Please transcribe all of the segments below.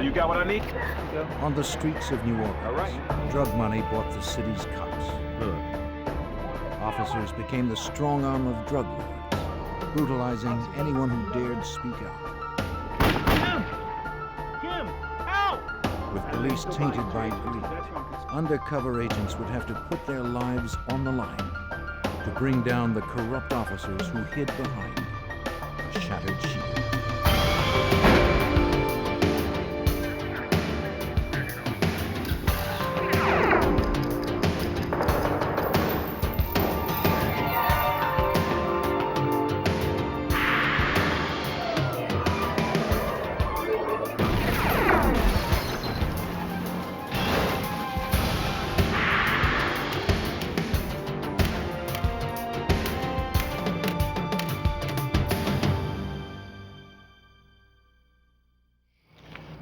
So you got what I need? On the streets of New Orleans, All right. drug money bought the city's cops. Officers became the strong arm of drug lords, brutalizing anyone who dared speak out. Kim! Help! With police tainted by greed, undercover agents would have to put their lives on the line to bring down the corrupt officers who hid behind a shattered shield.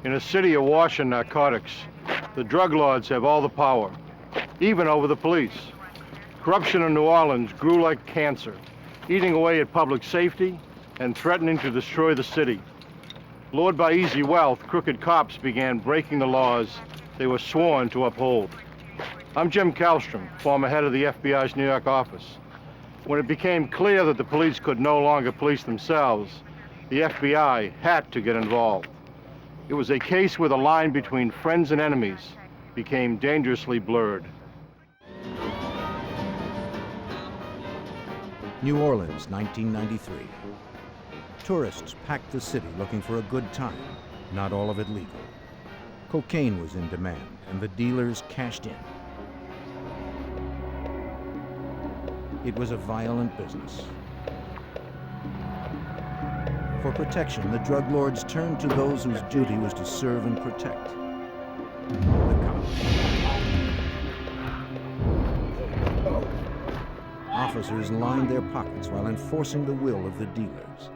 In a city awash in narcotics, the drug lords have all the power, even over the police. Corruption in New Orleans grew like cancer, eating away at public safety and threatening to destroy the city. Lured by easy wealth, crooked cops began breaking the laws they were sworn to uphold. I'm Jim Kallstrom, former head of the FBI's New York office. When it became clear that the police could no longer police themselves, the FBI had to get involved. It was a case where the line between friends and enemies became dangerously blurred. New Orleans, 1993. Tourists packed the city looking for a good time, not all of it legal. Cocaine was in demand, and the dealers cashed in. It was a violent business. For protection, the drug lords turned to those whose duty was to serve and protect: the cops. Officers lined their pockets while enforcing the will of the dealers.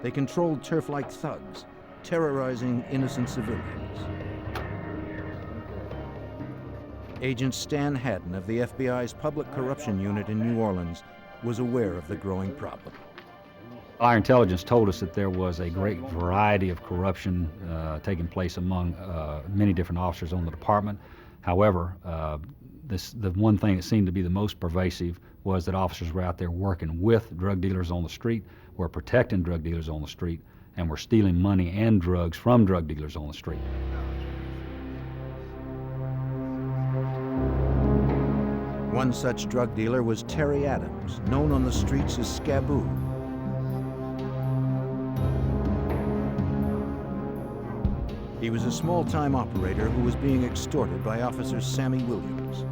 They controlled turf like thugs, terrorizing innocent civilians. Agent Stan Haddon of the FBI's Public Corruption Unit in New Orleans was aware of the growing problem. Our intelligence told us that there was a great variety of corruption taking place among many different officers on the department. However, the one thing that seemed to be the most pervasive was that officers were out there working with drug dealers on the street, were protecting drug dealers on the street, and were stealing money and drugs from drug dealers on the street. One such drug dealer was Terry Adams, known on the streets as Scaboo. He was a small-time operator who was being extorted by Officer Sammy Williams.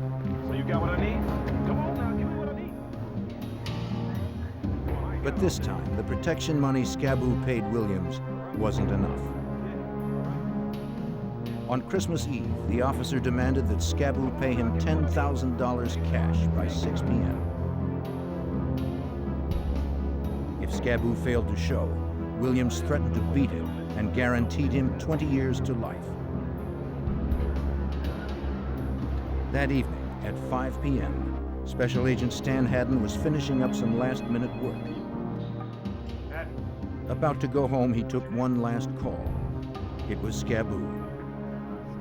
So you got what I need? Come on now, give me what I need. But this time, the protection money Scaboo paid Williams wasn't enough. On Christmas Eve, the officer demanded that Scaboo pay him $10,000 cash by 6 p.m. If Scaboo failed to show, Williams threatened to beat him and guaranteed him 20 years to life. That evening, at 5 p.m., Special Agent Stan Haddon was finishing up some last-minute work. About to go home, he took one last call. It was Scaboo.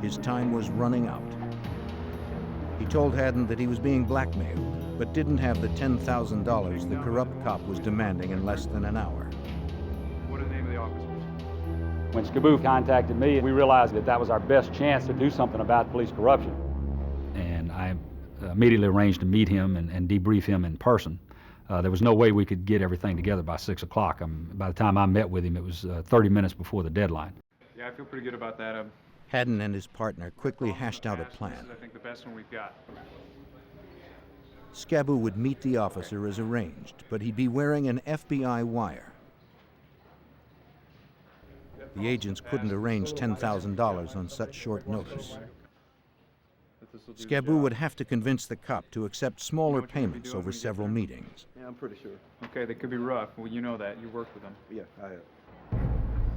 His time was running out. He told Haddon that he was being blackmailed, but didn't have the $10,000 the corrupt cop was demanding in less than an hour. What are the name of the officers? When Scaboo contacted me, we realized that that was our best chance to do something about police corruption. And I immediately arranged to meet him and debrief him in person. There was no way we could get everything together by 6 o'clock. By the time I met with him, it was 30 minutes before the deadline. Yeah, I feel pretty good about that. Haddon and his partner quickly hashed out a plan. This is, I think, the best one we've got. Scaboo would meet the officer as arranged, but he'd be wearing an FBI wire. The agents couldn't arrange $10,000 on such short notice. Scaboo would have to convince the cop to accept smaller payments over several meetings. Yeah, I'm pretty sure. Okay, they could be rough. Well, you know that. You worked with them. Yeah, I have.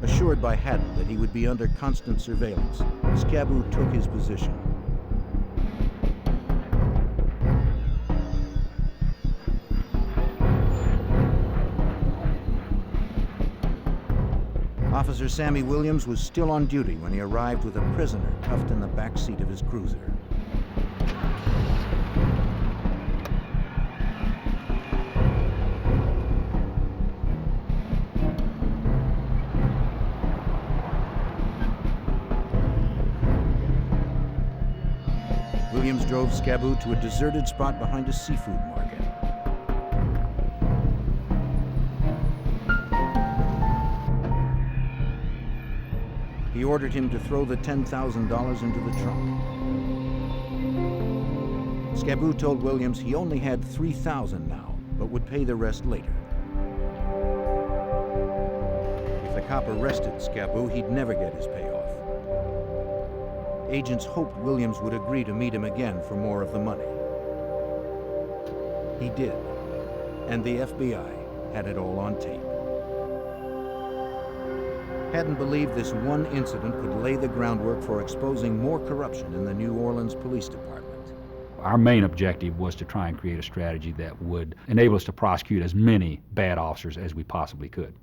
Assured by Haddon that he would be under constant surveillance, Scaboo took his position. Officer Sammy Williams was still on duty when he arrived with a prisoner cuffed in the back seat of his cruiser. Williams drove Scaboo to a deserted spot behind a seafood market. He ordered him to throw the $10,000 into the trunk. Scaboo told Williams he only had $3,000 now, but would pay the rest later. If the cop arrested Scaboo, he'd never get his payoff. Agents hoped Williams would agree to meet him again for more of the money. He did, and the FBI had it all on tape. Hadn't believed this one incident could lay the groundwork for exposing more corruption in the New Orleans Police Department. Our main objective was to try and create a strategy that would enable us to prosecute as many bad officers as we possibly could.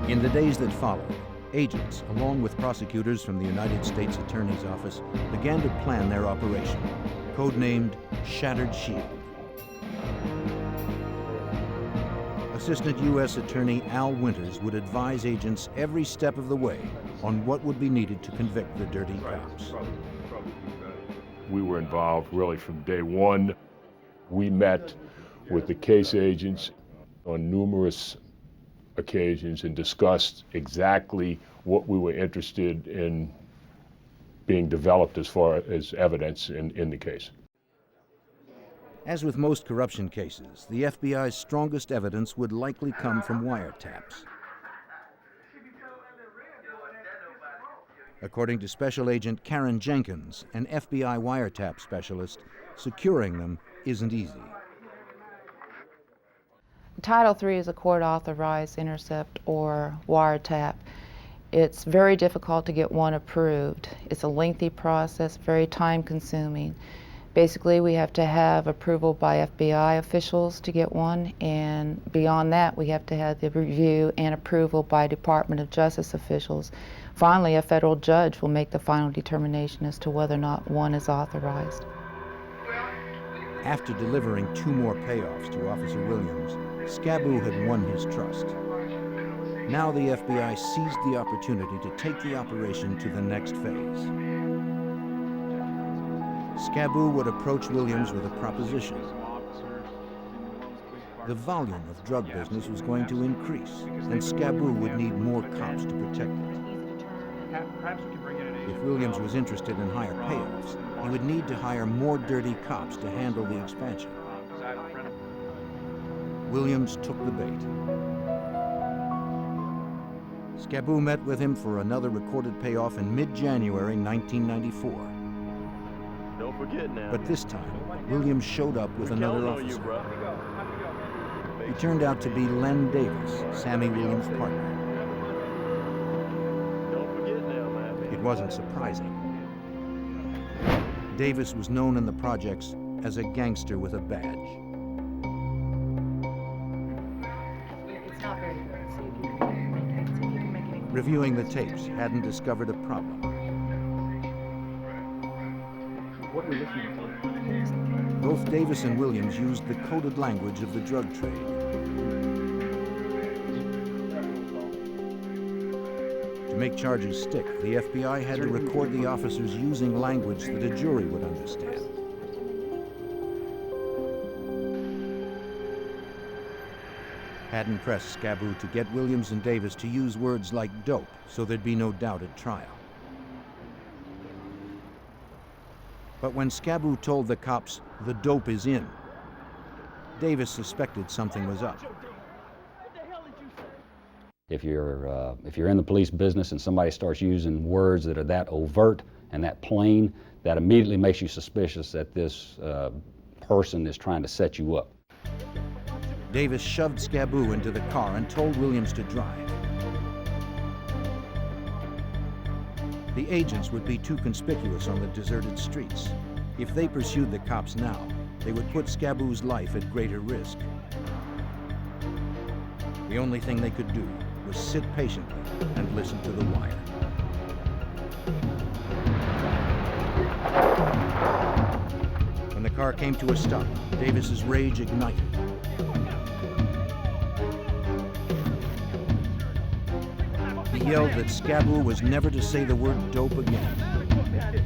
In the days that followed, agents, along with prosecutors from the United States Attorney's Office, began to plan their operation, codenamed Shattered Shield. Assistant U.S. Attorney Al Winters would advise agents every step of the way on what would be needed to convict the dirty cops. We were involved really from day one. We met with the case agents on numerous occasions and discussed exactly what we were interested in being developed as far as evidence in the case. As with most corruption cases, the FBI's strongest evidence would likely come from wiretaps. According to Special Agent Karen Jenkins, an FBI wiretap specialist, securing them isn't easy. Title III is a court-authorized intercept or wiretap. It's very difficult to get one approved. It's a lengthy process, very time-consuming. Basically, we have to have approval by FBI officials to get one, and beyond that, we have to have the review and approval by Department of Justice officials. Finally, a federal judge will make the final determination as to whether or not one is authorized. After delivering 2 more payoffs to Officer Williams, Scaboo had won his trust. Now the FBI seized the opportunity to take the operation to the next phase. Scaboo would approach Williams with a proposition. The volume of drug business was going to increase, and Scaboo would need more cops to protect it. If Williams was interested in higher payoffs, he would need to hire more dirty cops to handle the expansion. Williams took the bait. Scaboo met with him for another recorded payoff in mid-January 1994. Don't forget now. But this time, Williams showed up with another officer. He turned out to be Len Davis, Sammy Williams' partner. Don't forget now, man. It wasn't surprising. Davis was known in the projects as a gangster with a badge. It's not very good. See if you can make it. Reviewing the tapes, hadn't discovered a problem. What are we listening to? Both Davis and Williams used the coded language of the drug trade. To make charges stick, the FBI had to record the officers using language that a jury would understand. Hadn't pressed Scaboo to get Williams and Davis to use words like dope, so there'd be no doubt at trial. But when Scaboo told the cops the dope is in, Davis suspected something was up. If you're in the police business and somebody starts using words that are that overt and that plain, that immediately makes you suspicious that this person is trying to set you up. Davis shoved Scaboo into the car and told Williams to drive. The agents would be too conspicuous on the deserted streets. If they pursued the cops now, they would put Scaboo's life at greater risk. The only thing they could do was sit patiently and listen to the wire. When the car came to a stop, Davis's rage ignited. He yelled that Scaboo was never to say the word dope again.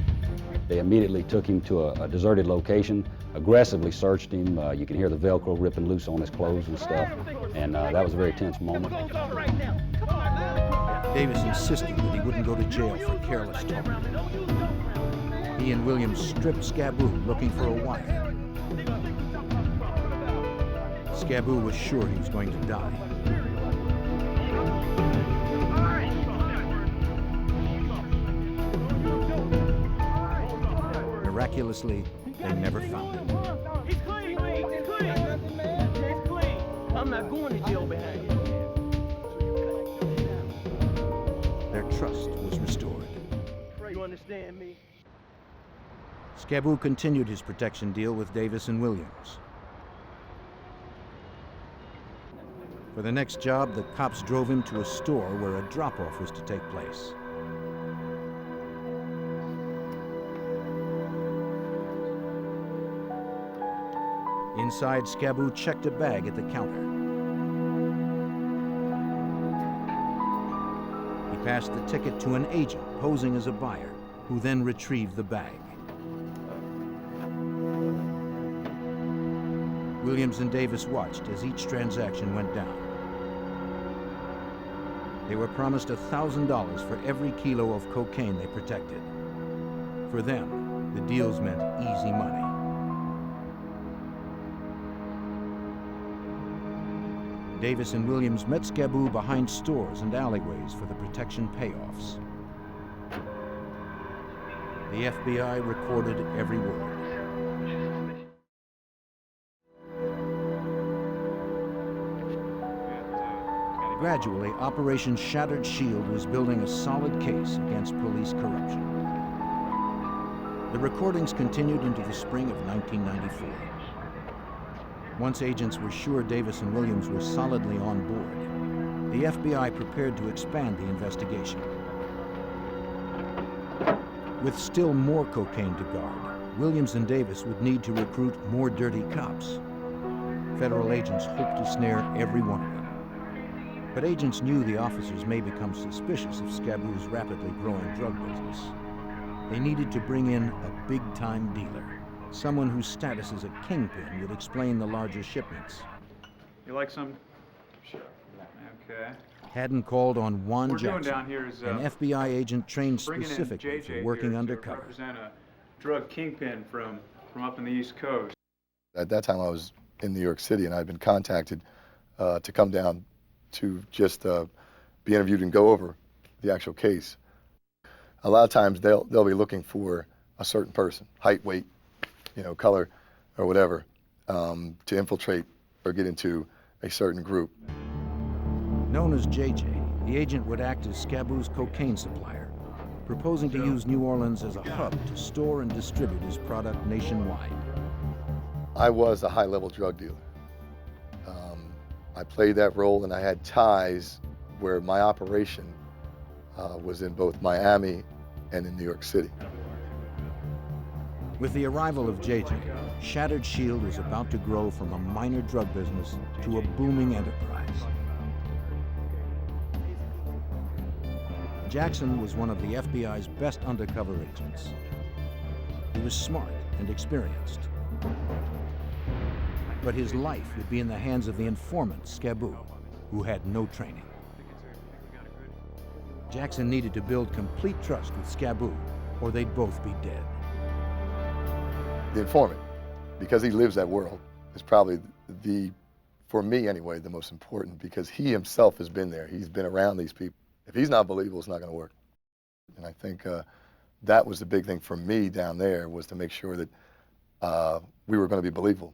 They immediately took him to a deserted location, aggressively searched him. You can hear the Velcro ripping loose on his clothes and stuff, and that was a very tense moment. Davis insisted that he wouldn't go to jail for careless talk. He and Williams stripped Scaboo looking for a wire. Scaboo was sure he was going to die. Miraculously, they never found him. He's clean. He's clean. He's clean. I'm not going to jail behind you. Their trust was restored. You understand me? Scaboo continued his protection deal with Davis and Williams. For the next job, the cops drove him to a store where a drop-off was to take place. Inside, Scaboo checked a bag at the counter. He passed the ticket to an agent posing as a buyer, who then retrieved the bag. Williams and Davis watched as each transaction went down. They were promised $1,000 for every kilo of cocaine they protected. For them, the deals meant easy money. Davis and Williams met Scaboo behind stores and alleyways for the protection payoffs. The FBI recorded every word. Gradually, Operation Shattered Shield was building a solid case against police corruption. The recordings continued into the spring of 1994. Once agents were sure Davis and Williams were solidly on board, the FBI prepared to expand the investigation. With still more cocaine to guard, Williams and Davis would need to recruit more dirty cops. Federal agents hoped to snare every one of them. But agents knew the officers may become suspicious of Scaboo's rapidly growing drug business. They needed to bring in a big-time dealer, someone whose status as a kingpin would explain the larger shipments. You like some? Sure. Okay. Haddon called on Juan What we're doing Jackson, down here is an FBI agent trained bringing in specifically JJ for working here undercover. to represent a drug kingpin from up in the East Coast. At that time, I was in New York City, and I'd been contacted to come down to just be interviewed and go over the actual case. A lot of times, they'll be looking for a certain person, height, weight, color, or whatever, to infiltrate or get into a certain group. Known as JJ, the agent would act as Scaboo's cocaine supplier, proposing to use New Orleans as a hub to store and distribute his product nationwide. I was a high-level drug dealer. I played that role, and I had ties where my operation was in both Miami and in New York City. With the arrival of JJ, Shattered Shield was about to grow from a minor drug business to a booming enterprise. Jackson was one of the FBI's best undercover agents. He was smart and experienced. But his life would be in the hands of the informant, Scaboo, who had no training. Jackson needed to build complete trust with Scaboo, or they'd both be dead. The informant, because he lives that world, is probably for me anyway, the most important, because he himself has been there. He's been around these people. If he's not believable, it's not going to work. And I think that was the big thing for me down there, was to make sure that we were going to be believable.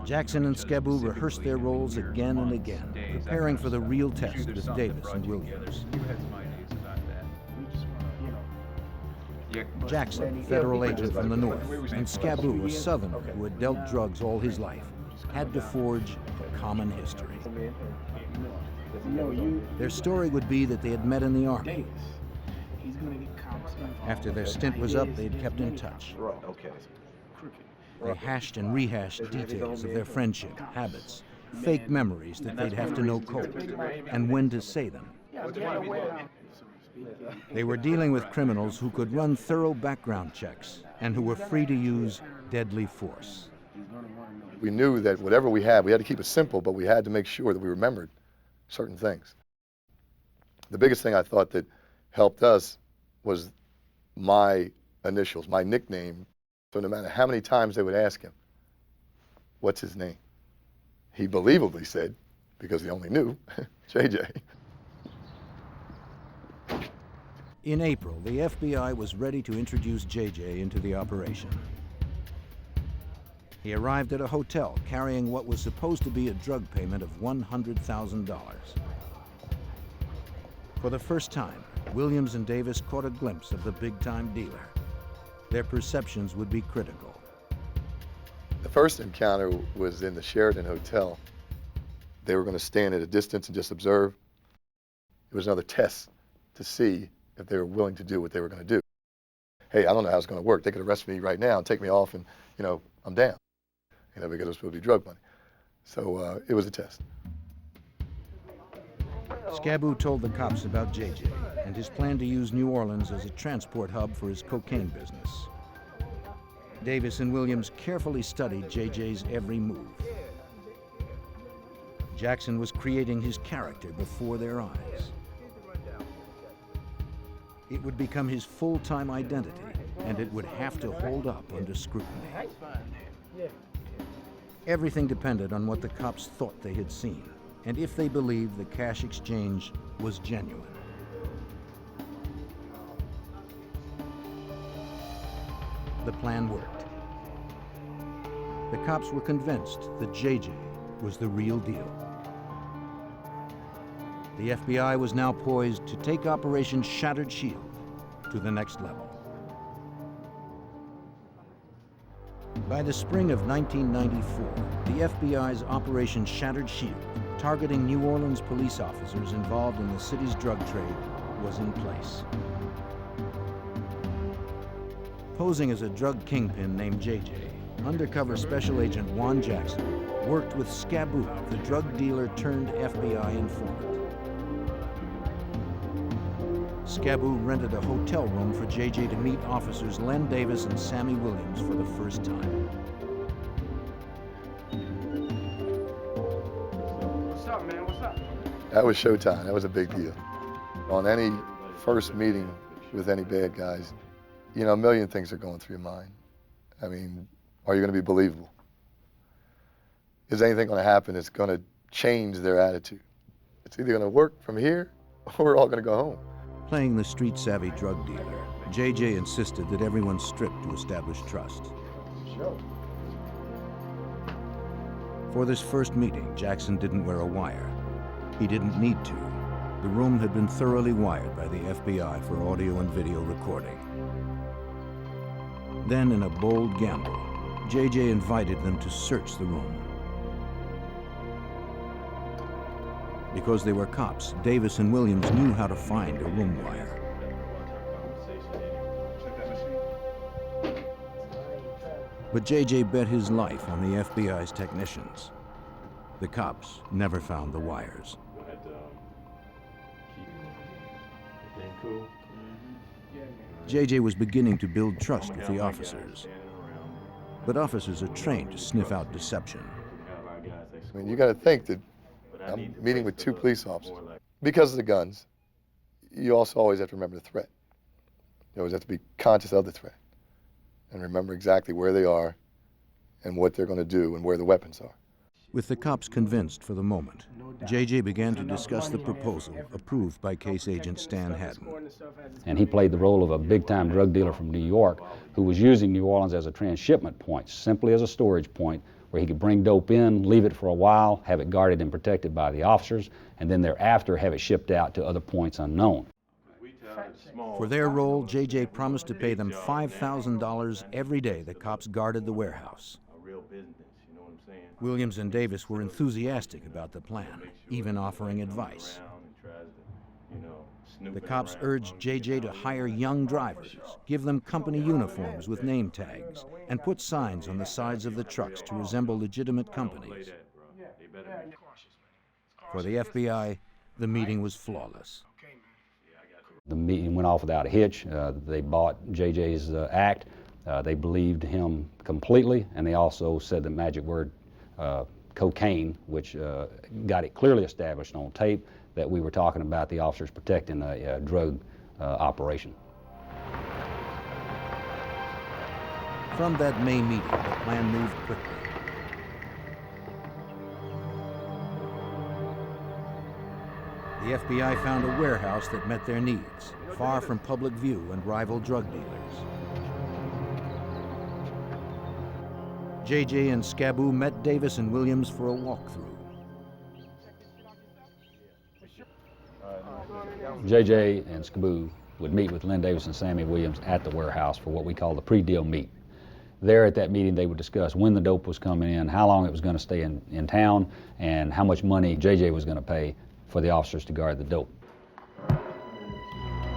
Jackson and Scaboo rehearsed their roles again and again, preparing for the real test with Davis and Williams. Jackson, federal agent from the north, and Scaboo, a southerner who had dealt drugs all his life, had to forge a common history. Their story would be that they had met in the Army. After their stint was up, they'd kept in touch. They hashed and rehashed details of their friendship, habits, fake memories that they'd have to know cold, and when to say them. They were dealing with criminals who could run thorough background checks and who were free to use deadly force. We knew that whatever we had to keep it simple, but we had to make sure that we remembered certain things. The biggest thing I thought that helped us was my initials, my nickname. So no matter how many times they would ask him, what's his name? He believably said, because he only knew, JJ. In April, the FBI was ready to introduce JJ into the operation. He arrived at a hotel carrying what was supposed to be a drug payment of $100,000. For the first time, Williams and Davis caught a glimpse of the big-time dealer. Their perceptions would be critical. The first encounter was in the Sheraton Hotel. They were going to stand at a distance and just observe. It was another test to see if they were willing to do what they were going to do. Hey, I don't know how it's going to work. They could arrest me right now and take me off and, I'm down, because it was supposed to be drug money. So it was a test. Scaboo told the cops about JJ and his plan to use New Orleans as a transport hub for his cocaine business. Davis and Williams carefully studied JJ's every move. Jackson was creating his character before their eyes. It would become his full-time identity, and it would have to hold up under scrutiny. Everything depended on what the cops thought they had seen, and if they believed the cash exchange was genuine. The plan worked. The cops were convinced that JJ was the real deal. The FBI was now poised to take Operation Shattered Shield to the next level. By the spring of 1994, the FBI's Operation Shattered Shield, targeting New Orleans police officers involved in the city's drug trade, was in place. Posing as a drug kingpin named JJ, undercover Special Agent Juan Jackson worked with Scaboo, the drug dealer turned FBI informant. Scaboo rented a hotel room for JJ to meet officers Len Davis and Sammy Williams for the first time. What's up, man? What's up? That was showtime. That was a big deal. On any first meeting with any bad guys, a million things are going through your mind. I mean, are you going to be believable? Is anything going to happen that's going to change their attitude? It's either going to work from here or we're all going to go home. Playing the street-savvy drug dealer, JJ insisted that everyone strip to establish trust. For this first meeting, Jackson didn't wear a wire. He didn't need to. The room had been thoroughly wired by the FBI for audio and video recording. Then, in a bold gamble, JJ invited them to search the room. Because they were cops, Davis and Williams knew how to find a room wire. But JJ bet his life on the FBI's technicians. The cops never found the wires. JJ was beginning to build trust with the officers. But officers are trained to sniff out deception. I mean, you got to think that I'm meeting with two police officers. Because of the guns, you also always have to remember the threat. You always have to be conscious of the threat and remember exactly where they are and what they're going to do and where the weapons are. With the cops convinced for the moment, JJ began to discuss the proposal approved by case agent Stan Haddon. And he played the role of a big-time drug dealer from New York who was using New Orleans as a transshipment point, simply as a storage point, where he could bring dope in, leave it for a while, have it guarded and protected by the officers, and then thereafter have it shipped out to other points unknown. For their role, JJ promised to pay them $5,000 every day the cops guarded the warehouse. A real business, you know what I'm saying? Williams and Davis were enthusiastic about the plan, even offering advice. The cops urged J.J. to hire young drivers, give them company uniforms with name tags, and put signs on the sides of the trucks to resemble legitimate companies. For the FBI, the meeting was flawless. The meeting went off without a hitch. They bought J.J.'s act. They believed him completely, and they also said the magic word cocaine, which got it clearly established on tape that we were talking about the officers protecting a drug operation. From that May meeting, the plan moved quickly. The FBI found a warehouse that met their needs, far from public view and rival drug dealers. J.J. and Scaboo met Davis and Williams for a walkthrough. J.J. and Scaboo would meet with Len Davis and Sammy Williams at the warehouse for what we call the pre-deal meet. There at that meeting, they would discuss when the dope was coming in, how long it was going to stay in town, and how much money J.J. was going to pay for the officers to guard the dope.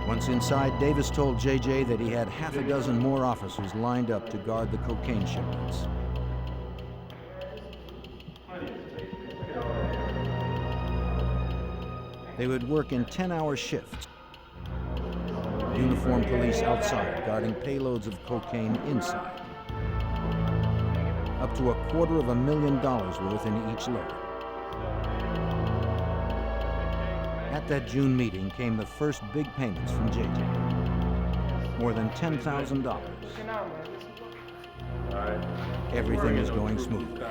Once inside, Davis told J.J. that he had half a dozen more officers lined up to guard the cocaine shipments. They would work in 10-hour shifts. Uniformed police outside guarding payloads of cocaine inside. Up to $250,000 worth in each load. At that June meeting came the first big payments from J.J. More than $10,000. Everything is going smoothly.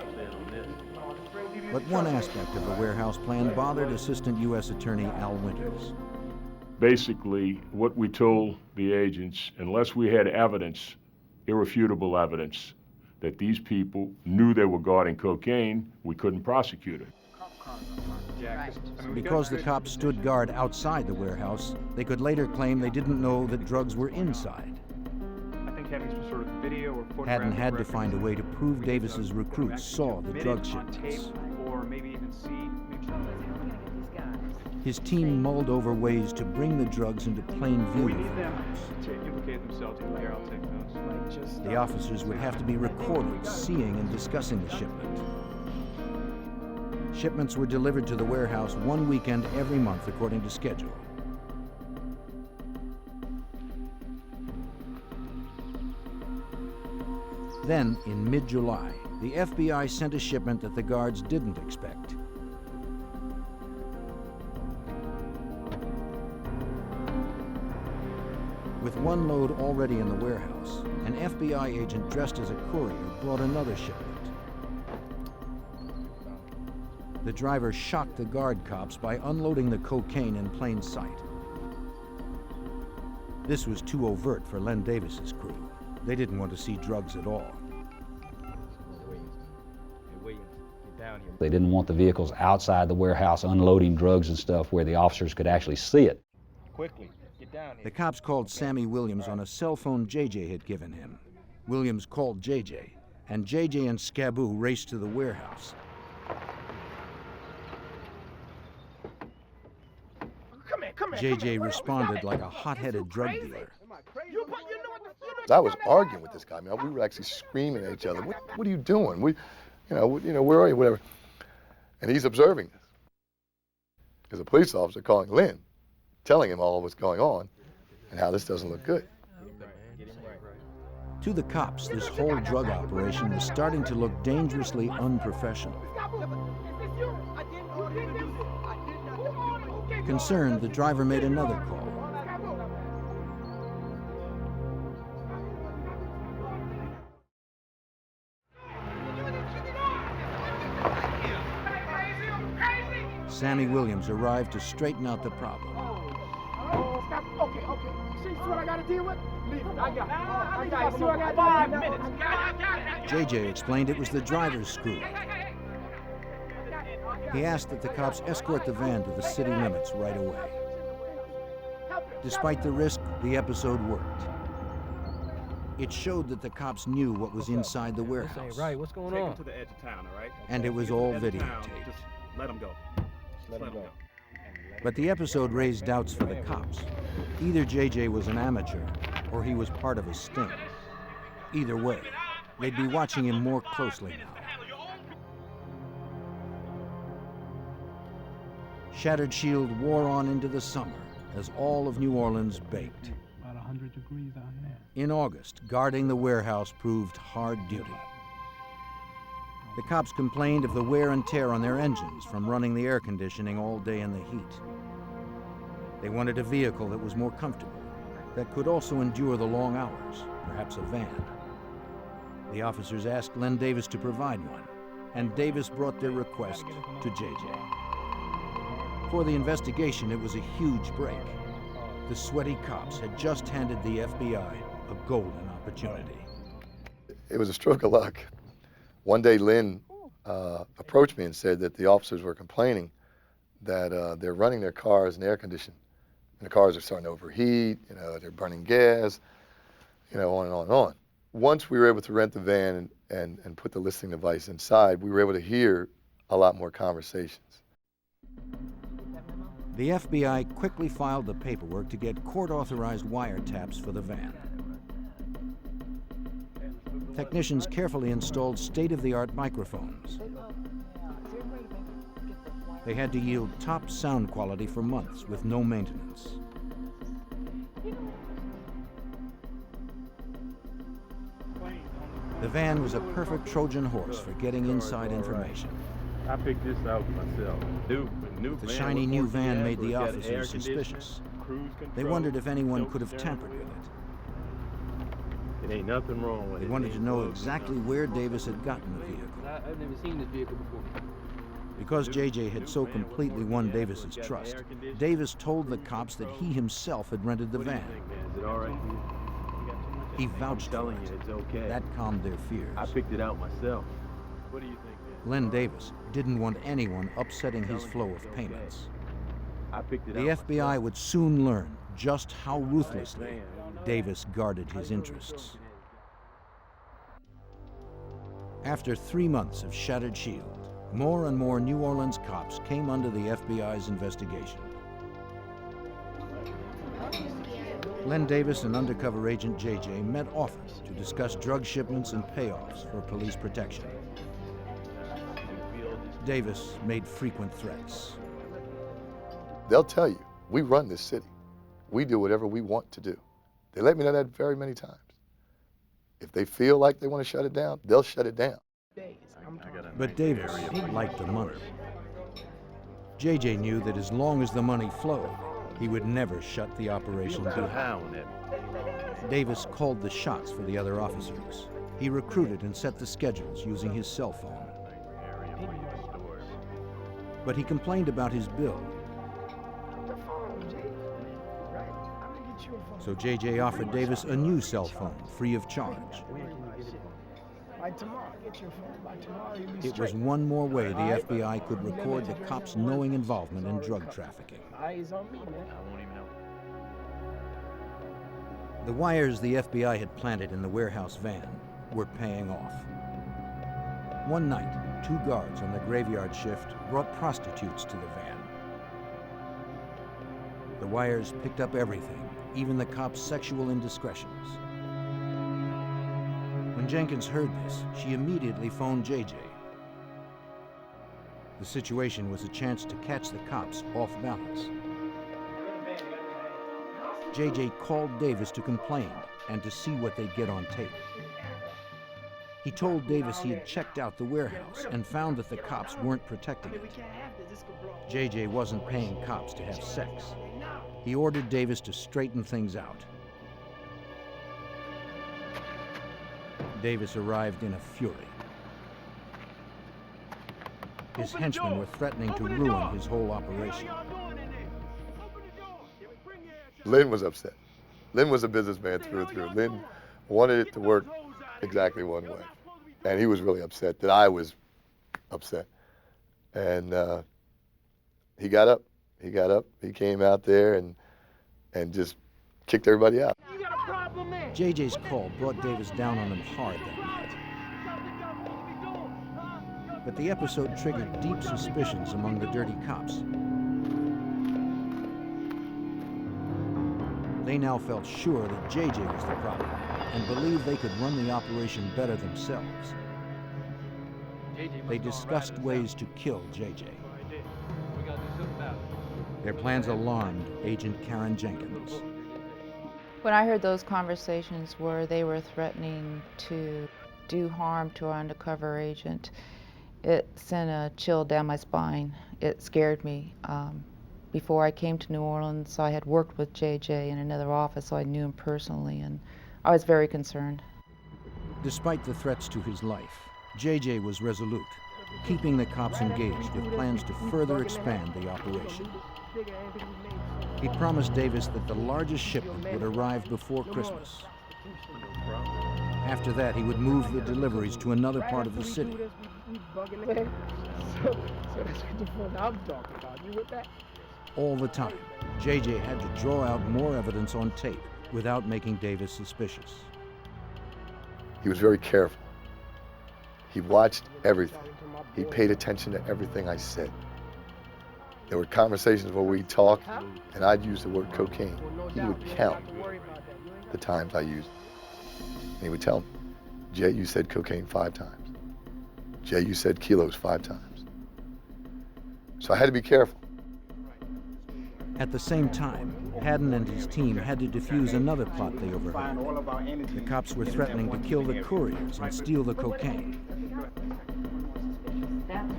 But one aspect of the warehouse plan bothered Assistant U.S. Attorney Al Winters. Basically, what we told the agents, unless we had evidence, irrefutable evidence, that these people knew they were guarding cocaine, we couldn't prosecute it. Because the cops stood guard outside the warehouse, they could later claim they didn't know that drugs were inside. I think having some sort of video or photographic Haddon had to reference find a way to prove Davis's recruits saw the drug on tape, shipments. or maybe even see. His team mulled over ways to bring the drugs into plain view We of need the them cops. to implicate themselves. Here, I'll take those. The officers would have to be recorded seeing and discussing the shipment. Shipments were delivered to the warehouse one weekend every month according to schedule. Then, in mid-July, the FBI sent a shipment that the guards didn't expect. With one load already in the warehouse, an FBI agent dressed as a courier brought another shipment. The driver shocked the guard cops by unloading the cocaine in plain sight. This was too overt for Len Davis's crew. They didn't want to see drugs at all. They didn't want the vehicles outside the warehouse unloading drugs and stuff where the officers could actually see it. Quickly, get down here. The cops called Sammy Williams on a cell phone J.J. had given him. Williams called J.J., and J.J. and Scaboo raced to the warehouse. Come here. J.J. responded like a hot-headed drug dealer. I was arguing with this guy. I mean, we were actually screaming at each other. What are you doing? Where are you? Whatever. And he's observing this. There's a police officer calling Lynn, telling him all what's going on and how this doesn't look good. To the cops, this whole drug operation was starting to look dangerously unprofessional. Concerned, the driver made another call. Sammy Williams arrived to straighten out the problem. Okay. See what I gotta deal with? Leave it. I got it. 5 minutes. J.J. explained it was the driver's screw. He asked that the cops escort the van to the city limits right away. Despite the risk, the episode worked. It showed that the cops knew what was inside the This warehouse. ain't right. What's going Take on? him to the edge of town, all right? And it was Take him to all the edge of town, videotaped. Just let him go. Just let him go. But the episode raised doubts for the cops. Either JJ was an amateur, or he was part of a sting. Either way, they'd be watching him more closely now. Shattered Shield wore on into the summer as all of New Orleans baked. About 100 degrees out here. In August, guarding the warehouse proved hard duty. The cops complained of the wear and tear on their engines from running the air conditioning all day in the heat. They wanted a vehicle that was more comfortable, that could also endure the long hours, perhaps a van. The officers asked Len Davis to provide one, and Davis brought their request to JJ. For the investigation, it was a huge break. The sweaty cops had just handed the FBI a golden opportunity. It was a stroke of luck. One day, Lynn approached me and said that the officers were complaining that they're running their cars in air conditioning, and the cars are starting to overheat. They're burning gas. On and on and on. Once we were able to rent the van and put the listening device inside, we were able to hear a lot more conversations. The FBI quickly filed the paperwork to get court-authorized wiretaps for the van. Technicians carefully installed state-of-the-art microphones. They had to yield top sound quality for months with no maintenance. The van was a perfect Trojan horse for getting inside information. I picked this out myself. The shiny new van made the officers suspicious. They wondered if anyone could have tampered with it. It ain't nothing wrong with it. They wanted to know exactly where Davis had gotten the vehicle. I've never seen this vehicle before. Because JJ had so completely won Davis's trust, Davis told the cops that he himself had rented the van. Is it all right for you? He vouched for it. It's okay. That calmed their fears. I picked it out myself. What do you think? Len Davis didn't want anyone upsetting his flow of payments. I picked it The out FBI would soon learn just how ruthlessly Davis guarded his interests. After 3 months of Shattered Shield, more and more New Orleans cops came under the FBI's investigation. Len Davis and undercover agent JJ met often to discuss drug shipments and payoffs for police protection. Davis made frequent threats. They'll tell you, we run this city. We do whatever we want to do. They let me know that very many times. If they feel like they want to shut it down, they'll shut it down. But Davis liked the money. JJ knew that as long as the money flowed, he would never shut the operation down. Davis called the shots for the other officers. He recruited and set the schedules using his cell phone. But he complained about his bill. So JJ offered Davis a new cell phone, free of charge. It was one more way the FBI could record the cops' knowing involvement in drug trafficking. The wires the FBI had planted in the warehouse van were paying off. One night, 2 guards on the graveyard shift brought prostitutes to the van. The wires picked up everything, even the cops' sexual indiscretions. When Jenkins heard this, she immediately phoned JJ. The situation was a chance to catch the cops off balance. JJ called Davis to complain and to see what they'd get on tape. He told Davis he had checked out the warehouse and found that the cops weren't protecting it. JJ wasn't paying cops to have sex. He ordered Davis to straighten things out. Davis arrived in a fury. His henchmen were threatening to ruin his whole operation. Lynn was upset. Lynn was a businessman through and through. Lynn wanted it to work exactly one way. And he was really upset that I was upset. And he got up. He came out there and just kicked everybody out. You got a problem, man. JJ's call brought Davis down on him hard that night. But the episode triggered deep suspicions among the dirty cops. They now felt sure that JJ was the problem and believed they could run the operation better themselves. They discussed ways to kill JJ. Their plans alarmed Agent Karen Jenkins. When I heard those conversations where they were threatening to do harm to our undercover agent, it sent a chill down my spine. It scared me. Before I came to New Orleans, I had worked with JJ in another office, so I knew him personally, and I was very concerned. Despite the threats to his life, JJ was resolute, keeping the cops engaged with plans to further expand the operation. He promised Davis that the largest shipment would arrive before Christmas. After that, he would move the deliveries to another part of the city. So that's what the phone I'm talking about. You with that? All the time, JJ had to draw out more evidence on tape without making Davis suspicious. He was very careful. He watched everything. He paid attention to everything I said. There were conversations where we'd talk, and I'd use the word cocaine. He would count the times I used it. And he would tell me, Jay, you said cocaine 5 times. Jay, you said kilos 5 times. So I had to be careful. At the same time, Haddon and his team had to defuse another plot they overheard. The cops were threatening to kill the couriers and steal the cocaine.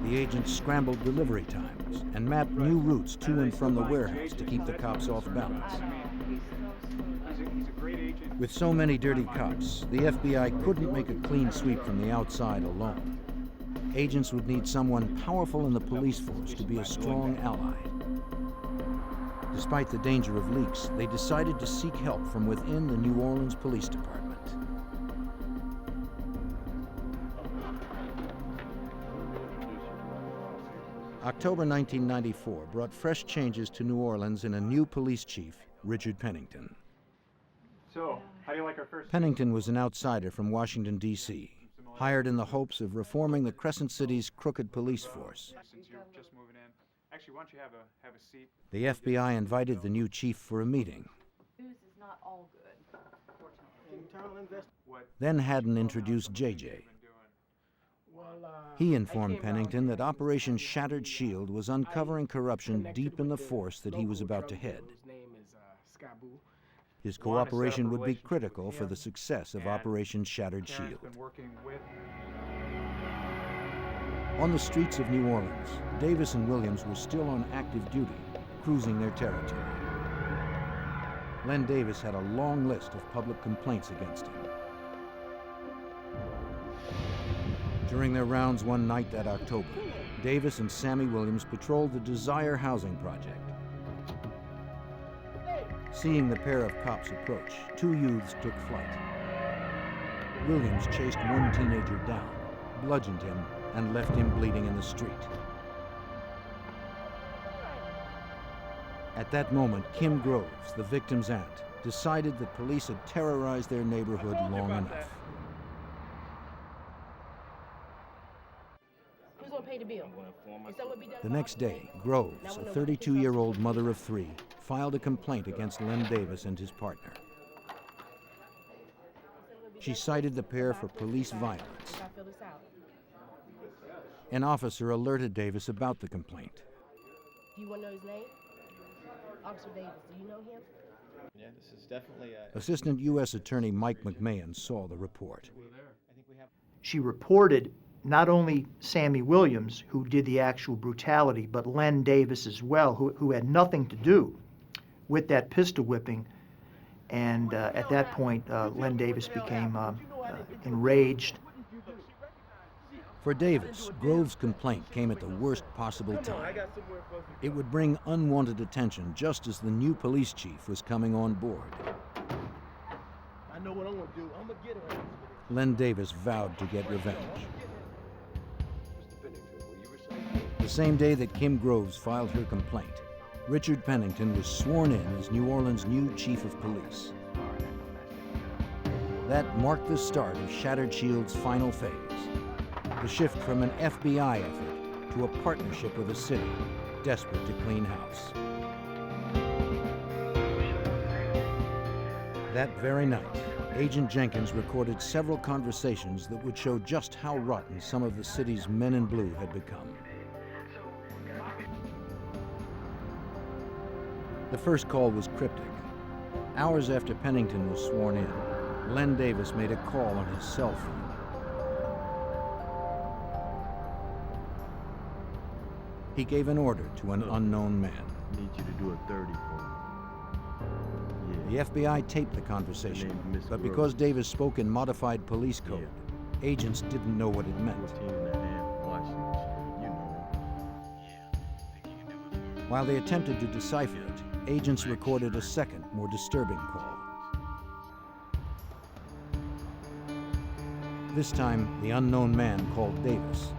The agents scrambled delivery times and mapped new routes to and from the warehouse to keep the cops off balance. With so many dirty cops, the FBI couldn't make a clean sweep from the outside alone. Agents would need someone powerful in the police force to be a strong ally. Despite the danger of leaks, they decided to seek help from within the New Orleans Police Department. October 1994 brought fresh changes to New Orleans and a new police chief, Richard Pennington. So, how do you like our first? Pennington was an outsider from Washington, D.C., hired in the hopes of reforming the Crescent City's crooked police force. Since you're just moving in, actually, why don't you have a seat? The FBI invited the new chief for a meeting. News is not all good, fortunately. Then Haddon introduced JJ. He informed Pennington that Operation Shattered Shield was uncovering corruption deep in the force that he was about to head. His cooperation would be critical for the success of Operation Shattered Shield. On the streets of New Orleans, Davis and Williams were still on active duty, cruising their territory. Len Davis had a long list of public complaints against him. During their rounds one night that October, Davis and Sammy Williams patrolled the Desire housing project. Seeing the pair of cops approach, 2 youths took flight. Williams chased one teenager down, bludgeoned him, and left him bleeding in the street. At that moment, Kim Groves, the victim's aunt, decided that police had terrorized their neighborhood long enough. Who's gonna pay the bill? The next day, Groves, a 32-year-old mother of 3, filed a complaint against Len Davis and his partner. She cited the pair for police violence. An officer alerted Davis about the complaint. Do you want to know his name? Officer Davis, do you know him? Yeah, this is definitely Assistant U.S. Attorney Mike McMahon saw the report. She reported not only Sammy Williams, who did the actual brutality, but Len Davis as well, who had nothing to do with that pistol whipping. And at that point, Len Davis became enraged. For Davis, Groves' complaint came at the worst possible time. It would bring unwanted attention just as the new police chief was coming on board. I know what I'm gonna do. I'm gonna get her. Len Davis vowed to get revenge. The same day that Kim Groves filed her complaint, Richard Pennington was sworn in as New Orleans' new chief of police. That marked the start of Shattered Shield's final phase, the shift from an FBI effort to a partnership with a city desperate to clean house. That very night, Agent Jenkins recorded several conversations that would show just how rotten some of the city's men in blue had become. The first call was cryptic. Hours after Pennington was sworn in, Len Davis made a call on his cell phone. He gave an order to an unknown man. I need you to do a 30 for me. The FBI taped the conversation, but because Davis spoke in modified police code, agents didn't know what it meant. 14.5 Washington Street, you know. While they attempted to decipher it, agents recorded a second, more disturbing call. This time, the unknown man called Davis.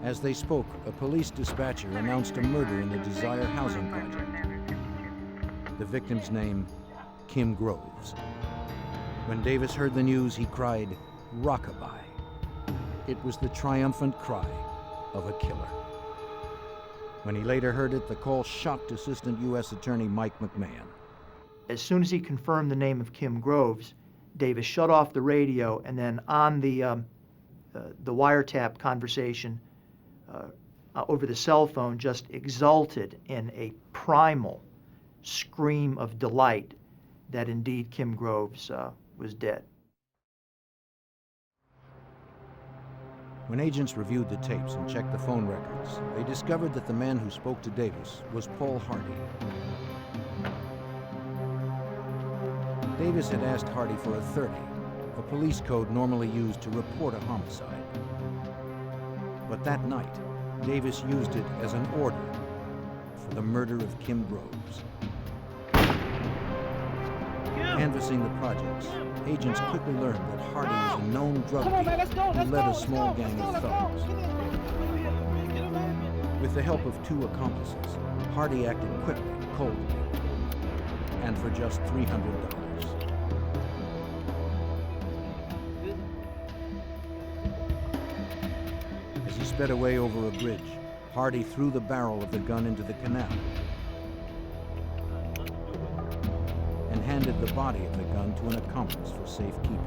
As they spoke, a police dispatcher announced a murder in the Desire housing project. The victim's name, Kim Groves. When Davis heard the news, he cried, "Rockabye." It was the triumphant cry of a killer. When he later heard it, the call shocked Assistant U.S. Attorney Mike McMahon. As soon as he confirmed the name of Kim Groves, Davis shut off the radio, and then on the wiretap conversation over the cell phone just exulted in a primal scream of delight that indeed Kim Groves was dead. When agents reviewed the tapes and checked the phone records, they discovered that the man who spoke to Davis was Paul Hardy. Davis had asked Hardy for a 30, a police code normally used to report a homicide. But that night, Davis used it as an order for the murder of Kim Groves. Canvassing the projects, agents quickly learned that Hardy was a known drug dealer who led a small gang of thugs. With the help of 2 accomplices, Hardy acted quickly, coldly, and for just $300. As he sped away over a bridge, Hardy threw the barrel of the gun into the canal and handed the body of the gun to an accomplice for safekeeping.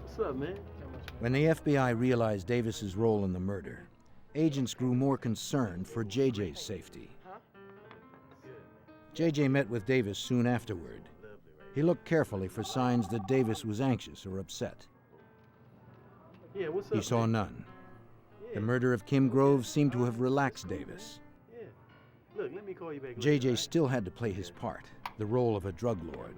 What's up, man? When the FBI realized Davis's role in the murder, agents grew more concerned for JJ's safety. JJ met with Davis soon afterward. He looked carefully for signs that Davis was anxious or upset. Yeah, what's up, He saw man? none. The murder of Kim Groves seemed to have relaxed Davis. Yeah. Look, let me call you back later, JJ alright? still had to play his part, the role of a drug lord.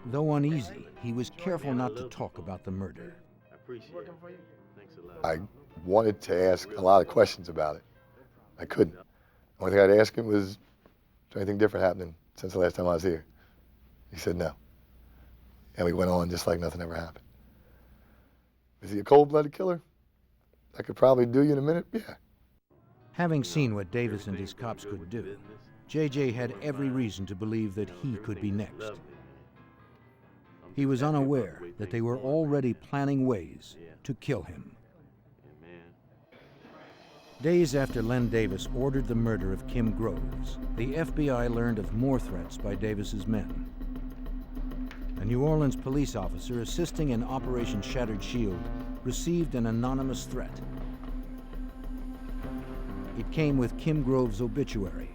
Though uneasy, he was careful not to talk about the murder. I appreciate it. Thanks a lot. I wanted to ask a lot of questions about it. I couldn't. The only thing I'd ask him was, is there anything different happening since the last time I was here? He said no. And we went on just like nothing ever happened. Is he a cold-blooded killer? I could probably do you in a minute? Yeah. Having seen what Davis and his cops could do, JJ had every reason to believe that he could be next. He was unaware that they were already planning ways to kill him. Days after Len Davis ordered the murder of Kim Groves, the FBI learned of more threats by Davis's men. A New Orleans police officer assisting in Operation Shattered Shield received an anonymous threat. It came with Kim Groves' obituary.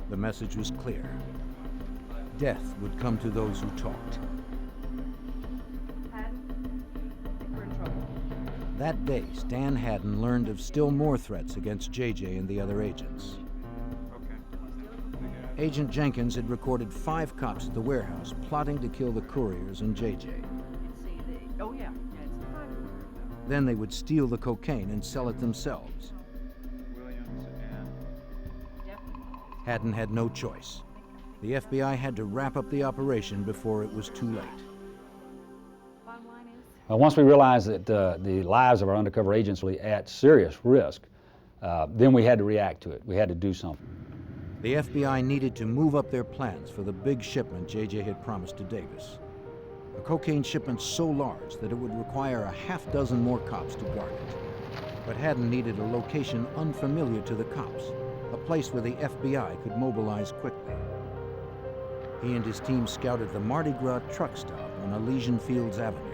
The message was clear. Death would come to those who talked. That day, Stan Haddon learned of still more threats against JJ and the other agents. Agent Jenkins had recorded 5 cops at the warehouse plotting to kill the couriers and JJ. Oh, yeah. Then they would steal the cocaine and sell it themselves. Haddon had no choice. The FBI had to wrap up the operation before it was too late. Well, once we realized that the lives of our undercover agents were at serious risk, then we had to react to it. We had to do something. The FBI needed to move up their plans for the big shipment J.J. had promised to Davis. A cocaine shipment so large that it would require a half dozen more cops to guard it. But Haddon needed a location unfamiliar to the cops, a place where the FBI could mobilize quickly. He and his team scouted the Mardi Gras truck stop on Elysian Fields Avenue.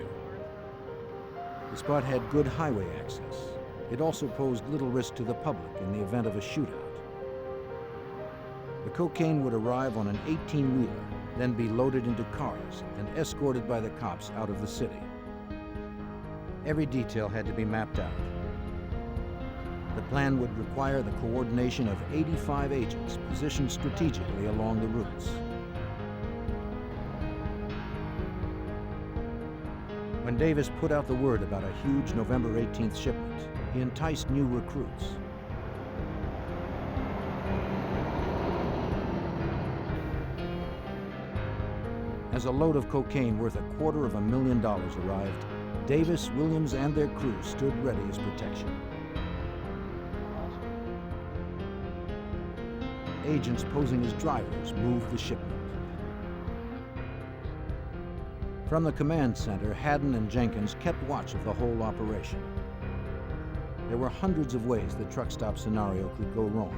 The spot had good highway access. It also posed little risk to the public in the event of a shootout. The cocaine would arrive on an 18-wheeler, then be loaded into cars and escorted by the cops out of the city. Every detail had to be mapped out. The plan would require the coordination of 85 agents positioned strategically along the routes. When Davis put out the word about a huge November 18th shipment, he enticed new recruits. As a load of cocaine worth $250,000 arrived, Davis, Williams, and their crew stood ready as protection. Agents posing as drivers moved the shipment. From the command center, Haddon and Jenkins kept watch of the whole operation. There were hundreds of ways the truck stop scenario could go wrong.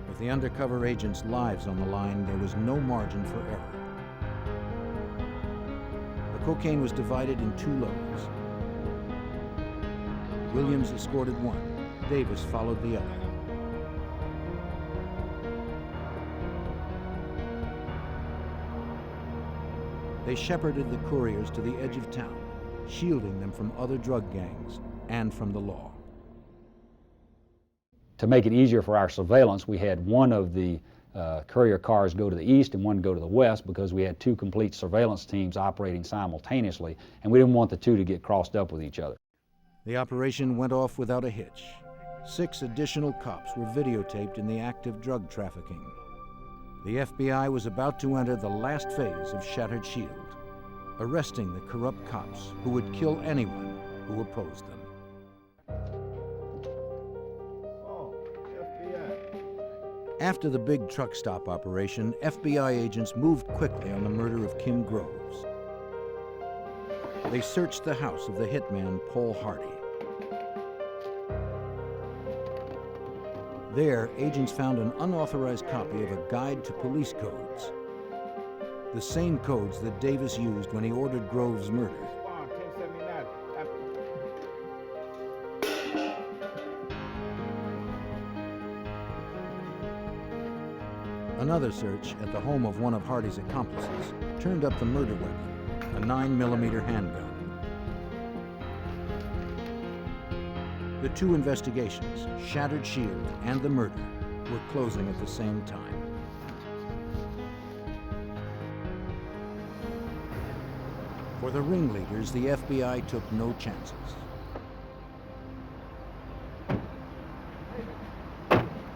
With the undercover agents' lives on the line, there was no margin for error. The cocaine was divided in 2 loads. Williams escorted one. Davis followed the other. They shepherded the couriers to the edge of town, shielding them from other drug gangs and from the law. To make it easier for our surveillance, we had one of the courier cars go to the east and one go to the west because we had 2 complete surveillance teams operating simultaneously, and we didn't want the 2 to get crossed up with each other. The operation went off without a hitch. 6 additional cops were videotaped in the act of drug trafficking. The FBI was about to enter the last phase of Shattered Shield, arresting the corrupt cops who would kill anyone who opposed them. After the big truck stop operation, FBI agents moved quickly on the murder of Kim Groves. They searched the house of the hitman Paul Hardy. There, agents found an unauthorized copy of a guide to police codes, the same codes that Davis used when he ordered Groves murdered. Another search at the home of one of Hardy's accomplices turned up the murder weapon, a 9mm handgun. The 2 investigations, Shattered Shield and the murder, were closing at the same time. For the ringleaders, the FBI took no chances.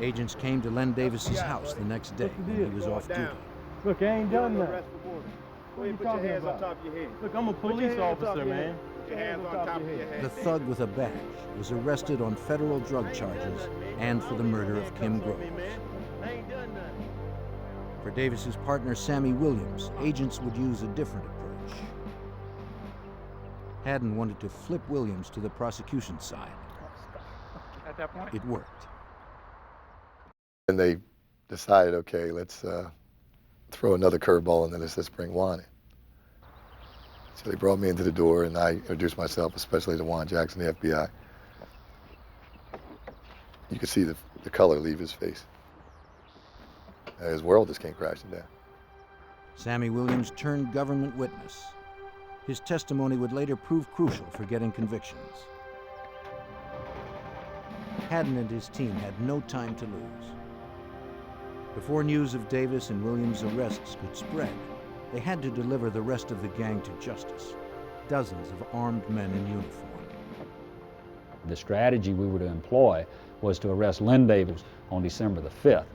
Agents came to Len Davis's house the next day when he was off duty. Look, I ain't done nothing. What are you talking about? Look, I'm a police officer, man. The thug with a badge was arrested on federal drug charges and for the murder of Kim Groves. For Davis's partner, Sammy Williams, agents would use a different approach. Haddon wanted to flip Williams to the prosecution side. At that point, it worked. And they decided, okay, let's throw another curveball and then let's bring Juan in. So they brought me into the door and I introduced myself, especially to Juan Jackson, the FBI. You could see the color leave his face. His world just came crashing down. Sammy Williams turned government witness. His testimony would later prove crucial for getting convictions. Haddon and his team had no time to lose. Before news of Davis and Williams' arrests could spread, they had to deliver the rest of the gang to justice, dozens of armed men in uniform. The strategy we were to employ was to arrest Len Davis on December the 5th.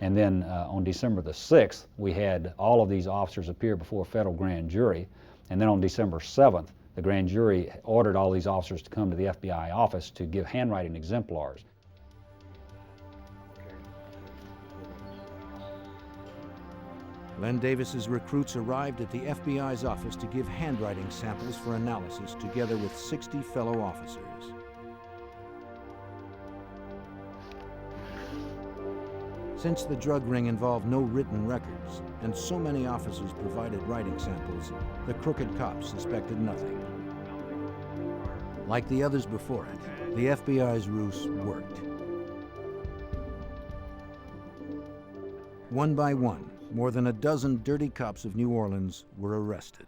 And then on December the 6th, we had all of these officers appear before a federal grand jury. And then on December 7th, the grand jury ordered all these officers to come to the FBI office to give handwriting exemplars. Len Davis's recruits arrived at the FBI's office to give handwriting samples for analysis together with 60 fellow officers. Since the drug ring involved no written records, and so many officers provided writing samples, the crooked cops suspected nothing. Like the others before it, the FBI's ruse worked. One by one, more than a dozen dirty cops of New Orleans were arrested.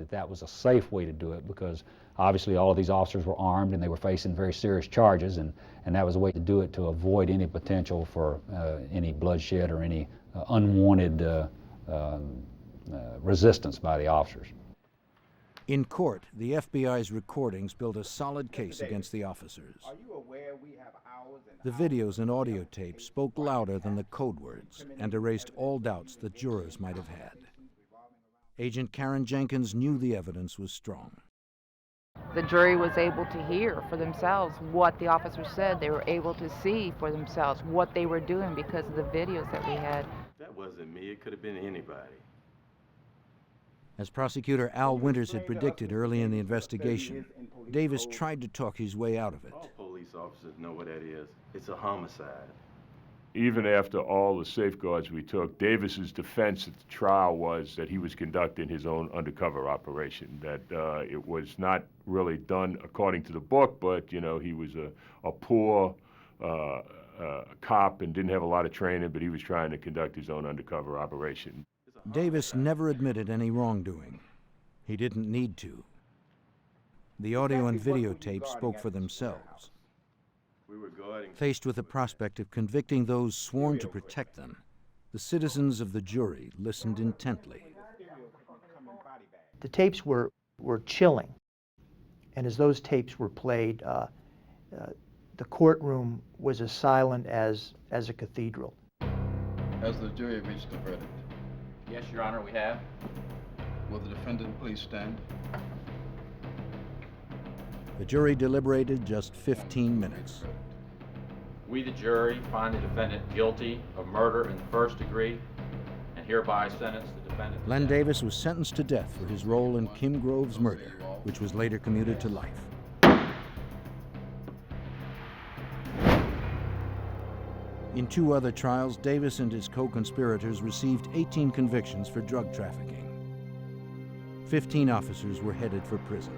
That was a safe way to do it because obviously all of these officers were armed and they were facing very serious charges, and that was a way to do it to avoid any potential for any bloodshed or any unwanted resistance by the officers. In court, the FBI's recordings built a solid case against the officers. The videos and audio tapes spoke louder than the code words and erased all doubts that jurors might have had. Agent Karen Jenkins knew the evidence was strong. The jury was able to hear for themselves what the officers said. They were able to see for themselves what they were doing because of the videos that we had. That wasn't me. It could have been anybody. As prosecutor Al Winters had predicted early in the investigation, Davis tried to talk his way out of it. All police officers know what that is. It's a homicide. Even after all the safeguards we took, Davis's defense at the trial was that he was conducting his own undercover operation, that it was not really done according to the book, but, you know, he was a poor cop and didn't have a lot of training, but he was trying to conduct his own undercover operation. Davis never admitted any wrongdoing. He didn't need to. The audio and videotape spoke for themselves. Faced with the prospect of convicting those sworn to protect them, the citizens of the jury listened intently. The tapes were chilling, and as those tapes were played, the courtroom was as silent as a cathedral. Has the jury reached a verdict? Yes, Your Honor, we have. Will the defendant please stand? The jury deliberated just 15 minutes. We, the jury, find the defendant guilty of murder in the first degree and hereby sentence the defendant. Len Davis was sentenced to death for his role in Kim Grove's murder, which was later commuted to life. In two other trials, Davis and his co-conspirators received 18 convictions for drug trafficking. 15 officers were headed for prison.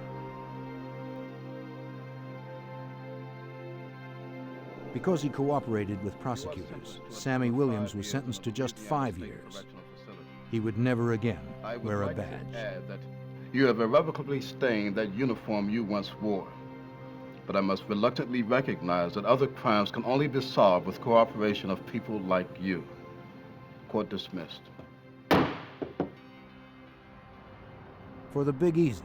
Because he cooperated with prosecutors, Sammy Williams was sentenced to just 5 years. He would never again wear a badge. You have irrevocably stained that uniform you once wore. But I must reluctantly recognize that other crimes can only be solved with cooperation of people like you. Court dismissed. For the Big Easy,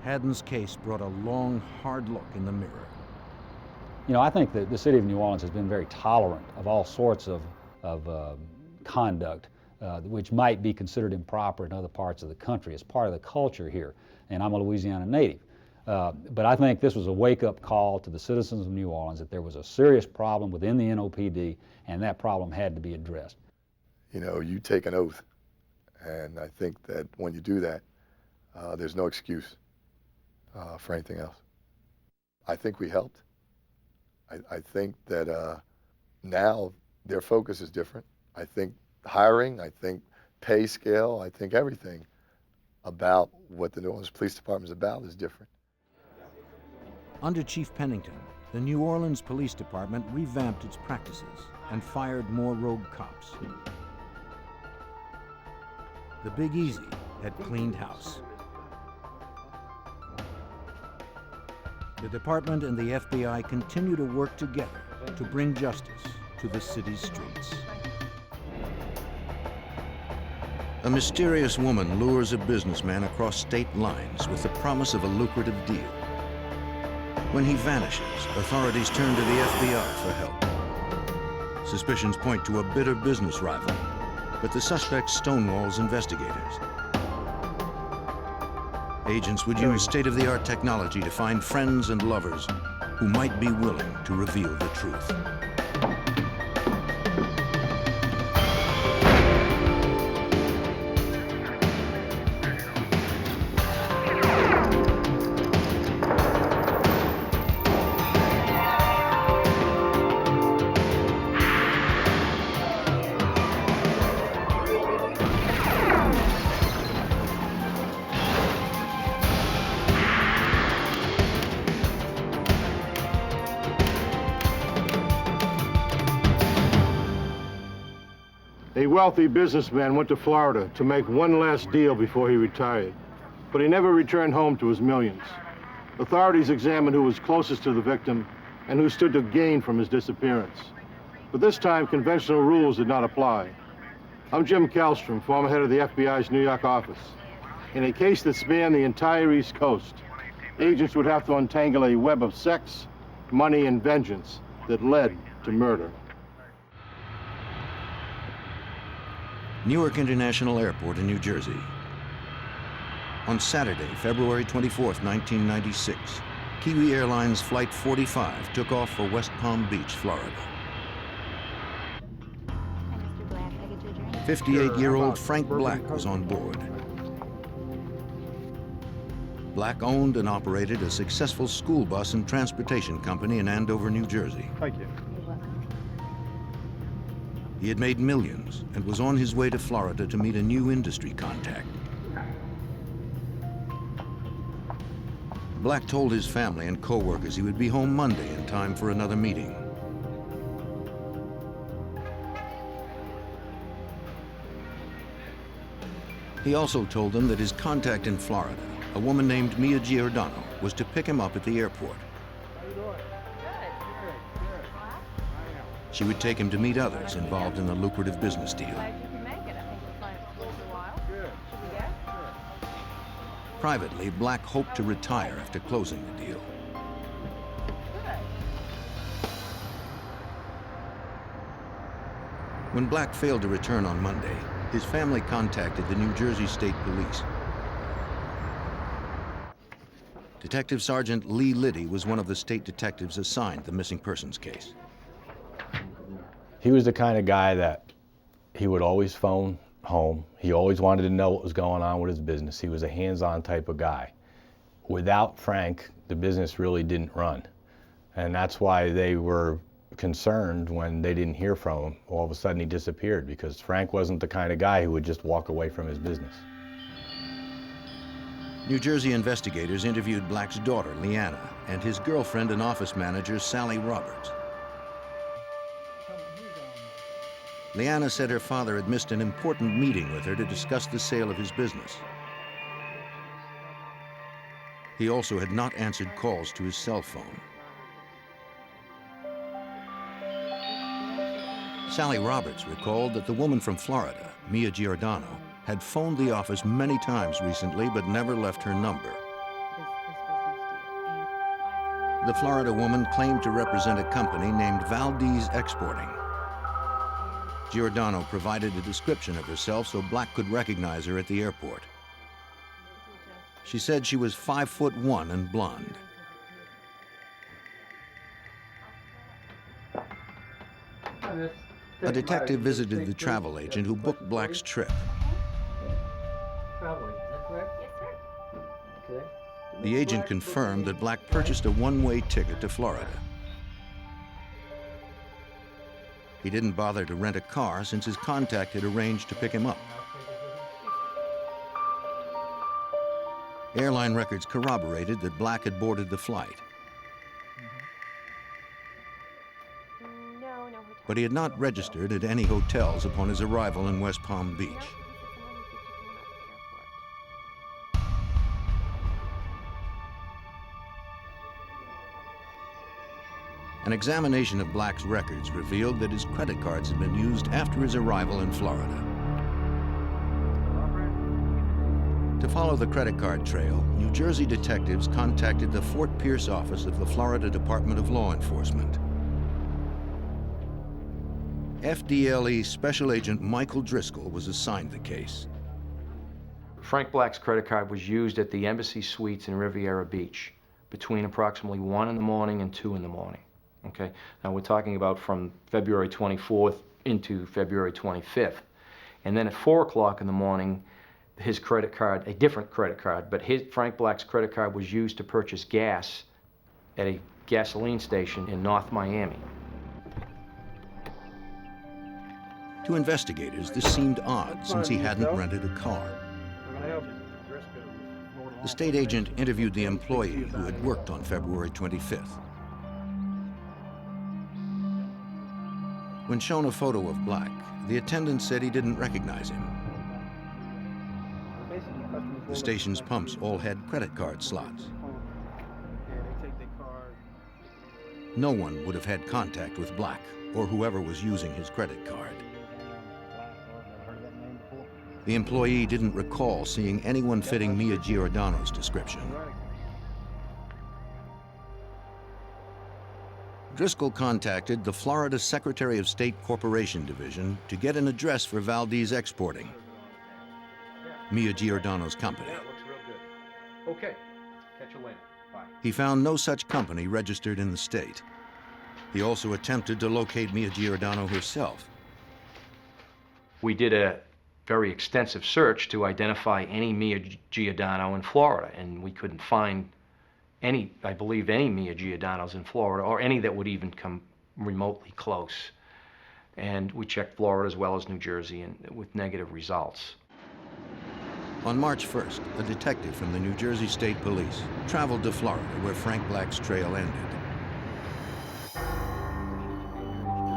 Haddon's case brought a long, hard look in the mirror. You know, I think that the city of New Orleans has been very tolerant of all sorts of conduct which might be considered improper in other parts of the country. It's part of the culture here, and I'm a Louisiana native. But I think this was a wake-up call to the citizens of New Orleans that there was a serious problem within the NOPD, and that problem had to be addressed. You know, you take an oath, and I think that when you do that, there's no excuse for anything else. I think we helped. I think that now their focus is different. I think hiring, I think pay scale, I think everything about what the New Orleans Police Department is about is different. Under Chief Pennington, the New Orleans Police Department revamped its practices and fired more rogue cops. The Big Easy had cleaned house. The department and the FBI continue to work together to bring justice to the city's streets. A mysterious woman lures a businessman across state lines with the promise of a lucrative deal. When he vanishes, authorities turn to the FBI for help. Suspicions point to a bitter business rival, but the suspect stonewalls investigators. Agents would use state-of-the-art technology to find friends and lovers who might be willing to reveal the truth. A wealthy businessman went to Florida to make one last deal before he retired, but he never returned home to his millions. Authorities examined who was closest to the victim and who stood to gain from his disappearance. But this time, conventional rules did not apply. I'm Jim Kallstrom, former head of the FBI's New York office. In a case that spanned the entire East Coast, agents would have to untangle a web of sex, money, and vengeance that led to murder. Newark International Airport in New Jersey. On Saturday, February 24th, 1996, Kiwi Airlines Flight 45 took off for West Palm Beach, Florida. 58-year-old Frank Black was on board. Black owned and operated a successful school bus and transportation company in Andover, New Jersey. Thank you. He had made millions and was on his way to Florida to meet a new industry contact. Black told his family and co-workers he would be home Monday in time for another meeting. He also told them that his contact in Florida, a woman named Mia Giordano, was to pick him up at the airport. She would take him to meet others involved in the lucrative business deal. Privately, Black hoped to retire after closing the deal. When Black failed to return on Monday, his family contacted the New Jersey State Police. Detective Sergeant Lee Liddy was one of the state detectives assigned the missing persons case. He was the kind of guy that he would always phone home. He always wanted to know what was going on with his business. He was a hands-on type of guy. Without Frank, the business really didn't run. And that's why they were concerned when they didn't hear from him. All of a sudden he disappeared, because Frank wasn't the kind of guy who would just walk away from his business. New Jersey investigators interviewed Black's daughter, Leanna, and his girlfriend and office manager, Sally Roberts. Leanna said her father had missed an important meeting with her to discuss the sale of his business. He also had not answered calls to his cell phone. Sally Roberts recalled that the woman from Florida, Mia Giordano, had phoned the office many times recently but never left her number. The Florida woman claimed to represent a company named Valdez Exporting. Giordano provided a description of herself so Black could recognize her at the airport. She said she was 5'1" and blonde. A detective visited the travel agent who booked Black's trip. Traveling, is that correct? Yes, sir. Okay. The agent confirmed that Black purchased a one-way ticket to Florida. He didn't bother to rent a car since his contact had arranged to pick him up. Airline records corroborated that Black had boarded the flight. But he had not registered at any hotels upon his arrival in West Palm Beach. An examination of Black's records revealed that his credit cards had been used after his arrival in Florida. To follow the credit card trail, New Jersey detectives contacted the Fort Pierce office of the Florida Department of Law Enforcement. FDLE Special Agent Michael Driscoll was assigned the case. Frank Black's credit card was used at the Embassy Suites in Riviera Beach between approximately 1 in the morning and 2 in the morning. Okay? Now we're talking about from February 24th into February 25th. And then at 4 o'clock in the morning, his credit card, a different credit card, but Frank Black's credit card was used to purchase gas at a gasoline station in North Miami. To investigators, this seemed odd since he hadn't rented a car. The state agent interviewed the employee who had worked on February 25th. When shown a photo of Black, the attendant said he didn't recognize him. The station's pumps all had credit card slots. No one would have had contact with Black or whoever was using his credit card. The employee didn't recall seeing anyone fitting Mia Giordano's description. Driscoll contacted the Florida Secretary of State Corporation Division to get an address for Valdez Exporting, Mia Giordano's company. That looks real good. Okay, catch you later. Bye. He found no such company registered in the state. He also attempted to locate Mia Giordano herself. We did a very extensive search to identify any Mia Giordano in Florida, and we couldn't find any, I believe, any Mia Giordanos in Florida, or any that would even come remotely close. And we checked Florida as well as New Jersey, and with negative results. On March 1st, a detective from the New Jersey State Police traveled to Florida where Frank Black's trail ended.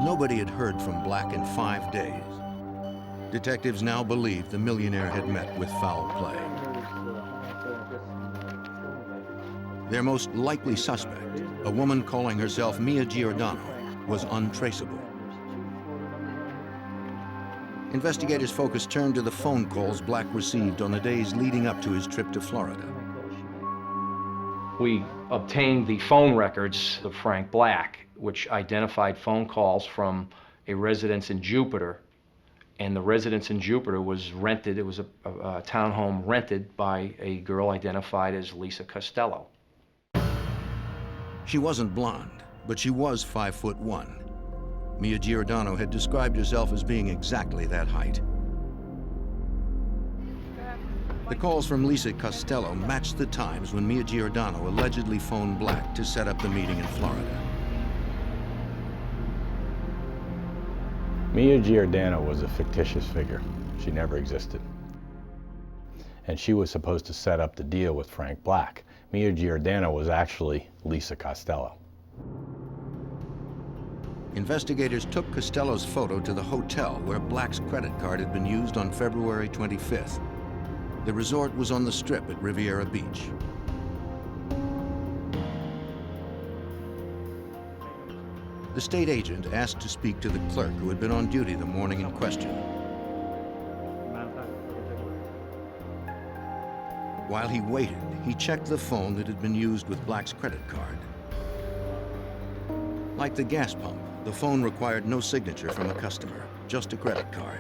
Nobody had heard from Black in 5 days. Detectives now believed the millionaire had met with foul play. Their most likely suspect, a woman calling herself Mia Giordano, was untraceable. Investigators' focus turned to the phone calls Black received on the days leading up to his trip to Florida. We obtained the phone records of Frank Black, which identified phone calls from a residence in Jupiter, and the residence in Jupiter was rented. It was a townhome rented by a girl identified as Lisa Costello. She wasn't blonde, but she was 5'1". Mia Giordano had described herself as being exactly that height. The calls from Lisa Costello matched the times when Mia Giordano allegedly phoned Black to set up the meeting in Florida. Mia Giordano was a fictitious figure. She never existed. And she was supposed to set up the deal with Frank Black. Mia Giordano was actually Lisa Costello. Investigators took Costello's photo to the hotel where Black's credit card had been used on February 25th. The resort was on the Strip at Riviera Beach. The state agent asked to speak to the clerk who had been on duty the morning in question. While he waited, he checked the phone that had been used with Black's credit card. Like the gas pump, the phone required no signature from a customer, just a credit card.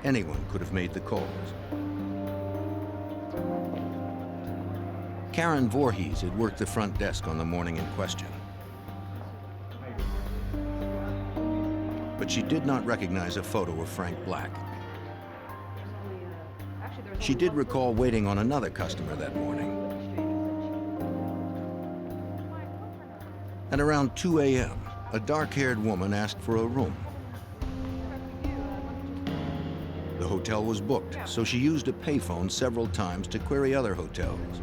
Anyone could have made the calls. Karen Voorhees had worked the front desk on the morning in question. But she did not recognize a photo of Frank Black. She did recall waiting on another customer that morning. At around 2 a.m., a dark-haired woman asked for a room. The hotel was booked, so she used a payphone several times to query other hotels.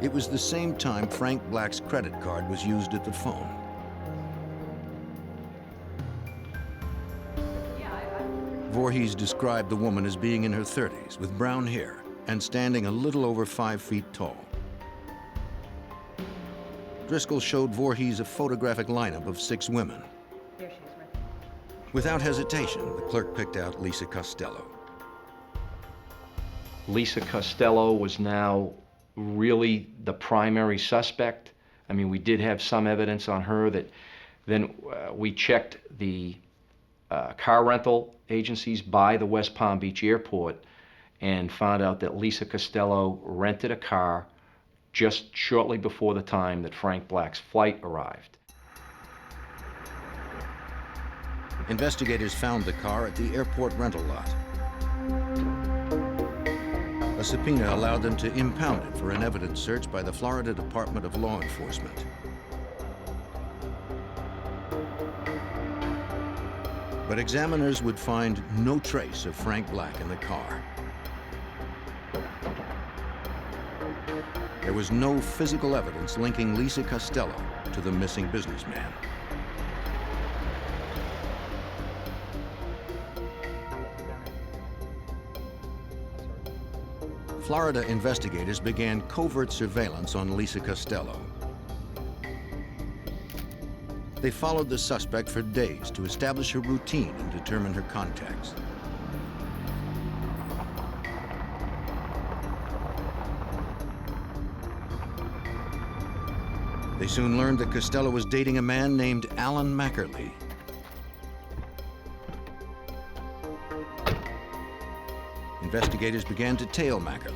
It was the same time Frank Black's credit card was used at the phone. Voorhees described the woman as being in her 30s with brown hair and standing a little over 5 feet tall. Driscoll showed Voorhees a photographic lineup of 6 women. There she is, right there. Without hesitation, the clerk picked out Lisa Costello. Lisa Costello was now really the primary suspect. I mean, we did have some evidence on her that then we checked the car rental agencies by the West Palm Beach Airport and found out that Lisa Costello rented a car just shortly before the time that Frank Black's flight arrived. Investigators found the car at the airport rental lot. A subpoena allowed them to impound it for an evidence search by the Florida Department of Law Enforcement. But examiners would find no trace of Frank Black in the car. There was no physical evidence linking Lisa Costello to the missing businessman. Florida investigators began covert surveillance on Lisa Costello. They followed the suspect for days to establish her routine and determine her contacts. They soon learned that Costello was dating a man named Alan Mackerly. Investigators began to tail Mackerly.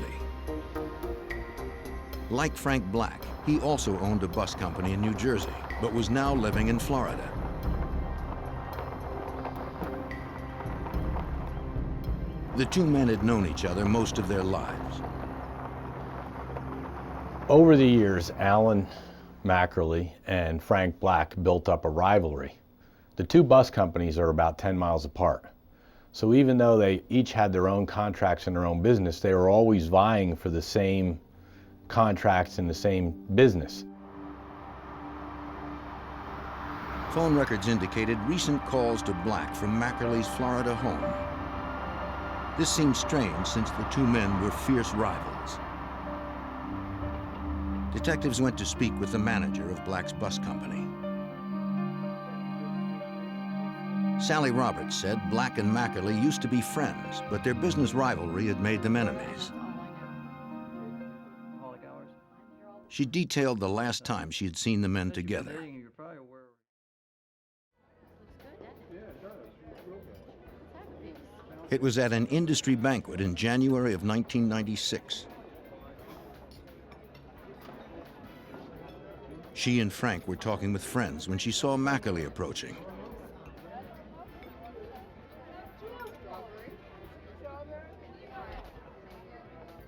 Like Frank Black, he also owned a bus company in New Jersey, but was now living in Florida. The two men had known each other most of their lives. Over the years, Alan Mackerly and Frank Black built up a rivalry. The two bus companies are about 10 miles apart. So even though they each had their own contracts and their own business, they were always vying for the same contracts in the same business. Phone records indicated recent calls to Black from Mackerly's Florida home. This seemed strange since the two men were fierce rivals. Detectives went to speak with the manager of Black's bus company. Sally Roberts said Black and Mackerly used to be friends, but their business rivalry had made them enemies. She detailed the last time she had seen the men together. It was at an industry banquet in January of 1996. She and Frank were talking with friends when she saw Mackerly approaching.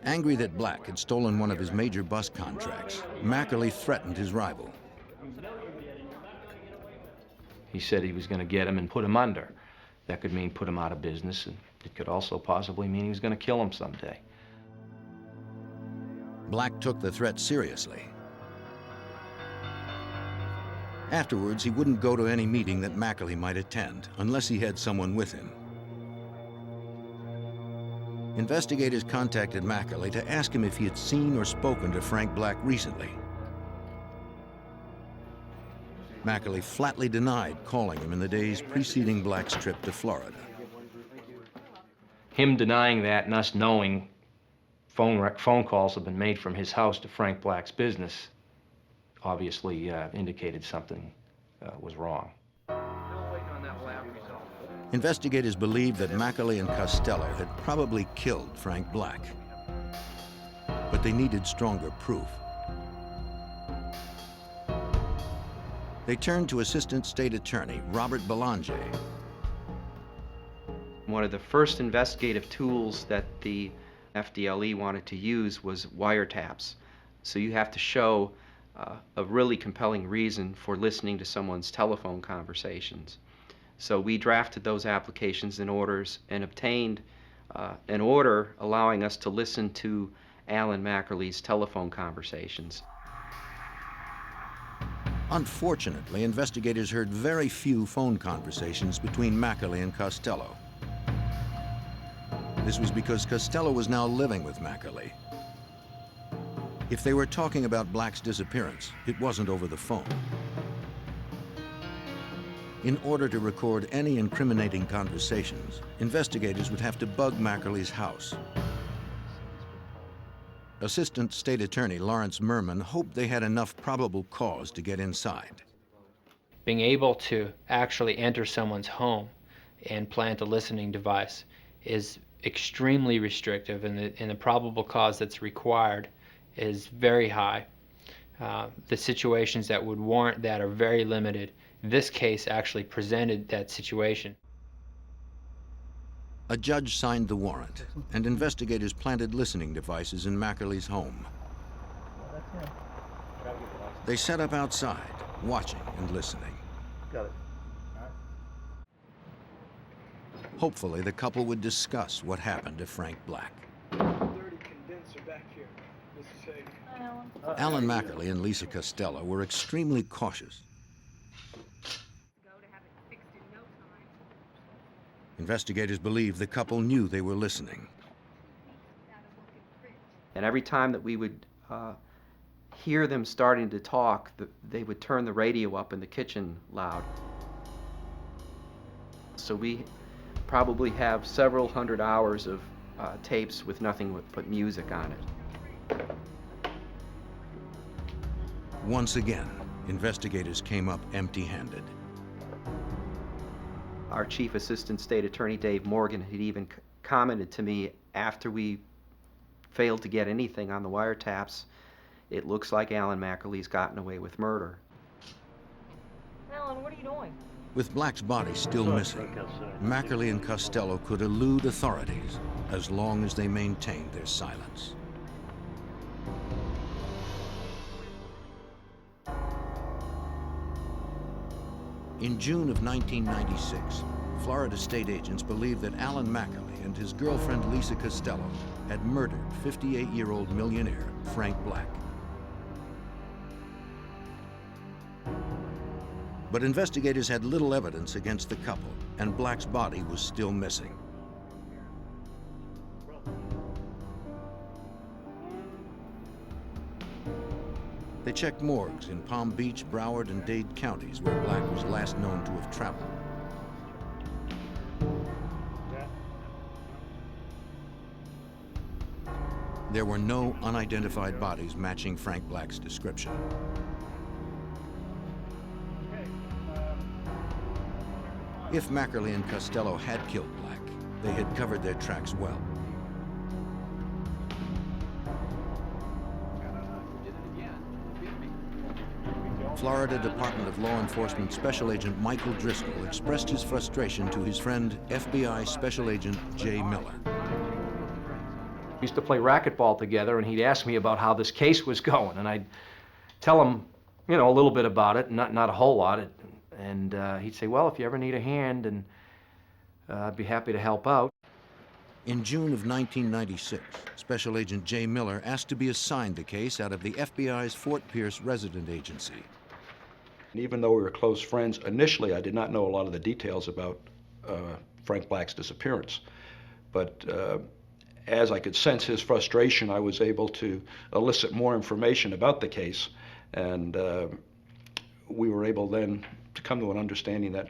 Angry that Black had stolen one of his major bus contracts, Mackerly threatened his rival. He said he was going to get him and put him under. That could mean put him out of business, and it could also possibly mean he was going to kill him someday. Black took the threat seriously. Afterwards, he wouldn't go to any meeting that Mackerly might attend unless he had someone with him. Investigators contacted Mackerly to ask him if he had seen or spoken to Frank Black recently. Mackerly flatly denied calling him in the days preceding Black's trip to Florida. Him denying that and us knowing phone calls have been made from his house to Frank Black's business obviously indicated something was wrong. Investigators believed that Mackerly and Costello had probably killed Frank Black, but they needed stronger proof. They turned to Assistant State Attorney Robert Belanger. One of the first investigative tools that the FDLE wanted to use was wiretaps. So you have to show a really compelling reason for listening to someone's telephone conversations. So we drafted those applications and orders and obtained an order allowing us to listen to Alan Mackerly's telephone conversations. Unfortunately, investigators heard very few phone conversations between Mackerly and Costello. This was because Costello was now living with Mackerly. If they were talking about Black's disappearance, it wasn't over the phone. In order to record any incriminating conversations, investigators would have to bug Mackerly's house. Assistant State Attorney Lawrence Merman hoped they had enough probable cause to get inside. Being able to actually enter someone's home and plant a listening device is extremely restrictive, and the probable cause that's required is very high. The situations that would warrant that are very limited. This case actually presented that situation. A judge signed the warrant, and investigators planted listening devices in Mackerly's home. They set up outside, watching and listening. Got it. Hopefully, the couple would discuss what happened to Frank Black. Alan Mackerly and Lisa Costello were extremely cautious. Investigators believe the couple knew they were listening. And every time that we would hear them starting to talk, they would turn the radio up in the kitchen loud. So we probably have several hundred hours of tapes with nothing but music on it. Once again, investigators came up empty-handed. Our Chief Assistant State Attorney, Dave Morgan, had even commented to me after we failed to get anything on the wiretaps, it looks like Alan Mackerly's gotten away with murder. Alan, what are you doing? With Black's body still missing, Mackerly and Costello could elude authorities as long as they maintained their silence. In June of 1996, Florida state agents believed that Alan Mackerly and his girlfriend Lisa Costello had murdered 58-year-old millionaire Frank Black. But investigators had little evidence against the couple, and Black's body was still missing. They checked morgues in Palm Beach, Broward, and Dade counties where Black was last known to have traveled. There were no unidentified bodies matching Frank Black's description. If Mackerly and Costello had killed Black, they had covered their tracks well. Florida Department of Law Enforcement Special Agent Michael Driscoll expressed his frustration to his friend FBI Special Agent Jay Miller. We used to play racquetball together, and he'd ask me about how this case was going, and I'd tell him, you know, a little bit about it, not a whole lot, and he'd say, well, if you ever need a hand, and I'd be happy to help out. In June of 1996, Special Agent Jay Miller asked to be assigned the case out of the FBI's Fort Pierce resident agency. Even though we were close friends, initially I did not know a lot of the details about Frank Black's disappearance. But as I could sense his frustration, I was able to elicit more information about the case, and we were able then to come to an understanding that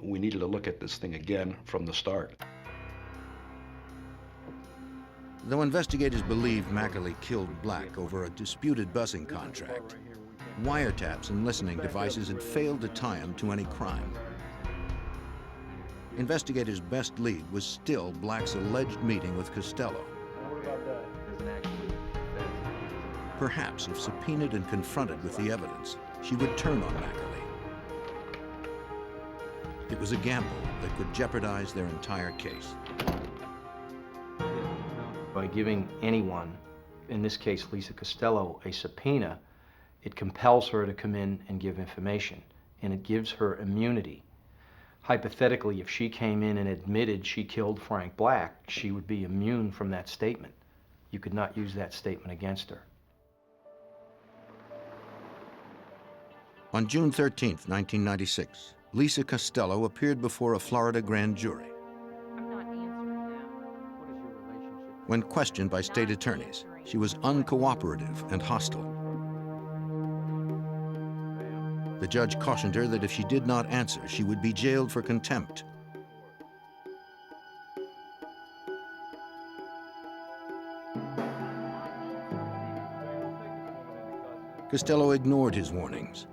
we needed to look at this thing again from the start. Though investigators believe Mackerly killed Black over a disputed busing contract, wiretaps and listening devices had failed to tie him to any crime. Investigators' best lead was still Black's alleged meeting with Costello. Perhaps if subpoenaed and confronted with the evidence, she would turn on Mackerly. It was a gamble that could jeopardize their entire case. By giving anyone, in this case Lisa Costello, a subpoena, it compels her to come in and give information, and it gives her immunity. Hypothetically, if she came in and admitted she killed Frank Black, she would be immune from that statement. You could not use that statement against her. On June 13, 1996, Lisa Costello appeared before a Florida grand jury. When questioned by state attorneys, she was uncooperative and hostile. The judge cautioned her that if she did not answer, she would be jailed for contempt. Costello ignored his warnings.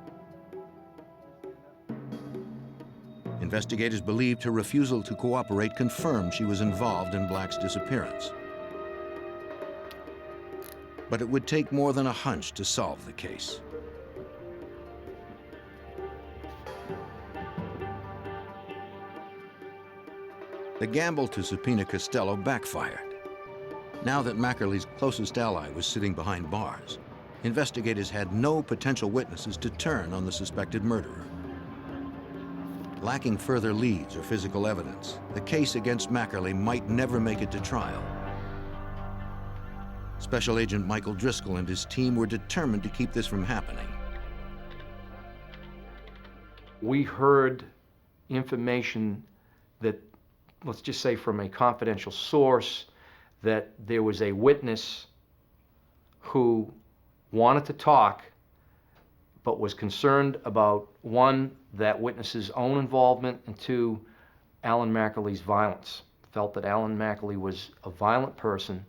Investigators believed her refusal to cooperate confirmed she was involved in Black's disappearance. But it would take more than a hunch to solve the case. The gamble to subpoena Costello backfired. Now that Mackerly's closest ally was sitting behind bars, investigators had no potential witnesses to turn on the suspected murderer. Lacking further leads or physical evidence, the case against Mackerly might never make it to trial. Special Agent Michael Driscoll and his team were determined to keep this from happening. We heard information that, let's just say from a confidential source, that there was a witness who wanted to talk but was concerned about, one, that witness's own involvement, and two, Alan Mackerly's violence. Felt that Alan Mackerly was a violent person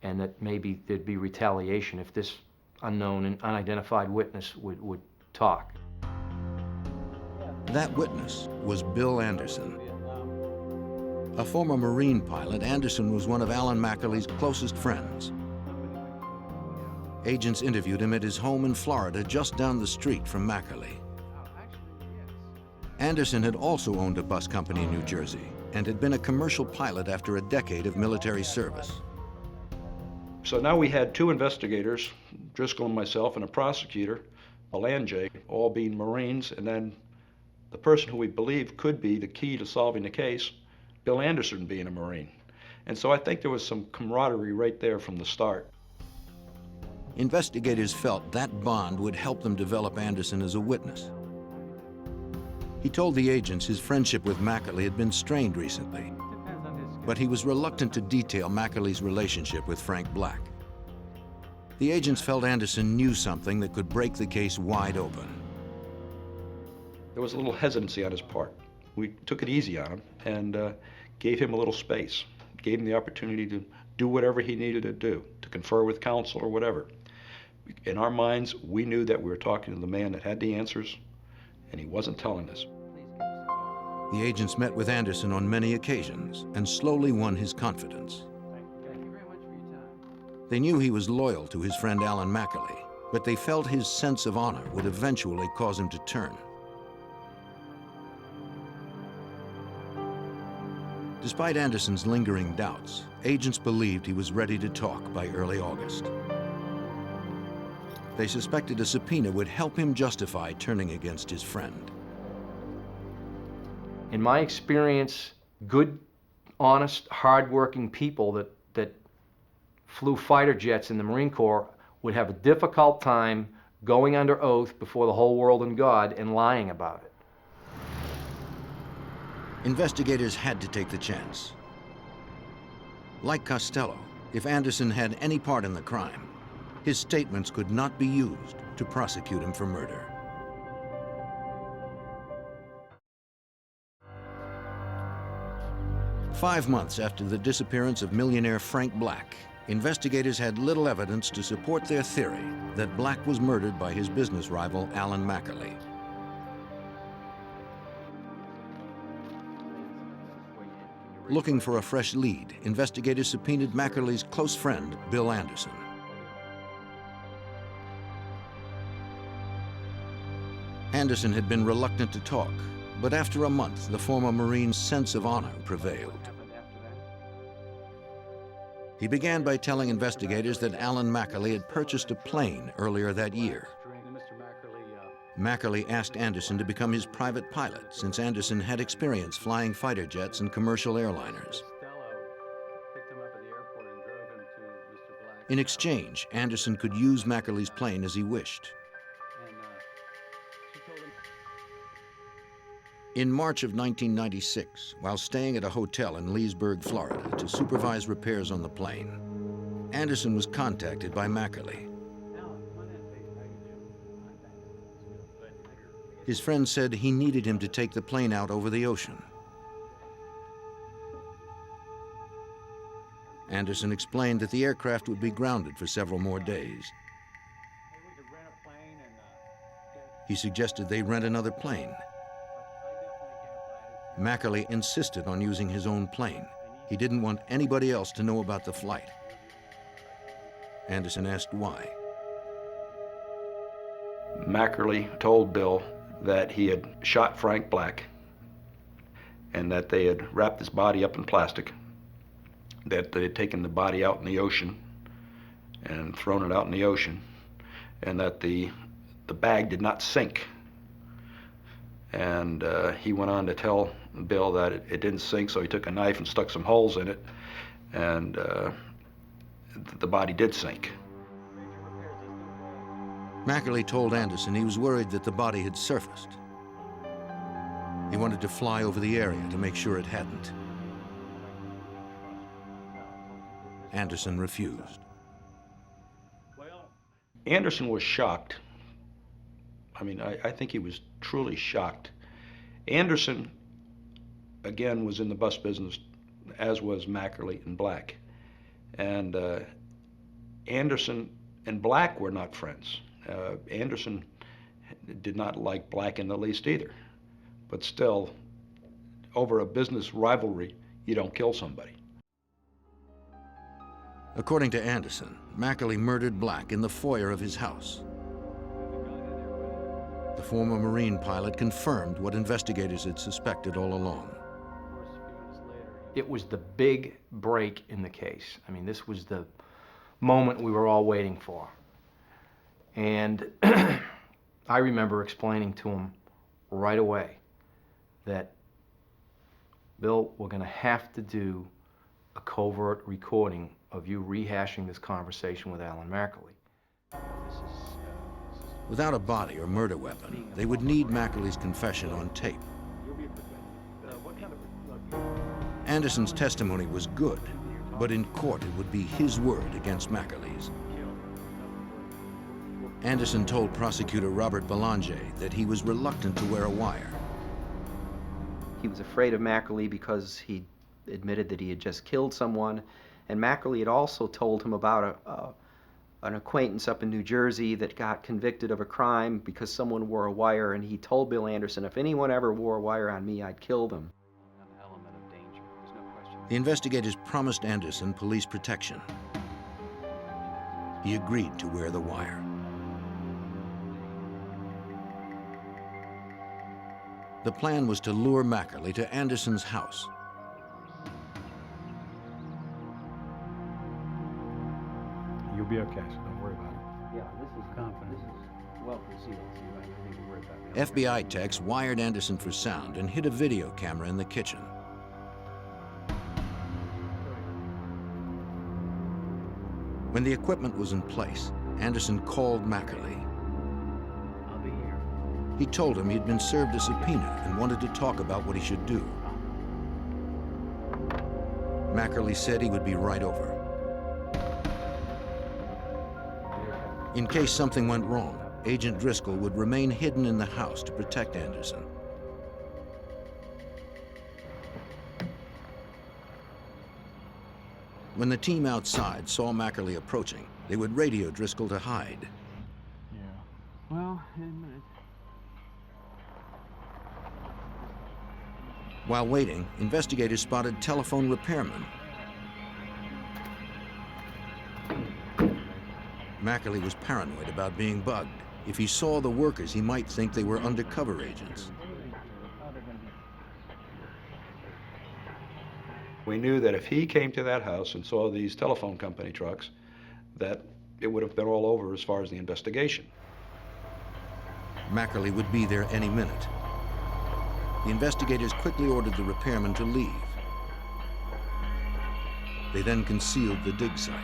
and that maybe there'd be retaliation if this unknown and unidentified witness would talk. That witness was Bill Anderson. A former Marine pilot, Anderson was one of Alan Mackerly's closest friends. Agents interviewed him at his home in Florida, just down the street from Mackerly. Anderson had also owned a bus company in New Jersey and had been a commercial pilot after a decade of military service. So now we had two investigators, Driscoll and myself, and a prosecutor, Alanjay, all being Marines, and then the person who we believe could be the key to solving the case, Bill Anderson, being a Marine. And so I think there was some camaraderie right there from the start. Investigators felt that bond would help them develop Anderson as a witness. He told the agents his friendship with Mackerly had been strained recently, but he was reluctant to detail Mackerly's relationship with Frank Black. The agents felt Anderson knew something that could break the case wide open. There was a little hesitancy on his part. We took it easy on him and gave him a little space, gave him the opportunity to do whatever he needed to do, to confer with counsel or whatever. In our minds, we knew that we were talking to the man that had the answers, and he wasn't telling us. The agents met with Anderson on many occasions and slowly won his confidence. They knew he was loyal to his friend Alan Mackerly, but they felt his sense of honor would eventually cause him to turn. Despite Anderson's lingering doubts, agents believed he was ready to talk by early August. They suspected a subpoena would help him justify turning against his friend. In my experience, good, honest, hard-working people that flew fighter jets in the Marine Corps would have a difficult time going under oath before the whole world and God and lying about it. Investigators had to take the chance. Like Costello, if Anderson had any part in the crime, his statements could not be used to prosecute him for murder. "5 months after the disappearance of millionaire Frank Black, investigators had little evidence to support their theory that Black was murdered by his business rival, Alan Mackerly. Looking for a fresh lead, investigators subpoenaed Mackerly's close friend, Bill Anderson. Anderson had been reluctant to talk, but after a month, the former Marine's sense of honor prevailed. He began by telling investigators that Alan Mackerly had purchased a plane earlier that year. Mackerly asked Anderson to become his private pilot, since Anderson had experience flying fighter jets and commercial airliners. In exchange, Anderson could use Mackerly's plane as he wished. In March of 1996, while staying at a hotel in Leesburg, Florida, to supervise repairs on the plane, Anderson was contacted by Mackerly. His friend said he needed him to take the plane out over the ocean. Anderson explained that the aircraft would be grounded for several more days. He suggested they rent another plane. Mackerly insisted on using his own plane. He didn't want anybody else to know about the flight. Anderson asked why. Mackerly told Bill that he had shot Frank Black and that they had wrapped his body up in plastic, that they had taken the body out in the ocean and thrown it out in the ocean, and that the bag did not sink. And he went on to tell Bill that it didn't sink, so he took a knife and stuck some holes in it, and the body did sink. Mackerly told Anderson he was worried that the body had surfaced. He wanted to fly over the area to make sure it hadn't. Anderson refused. Anderson was shocked. I mean, I think he was truly shocked. Anderson, again, was in the bus business, as was Mackerly and Black. And Anderson and Black were not friends. Anderson did not like Black in the least either. But still, over a business rivalry, you don't kill somebody. According to Anderson, Mackerly murdered Black in the foyer of his house. The former Marine pilot confirmed what investigators had suspected all along. It was the big break in the case. I mean, this was the moment we were all waiting for. And I remember explaining to him right away that, Bill, we're going to have to do a covert recording of you rehashing this conversation with Alan Mackerly. Without a body or murder weapon, they would need Mackerly's confession on tape. Anderson's testimony was good, but in court it would be his word against Mackerly's. Anderson told prosecutor Robert Belanger that he was reluctant to wear a wire. He was afraid of Mackerly because he admitted that he had just killed someone, and Mackerly had also told him about an acquaintance up in New Jersey that got convicted of a crime because someone wore a wire, and he told Bill Anderson, if anyone ever wore a wire on me, I'd kill them. The investigators promised Anderson police protection. He agreed to wear the wire. The plan was to lure Mackerly to Anderson's house. You'll be okay, so don't worry about it. Yeah, this is confident. This is well concealed, so you don't have anything to worry about. FBI techs wired Anderson for sound and hid a video camera in the kitchen. When the equipment was in place, Anderson called Mackerly. I'll be here. He told him he'd been served a subpoena and wanted to talk about what he should do. Mackerly said he would be right over. In case something went wrong, Agent Driscoll would remain hidden in the house to protect Anderson. When the team outside saw Mackerly approaching, they would radio Driscoll to hide. Yeah. Well, in a minute. While waiting, investigators spotted telephone repairmen. Mackerly was paranoid about being bugged. If he saw the workers, he might think they were undercover agents. We knew that if he came to that house and saw these telephone company trucks, that it would have been all over as far as the investigation. Mackerly would be there any minute. The investigators quickly ordered the repairmen to leave. They then concealed the dig site.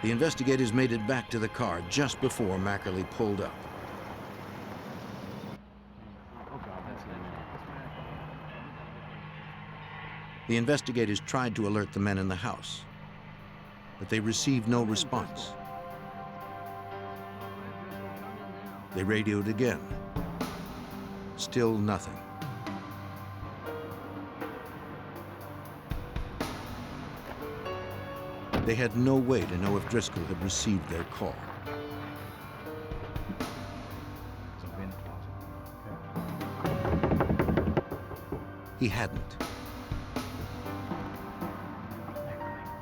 The investigators made it back to the car just before Mackerly pulled up. The investigators tried to alert the men in the house, but they received no response. They radioed again. Still nothing. They had no way to know if Driscoll had received their call. He hadn't.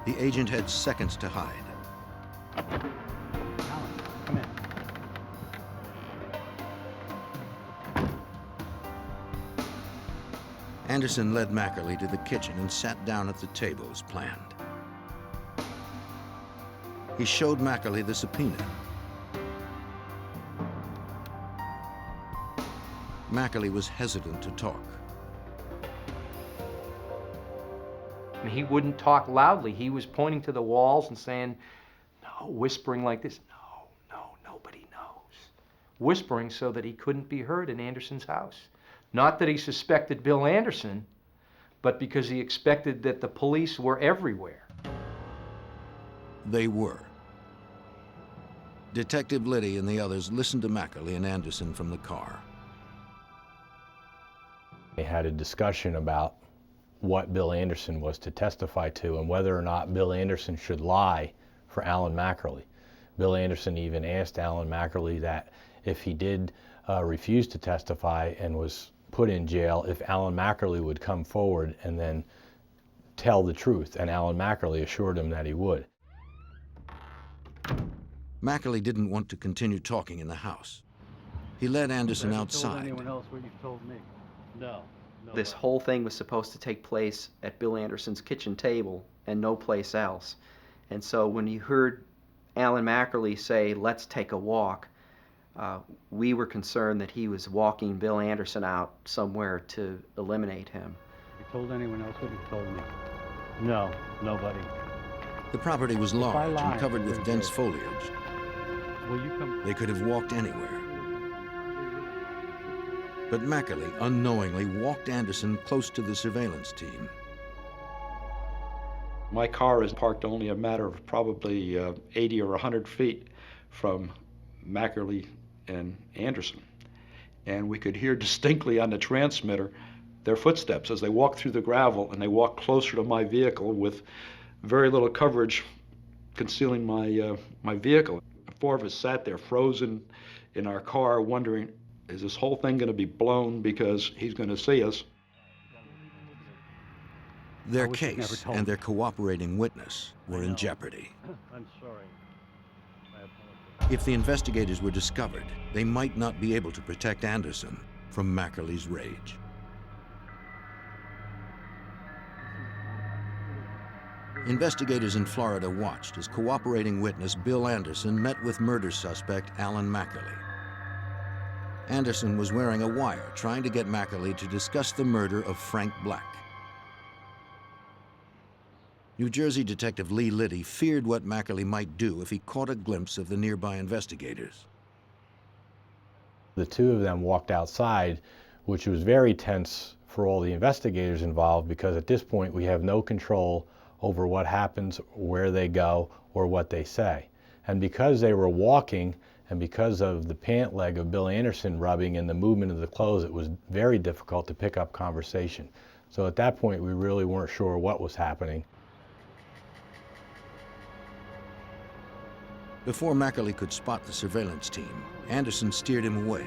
The agent had seconds to hide. Come in. Anderson led Mackerly to the kitchen and sat down at the table as planned. He showed Mackerly the subpoena. Mackerly was hesitant to talk. I mean, he wouldn't talk loudly. He was pointing to the walls and saying, no, whispering like this, no, nobody knows. Whispering so that he couldn't be heard in Anderson's house. Not that he suspected Bill Anderson, but because he expected that the police were everywhere. They were. Detective Liddy and the others listened to Mackerly and Anderson from the car. They had a discussion about what Bill Anderson was to testify to and whether or not Bill Anderson should lie for Alan Mackerly. Bill Anderson even asked Alan Mackerly that if he did refuse to testify and was put in jail, if Alan Mackerly would come forward and then tell the truth, and Alan Mackerly assured him that he would. Mackerly didn't want to continue talking in the house. He led Anderson outside. Told anyone else what you told me? No. This whole thing was supposed to take place at Bill Anderson's kitchen table and no place else. And so when you heard Alan Mackerly say, let's take a walk, we were concerned that he was walking Bill Anderson out somewhere to eliminate him. You told anyone else what you told me? No, nobody. The property was large and covered with dense foliage. Will you come? They could have walked anywhere. But Mackerly unknowingly walked Anderson close to the surveillance team. My car is parked only a matter of probably 80 or 100 feet from Mackerly and Anderson. And we could hear distinctly on the transmitter their footsteps as they walked through the gravel, and they walked closer to my vehicle with very little coverage concealing my vehicle. The four of us sat there frozen in our car wondering, is this whole thing going to be blown because he's going to see us? Their case and their cooperating witness were in jeopardy. I'm sorry. If the investigators were discovered, they might not be able to protect Anderson from Mackerly's rage. Investigators in Florida watched as cooperating witness Bill Anderson met with murder suspect Alan Mackerly. Anderson was wearing a wire trying to get Mackerly to discuss the murder of Frank Black. New Jersey Detective Lee Liddy feared what Mackerly might do if he caught a glimpse of the nearby investigators. The two of them walked outside, which was very tense for all the investigators involved, because at this point we have no control over what happens, where they go, or what they say. And because they were walking, and because of the pant leg of Bill Anderson rubbing and the movement of the clothes, it was very difficult to pick up conversation. So at that point, we really weren't sure what was happening. Before Mackerly could spot the surveillance team, Anderson steered him away.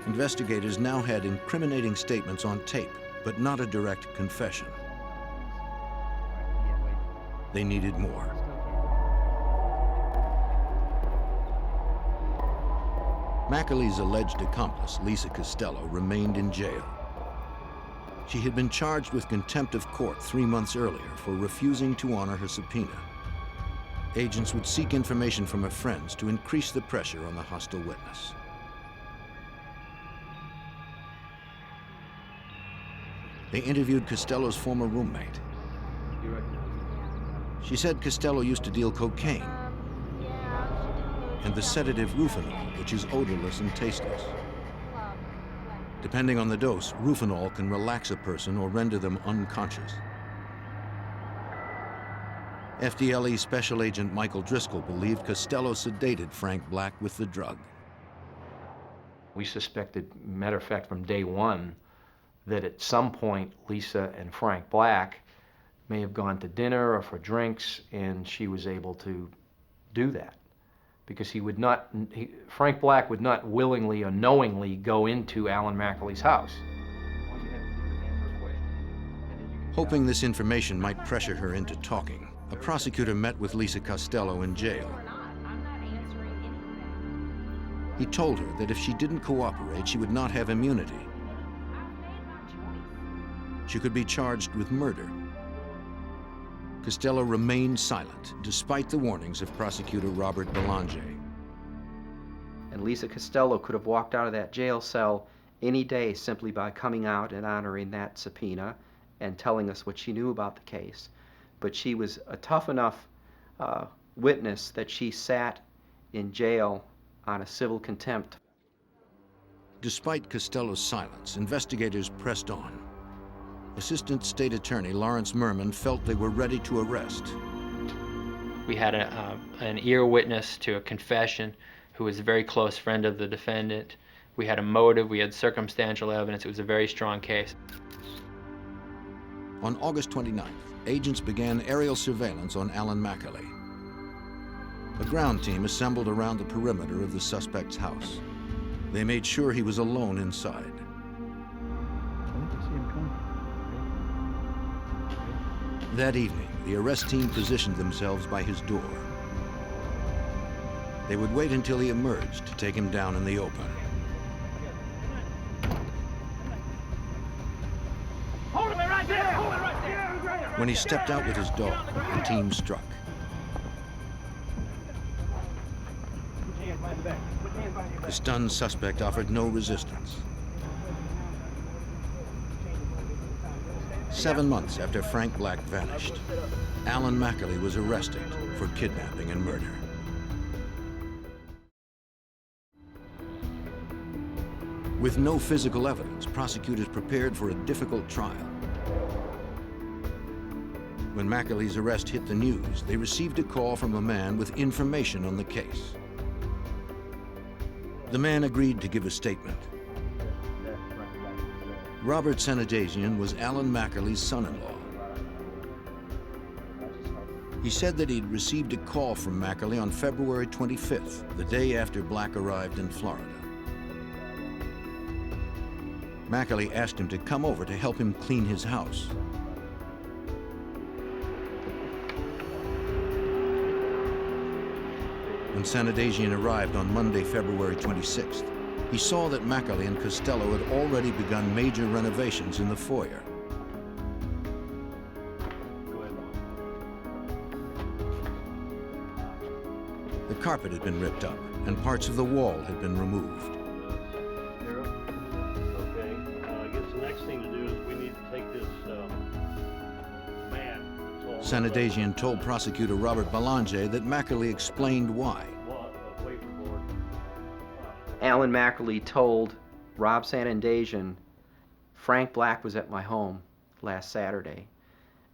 Investigators now had incriminating statements on tape, but not a direct confession. They needed more. Mackerly's alleged accomplice, Lisa Costello, remained in jail. She had been charged with contempt of court 3 months earlier for refusing to honor her subpoena. Agents would seek information from her friends to increase the pressure on the hostile witness. They interviewed Costello's former roommate. She said Costello used to deal cocaine and the sedative Rufinol, which is odorless and tasteless. Depending on the dose, Rufinol can relax a person or render them unconscious. FDLE Special Agent Michael Driscoll believed Costello sedated Frank Black with the drug. We suspected, matter of fact, from day one, that at some point Lisa and Frank Black may have gone to dinner or for drinks, and she was able to do that because Frank Black would not willingly or knowingly go into Alan McAlee's house. Hoping this information might pressure her into talking, a prosecutor met with Lisa Costello in jail. He told her that if she didn't cooperate, she would not have immunity. She could be charged with murder. Costello remained silent, despite the warnings of prosecutor Robert Belanger. And Lisa Costello could have walked out of that jail cell any day simply by coming out and honoring that subpoena and telling us what she knew about the case. But she was a tough enough witness that she sat in jail on a civil contempt. Despite Costello's silence, investigators pressed on. Assistant State Attorney Lawrence Merman felt they were ready to arrest. We had an ear witness to a confession who was a very close friend of the defendant. We had a motive, we had circumstantial evidence. It was a very strong case. On August 29th, agents began aerial surveillance on Alan McAlee. A ground team assembled around the perimeter of the suspect's house. They made sure he was alone inside. That evening, the arrest team positioned themselves by his door. They would wait until he emerged to take him down in the open. Hold him right there! Hold him right there! When he stepped out with his dog, the team struck. The stunned suspect offered no resistance. 7 months after Frank Black vanished, Alan McAlee was arrested for kidnapping and murder. With no physical evidence, prosecutors prepared for a difficult trial. When McAlee's arrest hit the news, they received a call from a man with information on the case. The man agreed to give a statement. Robert Senadasian was Alan McAlee's son-in-law. He said that he'd received a call from McAlee on February 25th, the day after Black arrived in Florida. McAlee asked him to come over to help him clean his house. When Senadasian arrived on Monday, February 26th, he saw that McAlee and Costello had already begun major renovations in the foyer. The carpet had been ripped up, and parts of the wall had been removed. Okay, I guess the next thing to do is we need to take this man. Senadasian told prosecutor Robert Belanger that McAlee explained why. Alan McAlee told Rob Senadasian, Frank Black was at my home last Saturday.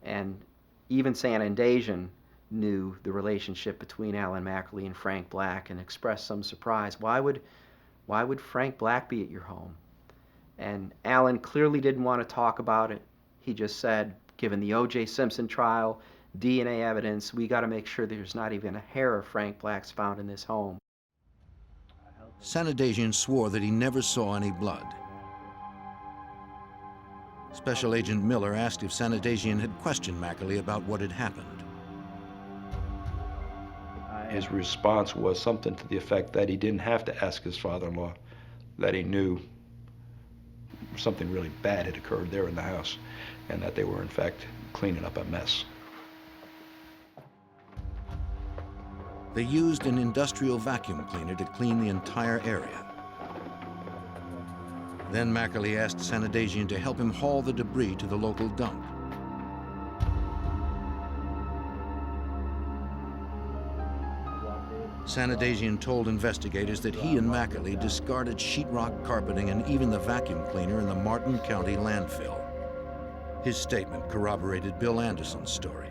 And even Senadasian knew the relationship between Alan McAlee and Frank Black and expressed some surprise. Why would Frank Black be at your home? And Alan clearly didn't want to talk about it. He just said, given the O.J. Simpson trial, DNA evidence, we got to make sure there's not even a hair of Frank Black's found in this home. Senadasian swore that he never saw any blood. Special Agent Miller asked if Senadasian had questioned McAlee about what had happened. His response was something to the effect that he didn't have to ask his father-in-law, that he knew something really bad had occurred there in the house, and that they were in fact cleaning up a mess. They used an industrial vacuum cleaner to clean the entire area. Then McAlee asked Senadasian to help him haul the debris to the local dump. Senadasian told investigators that he and McAlee discarded sheetrock carpeting and even the vacuum cleaner in the Martin County landfill. His statement corroborated Bill Anderson's story.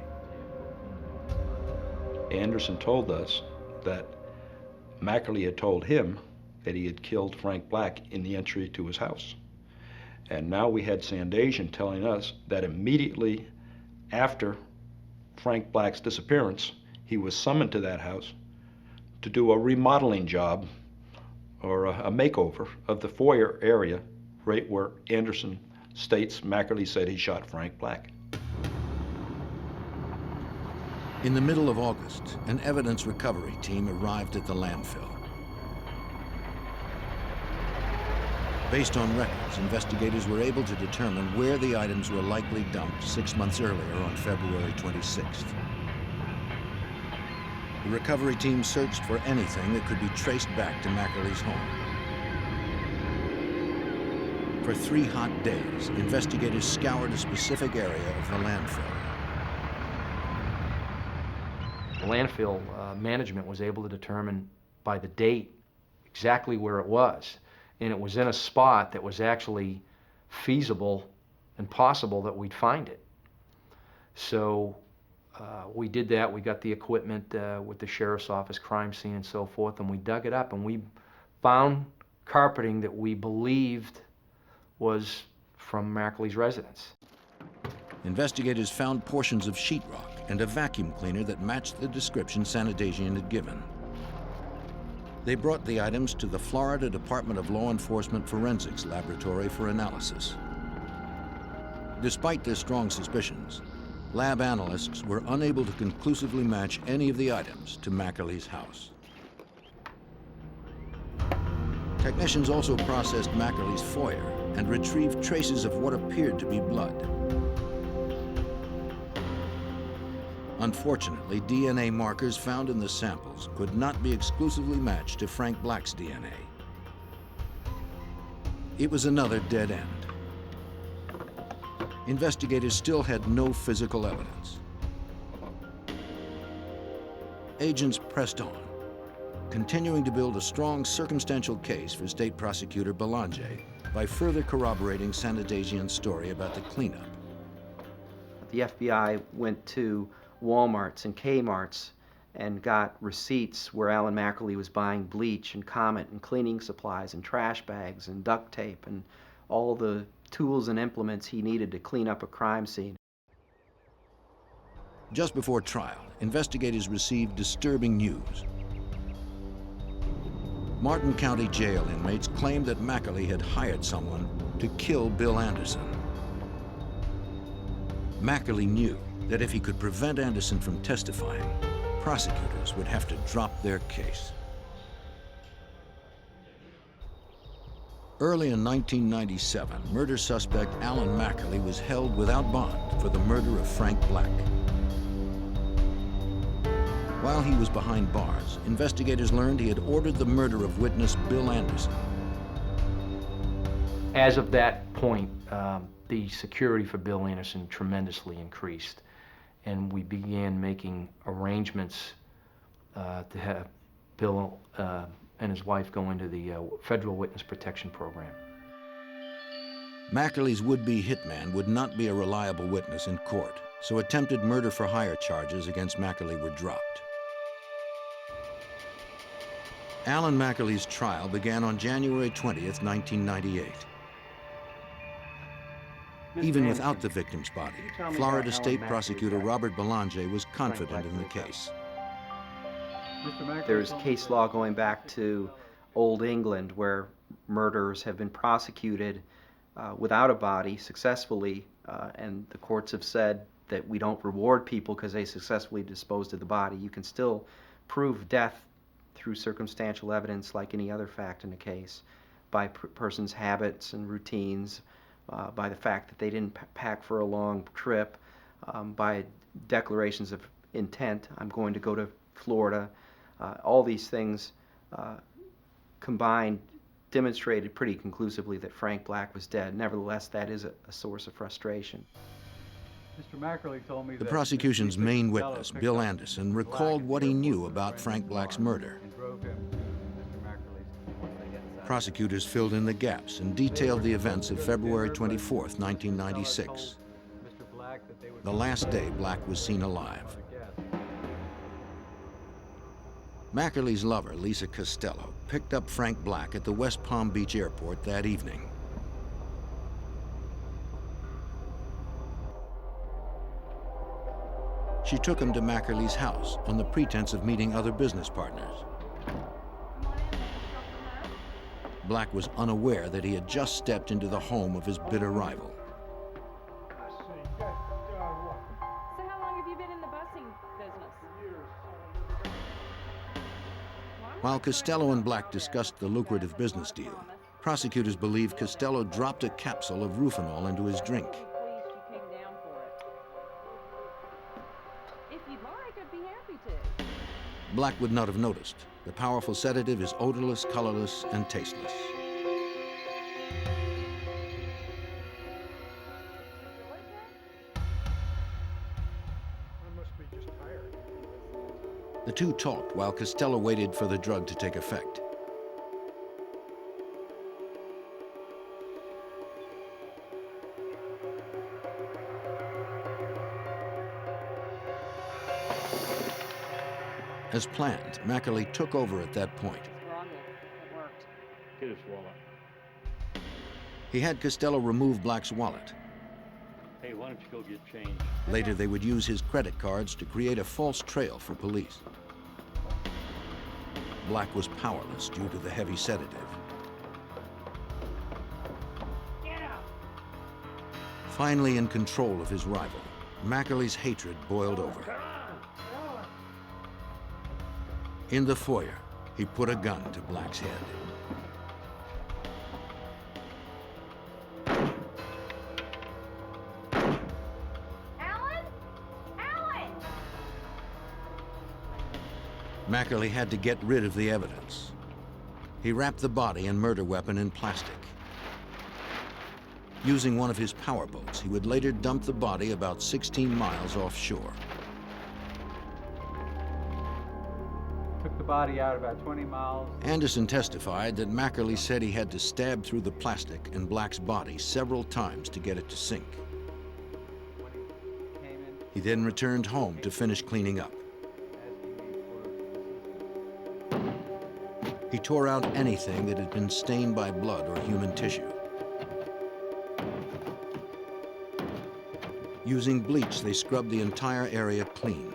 Anderson told us that McAlee had told him that he had killed Frank Black in the entry to his house. And now we had Senadasian telling us that immediately after Frank Black's disappearance, he was summoned to that house to do a remodeling job or a makeover of the foyer area right where Anderson states Mackerly said he shot Frank Black. In the middle of August, an evidence recovery team arrived at the landfill. Based on records, investigators were able to determine where the items were likely dumped 6 months earlier on February 26th. The recovery team searched for anything that could be traced back to Mackerly's home. For 3 hot days, investigators scoured a specific area of the landfill. The landfill management was able to determine by the date exactly where it was. And it was in a spot that was actually feasible and possible that we'd find it. So we did that. We got the equipment with the sheriff's office, crime scene and so forth, and we dug it up and we found carpeting that we believed was from Mackerly's residence. Investigators found portions of sheetrock and a vacuum cleaner that matched the description Sanitasian had given. They brought the items to the Florida Department of Law Enforcement Forensics Laboratory for analysis. Despite their strong suspicions, lab analysts were unable to conclusively match any of the items to Mackerly's house. Technicians also processed Mackerly's foyer and retrieved traces of what appeared to be blood. Unfortunately, DNA markers found in the samples could not be exclusively matched to Frank Black's DNA. It was another dead end. Investigators still had no physical evidence. Agents pressed on, continuing to build a strong circumstantial case for State Prosecutor Belanger by further corroborating Sanitasian's story about the cleanup. The FBI went to Walmarts and Kmarts and got receipts where Alan Mackerly was buying bleach and Comet and cleaning supplies and trash bags and duct tape and all the tools and implements he needed to clean up a crime scene. Just before trial, investigators received disturbing news. Martin County Jail inmates claimed that Mackerly had hired someone to kill Bill Anderson. Mackerly knew that if he could prevent Anderson from testifying, prosecutors would have to drop their case. Early in 1997, murder suspect Alan Mackerly was held without bond for the murder of Frank Black. While he was behind bars, investigators learned he had ordered the murder of witness Bill Anderson. As of that point, the security for Bill Anderson tremendously increased, and we began making arrangements to have Bill and his wife go into the Federal Witness Protection Program. Mackerly's would-be hitman would not be a reliable witness in court, so attempted murder-for-hire charges against Mackerly were dropped. Alan Mackerly's trial began on January 20th, 1998. Even without the victim's body, Florida State Prosecutor Robert Belanger was confident in the case. There's case law going back to Old England where murderers have been prosecuted without a body successfully, and the courts have said that we don't reward people because they successfully disposed of the body. You can still prove death through circumstantial evidence like any other fact in a case, by person's habits and routines, by the fact that they didn't pack for a long trip, by declarations of intent, I'm going to go to Florida. All these things combined demonstrated pretty conclusively that Frank Black was dead. Nevertheless, that is a source of frustration. Mr. Mackerly told me the prosecution's main witness, Bill Anderson, recalled what he knew about Frank Black's murder. Prosecutors filled in the gaps and detailed the events of February 24th, 1996, the last day Black was seen alive. Mackerly's lover, Lisa Costello, picked up Frank Black at the West Palm Beach airport that evening. She took him to Mackerly's house on the pretense of meeting other business partners. Black was unaware that he had just stepped into the home of his bitter rival. So how long have you been in the busing business? While Costello and Black discussed the lucrative business deal, prosecutors believe Costello dropped a capsule of Rufinol into his drink. If you'd like, I'd be happy to. Black would not have noticed. The powerful sedative is odorless, colorless, and tasteless. The two talked while Costello waited for the drug to take effect. As planned, Mackerly took over at that point. It worked. Get his wallet. He had Costello remove Black's wallet. Hey, why don't you go get change? Later, they would use his credit cards to create a false trail for police. Black was powerless due to the heavy sedative. Finally in control of his rival, Mackerly's hatred boiled over. In the foyer, he put a gun to Black's head. Mackerly had to get rid of the evidence. He wrapped the body and murder weapon in plastic. Using one of his powerboats, he would later dump the body about 16 miles offshore. Took the body out about 20 miles. Anderson testified that Mackerly said he had to stab through the plastic in Black's body several times to get it to sink. He then returned home to finish cleaning up. He tore out anything that had been stained by blood or human tissue. Using bleach, they scrubbed the entire area clean.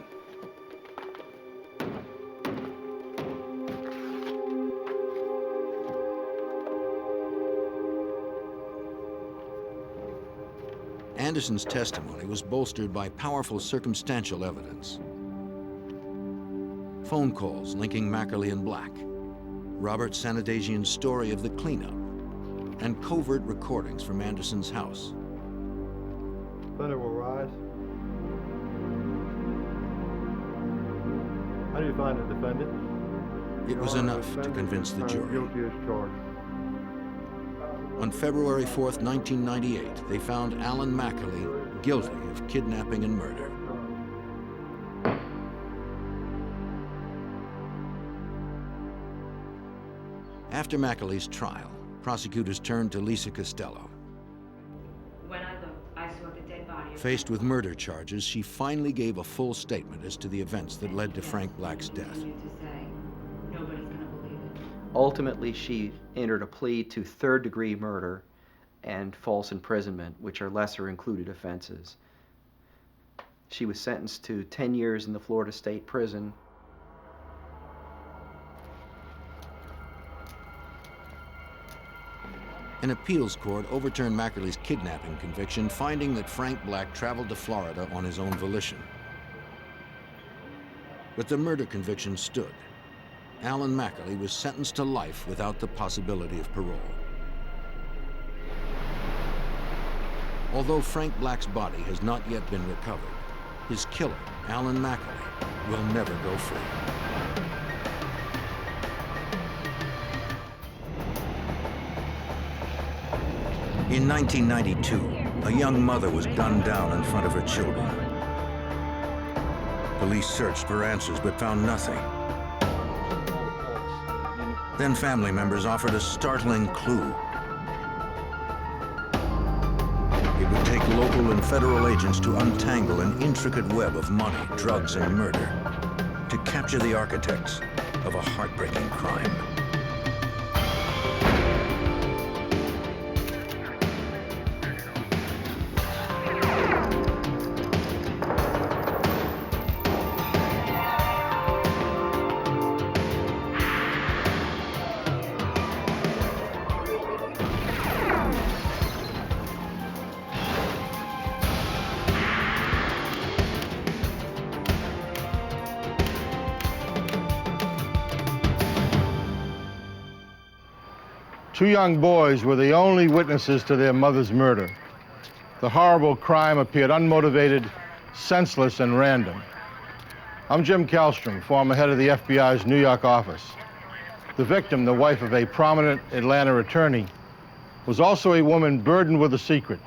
Anderson's testimony was bolstered by powerful circumstantial evidence. Phone calls linking Mackerly and Black, Robert Sanadagian's story of the cleanup, and covert recordings from Anderson's house. Thunder will rise. How do you find the defendant? It was enough to convince the jury. Guilty as charged. On February 4th, 1998, they found Alan Mackerly guilty of kidnapping and murder. After Mackerly's trial, prosecutors turned to Lisa Costello. When I looked, I saw the dead body. Faced with murder charges, she finally gave a full statement as to the events that led to Frank Black's death. Nobody's gonna believe it. Ultimately, she entered a plea to third-degree murder and false imprisonment, which are lesser included offenses. She was sentenced to 10 years in the Florida State Prison. An appeals court overturned Mackerly's kidnapping conviction, finding that Frank Black traveled to Florida on his own volition. But the murder conviction stood. Alan Mackerly was sentenced to life without the possibility of parole. Although Frank Black's body has not yet been recovered, his killer, Alan Mackerly, will never go free. In 1992, a young mother was gunned down in front of her children. Police searched for answers but found nothing. Then family members offered a startling clue. It would take local and federal agents to untangle an intricate web of money, drugs, and murder, to capture the architects of a heartbreaking crime. Two young boys were the only witnesses to their mother's murder. The horrible crime appeared unmotivated, senseless, and random. I'm Jim Kallstrom, former head of the FBI's New York office. The victim, the wife of a prominent Atlanta attorney, was also a woman burdened with a secret.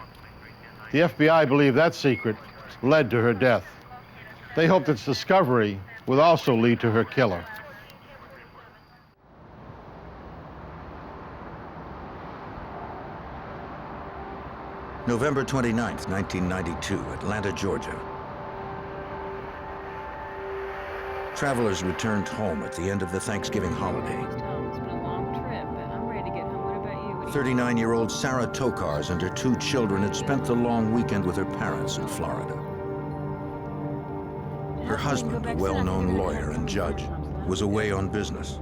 The FBI believed that secret led to her death. They hoped its discovery would also lead to her killer. November 29th, 1992, Atlanta, Georgia. Travelers returned home at the end of the Thanksgiving holiday. It's been a long trip, and I'm ready to get home. What about you? 39-year-old Sarah Tokars and her two children had spent the long weekend with her parents in Florida. Her husband, a well-known lawyer and judge, was away on business.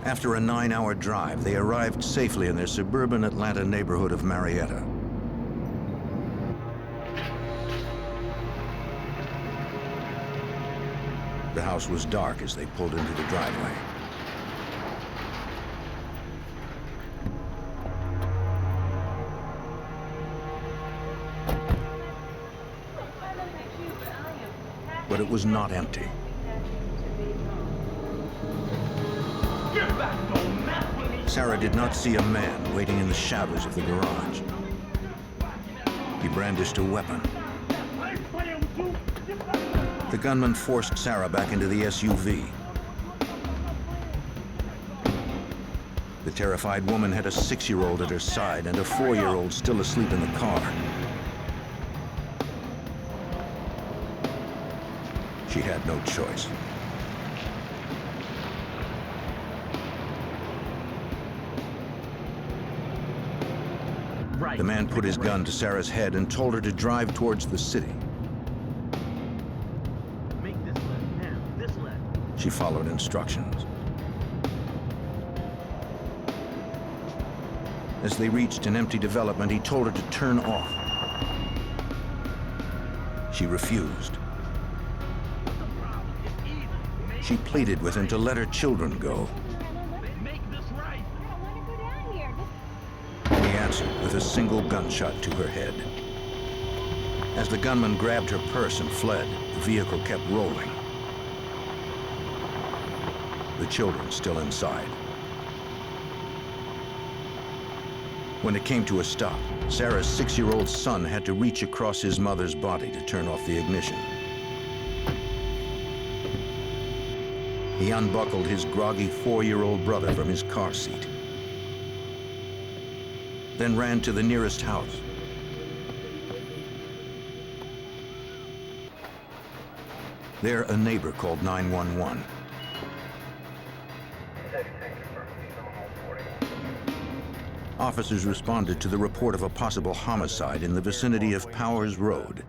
After a 9-hour drive, they arrived safely in their suburban Atlanta neighborhood of Marietta. The house was dark as they pulled into the driveway. But it was not empty. Sarah did not see a man waiting in the shadows of the garage. He brandished a weapon. The gunman forced Sarah back into the SUV. The terrified woman had a 6-year-old at her side and a 4-year-old still asleep in the car. She had no choice. The man put his gun to Sarah's head and told her to drive towards the city. She followed instructions. As they reached an empty development, he told her to turn off. She refused. She pleaded with him to let her children go. He answered with a single gunshot to her head. As the gunman grabbed her purse and fled, the vehicle kept rolling. The children still inside. When it came to a stop, Sarah's 6-year-old son had to reach across his mother's body to turn off the ignition. He unbuckled his groggy 4-year-old brother from his car seat, then ran to the nearest house. There, a neighbor called 911. Officers responded to the report of a possible homicide in the vicinity of Powers Road.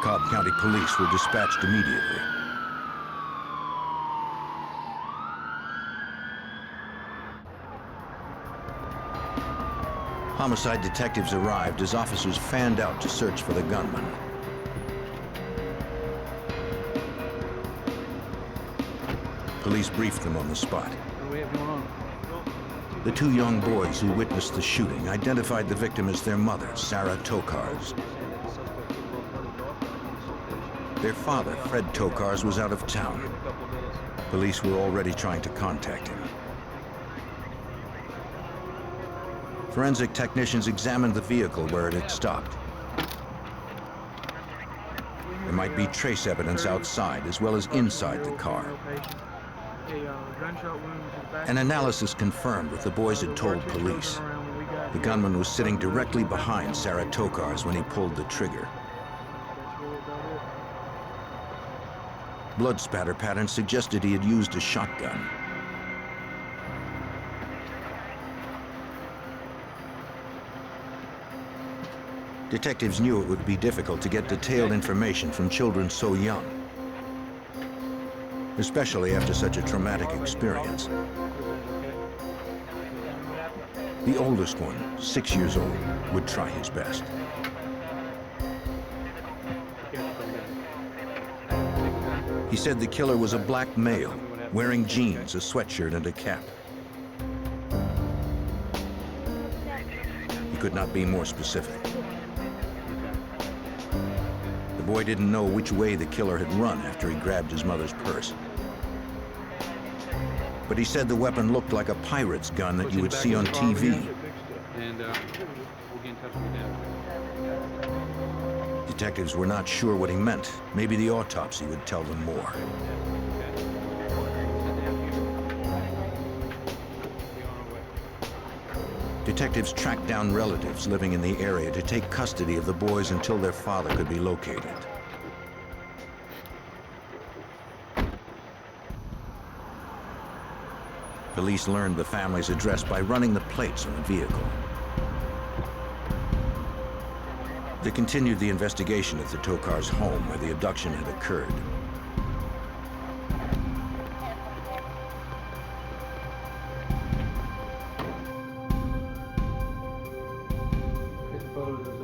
Cobb County Police were dispatched immediately. Homicide detectives arrived as officers fanned out to search for the gunman. Police briefed them on the spot. What do we have going on? The two young boys who witnessed the shooting identified the victim as their mother, Sarah Tokars. Their father, Fred Tokars, was out of town. Police were already trying to contact him. Forensic technicians examined the vehicle where it had stopped. There might be trace evidence outside as well as inside the car. An analysis confirmed what the boys had told police. The gunman was sitting directly behind Sarah Tokars when he pulled the trigger. Blood spatter patterns suggested he had used a shotgun. Detectives knew it would be difficult to get detailed information from children so young, especially after such a traumatic experience. The oldest one, 6 years old, would try his best. He said the killer was a black male wearing jeans, a sweatshirt, and a cap. He could not be more specific. The boy didn't know which way the killer had run after he grabbed his mother's purse. But he said the weapon looked like a pirate's gun that you would see on TV. And we'll get in touch with you then. Detectives were not sure what he meant. Maybe the autopsy would tell them more. Detectives tracked down relatives living in the area to take custody of the boys until their father could be located. Police learned the family's address by running the plates on the vehicle. They continued the investigation at the Tokars' home where the abduction had occurred.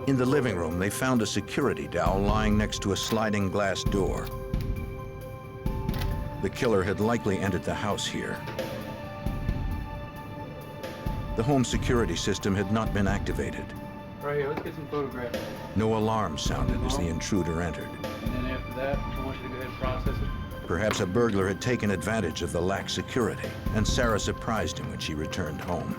In the living room, they found a security dowel lying next to a sliding glass door. The killer had likely entered the house here. The home security system had not been activated. Right here, let's get some photographs. No alarm sounded as the intruder entered. And then after that, I want you to go ahead and process it. Perhaps a burglar had taken advantage of the lax security, and Sarah surprised him when she returned home.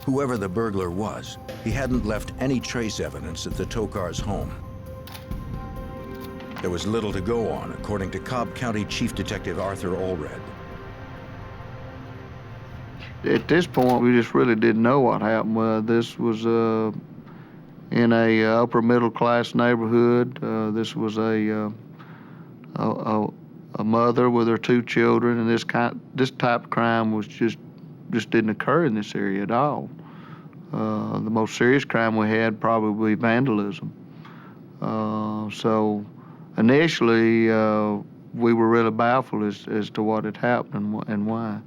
Whoever the burglar was, he hadn't left any trace evidence at the Tokars' home. There was little to go on, according to Cobb County Chief Detective Arthur Allred. At this point, we just really didn't know what happened. This was in a upper middle class neighborhood. This was a mother with her 2 children, and this type of crime was just didn't occur in this area at all. The most serious crime we had probably vandalism. So initially, we were really baffled as to what had happened and why.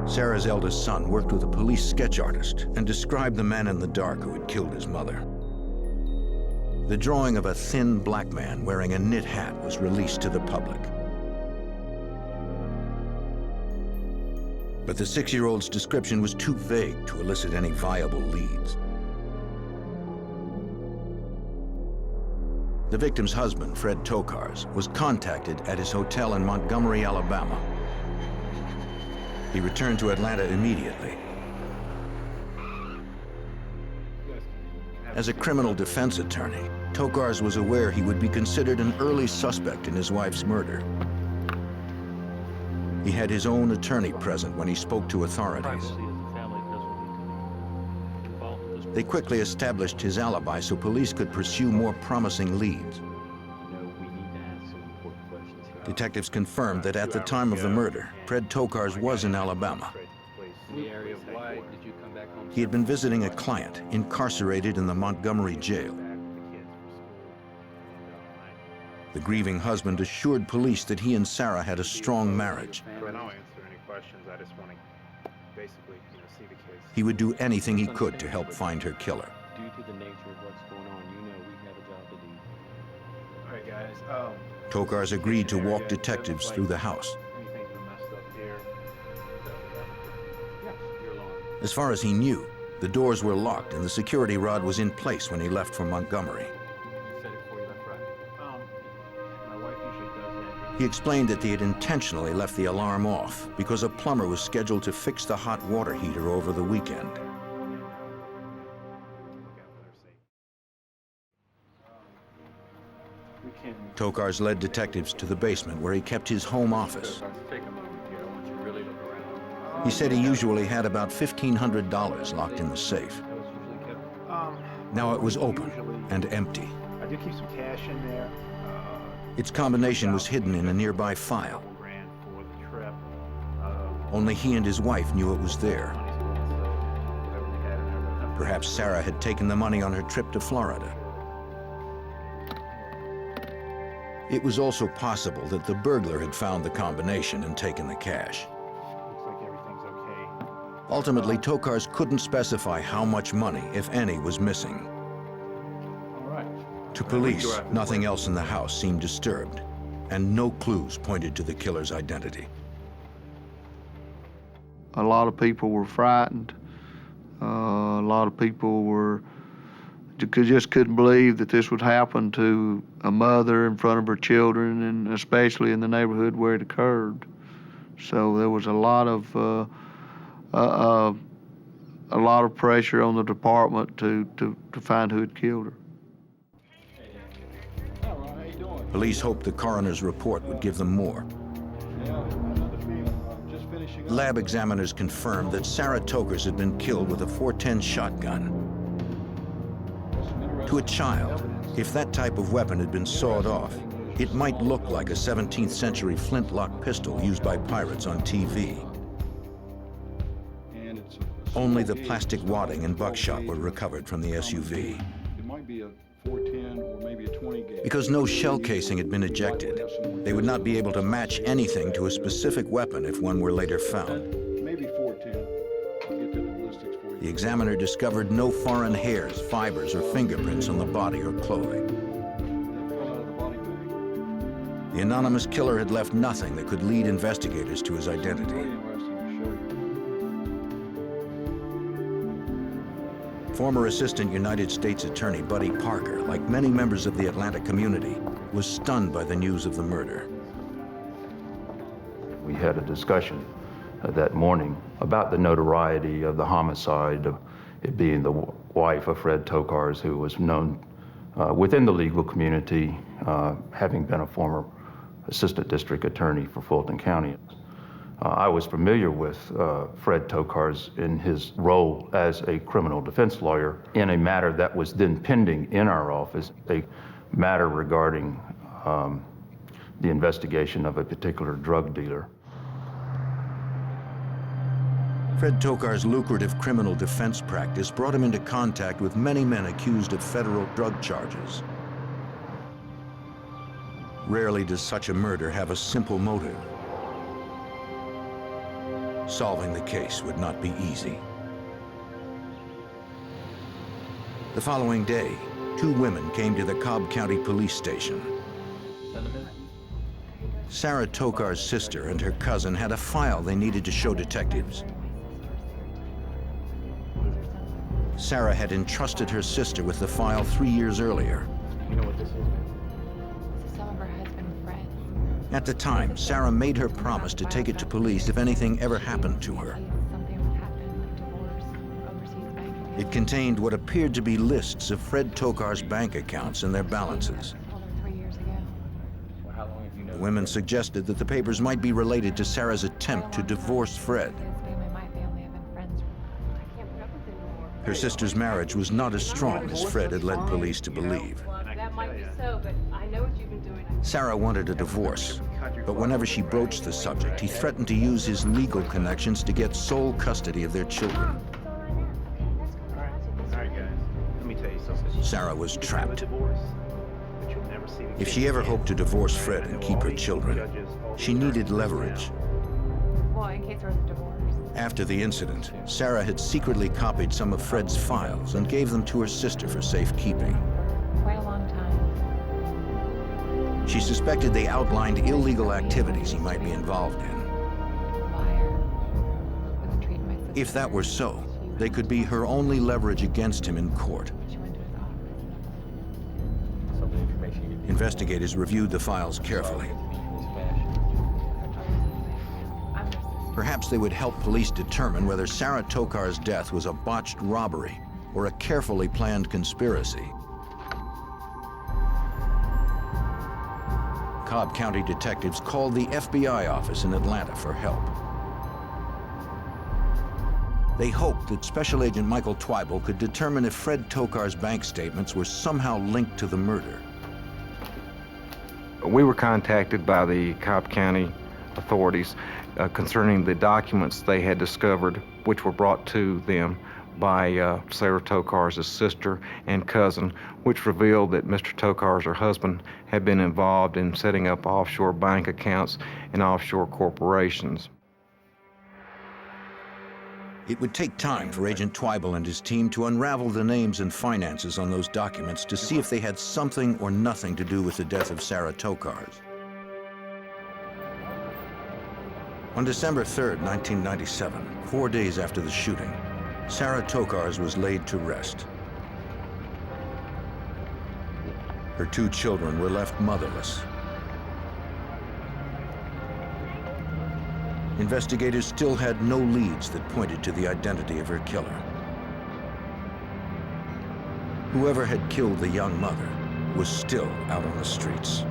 Sarah's eldest son worked with a police sketch artist and described the man in the dark who had killed his mother. The drawing of a thin black man wearing a knit hat was released to the public. But the 6-year-old's description was too vague to elicit any viable leads. The victim's husband, Fred Tokars, was contacted at his hotel in Montgomery, Alabama. He returned to Atlanta immediately. As a criminal defense attorney, Tokars was aware he would be considered an early suspect in his wife's murder. He had his own attorney present when he spoke to authorities. They quickly established his alibi so police could pursue more promising leads. Detectives confirmed that at the time of the murder, Fred Tokars was in Alabama. He had been visiting a client incarcerated in the Montgomery jail. The grieving husband assured police that he and Sarah had a strong marriage. I don't answer any questions. I just want to basically, see the case. He would do anything he could to help find her killer. Due to the nature of what's going on, we have a job to do. All right, guys. Tokars agreed to walk detectives through the house. Anything messed up here? Yeah, you're alone. As far as he knew, the doors were locked and the security rod was in place when he left for Montgomery. You said it before you left, right? My wife usually does that. He explained that they had intentionally left the alarm off because a plumber was scheduled to fix the hot water heater over the weekend. Tokars led detectives to the basement where he kept his home office. He said he usually had about $1,500 locked in the safe. Now it was open and empty. I do keep some cash in there. Its combination was hidden in a nearby file. Only he and his wife knew it was there. Perhaps Sarah had taken the money on her trip to Florida. It was also possible that the burglar had found the combination and taken the cash. Looks like everything's okay. Ultimately, Tokars couldn't specify how much money, if any, was missing. All right. To police, nothing else in the house seemed disturbed, and no clues pointed to the killer's identity. A lot of people were frightened. A lot of people just couldn't believe that this would happen to a mother in front of her children, and especially in the neighborhood where it occurred. So there was a lot of pressure on the department to find who had killed her. Police hoped the coroner's report would give them more. Lab examiners confirmed that Sarah Tokars had been killed with a .410 shotgun. To a child, if that type of weapon had been sawed off, it might look like a 17th century flintlock pistol used by pirates on TV. Only the plastic wadding and buckshot were recovered from the SUV. It might be a 410 or maybe a 20 gauge. Because no shell casing had been ejected, they would not be able to match anything to a specific weapon if one were later found. Maybe 410. I'll get to the ballistics for you. The examiner discovered no foreign hairs, fibers, or fingerprints on the body or clothing. The anonymous killer had left nothing that could lead investigators to his identity. Former Assistant United States Attorney Buddy Parker, like many members of the Atlanta community, was stunned by the news of the murder. We had a discussion that morning about the notoriety of the homicide, of it being the wife of Fred Tokars, who was known within the legal community, having been a former assistant district attorney for Fulton County. I was familiar with Fred Tokars in his role as a criminal defense lawyer in a matter that was then pending in our office, a matter regarding the investigation of a particular drug dealer. Fred Tokars' lucrative criminal defense practice brought him into contact with many men accused of federal drug charges. Rarely does such a murder have a simple motive. Solving the case would not be easy. The following day, 2 women came to the Cobb County Police Station. Sarah Tokars' sister and her cousin had a file they needed to show detectives. Sarah had entrusted her sister with the file 3 years earlier. You know what this is? This is some of her husband, Fred. At the time, Sarah made her promise to take it to police if anything ever happened to her. It contained what appeared to be lists of Fred Tokars' bank accounts and their balances. The women suggested that the papers might be related to Sarah's attempt to divorce Fred. Her sister's marriage was not as strong as Fred had led police to believe. That might be so, but I know what you've been doing. Sarah wanted a divorce, but whenever she broached the subject, he threatened to use his legal connections to get sole custody of their children. All right, guys. Let me tell you something. Sarah was trapped. Divorce, but you'll never see the If she ever hoped to divorce Fred and keep her children, she needed leverage. Well, in case there was a divorce. After the incident, Sarah had secretly copied some of Fred's files and gave them to her sister for safekeeping. Quite a long time. She suspected they outlined illegal activities he might be involved in. If that were so, they could be her only leverage against him in court. Investigators reviewed the files carefully. Perhaps they would help police determine whether Sarah Tokars' death was a botched robbery or a carefully planned conspiracy. Cobb County detectives called the FBI office in Atlanta for help. They hoped that Special Agent Michael Twyble could determine if Fred Tokars' bank statements were somehow linked to the murder. We were contacted by the Cobb County authorities concerning the documents they had discovered, which were brought to them by Sarah Tokars' sister and cousin, which revealed that Mr. Tokars, her husband, had been involved in setting up offshore bank accounts and offshore corporations. It would take time for Agent Twyble and his team to unravel the names and finances on those documents to see if they had something or nothing to do with the death of Sarah Tokars. On December 3rd, 1997, 4 days after the shooting, Sarah Tokars was laid to rest. Her 2 children were left motherless. Investigators still had no leads that pointed to the identity of her killer. Whoever had killed the young mother was still out on the streets.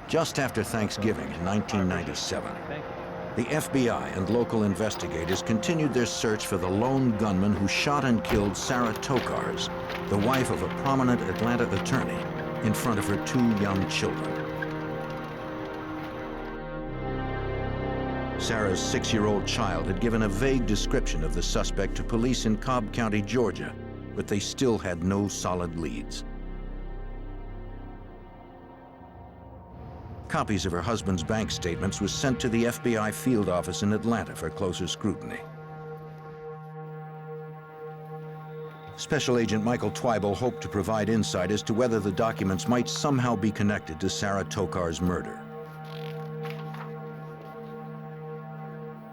Just after Thanksgiving in 1997, the FBI and local investigators continued their search for the lone gunman who shot and killed Sarah Tokars, the wife of a prominent Atlanta attorney, in front of her 2 young children. Sarah's 6-year-old child had given a vague description of the suspect to police in Cobb County, Georgia, but they still had no solid leads. Copies of her husband's bank statements were sent to the FBI field office in Atlanta for closer scrutiny. Special Agent Michael Twyble hoped to provide insight as to whether the documents might somehow be connected to Sarah Tokars' murder.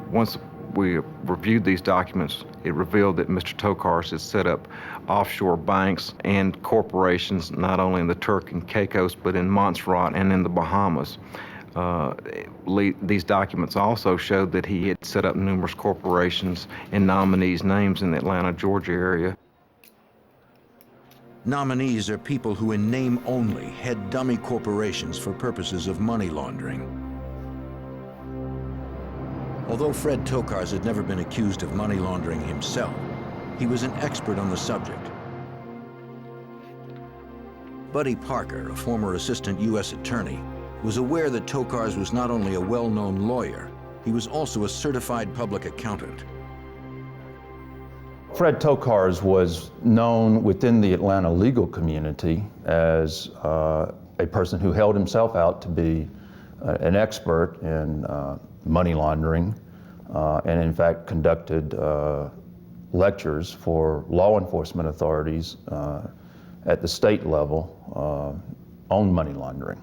Once we reviewed these documents, it revealed that Mr. Tokars had set up offshore banks and corporations not only in the Turk and Caicos, but in Montserrat and in the Bahamas. These documents also showed that he had set up numerous corporations and nominees' names in the Atlanta, Georgia area. Nominees are people who in name only head dummy corporations for purposes of money laundering. Although Fred Tokars had never been accused of money laundering himself, he was an expert on the subject. Buddy Parker, a former assistant U.S. attorney, was aware that Tokars was not only a well-known lawyer, he was also a certified public accountant. Fred Tokars was known within the Atlanta legal community as a person who held himself out to be an expert in money laundering, and in fact conducted lectures for law enforcement authorities at the state level on money laundering.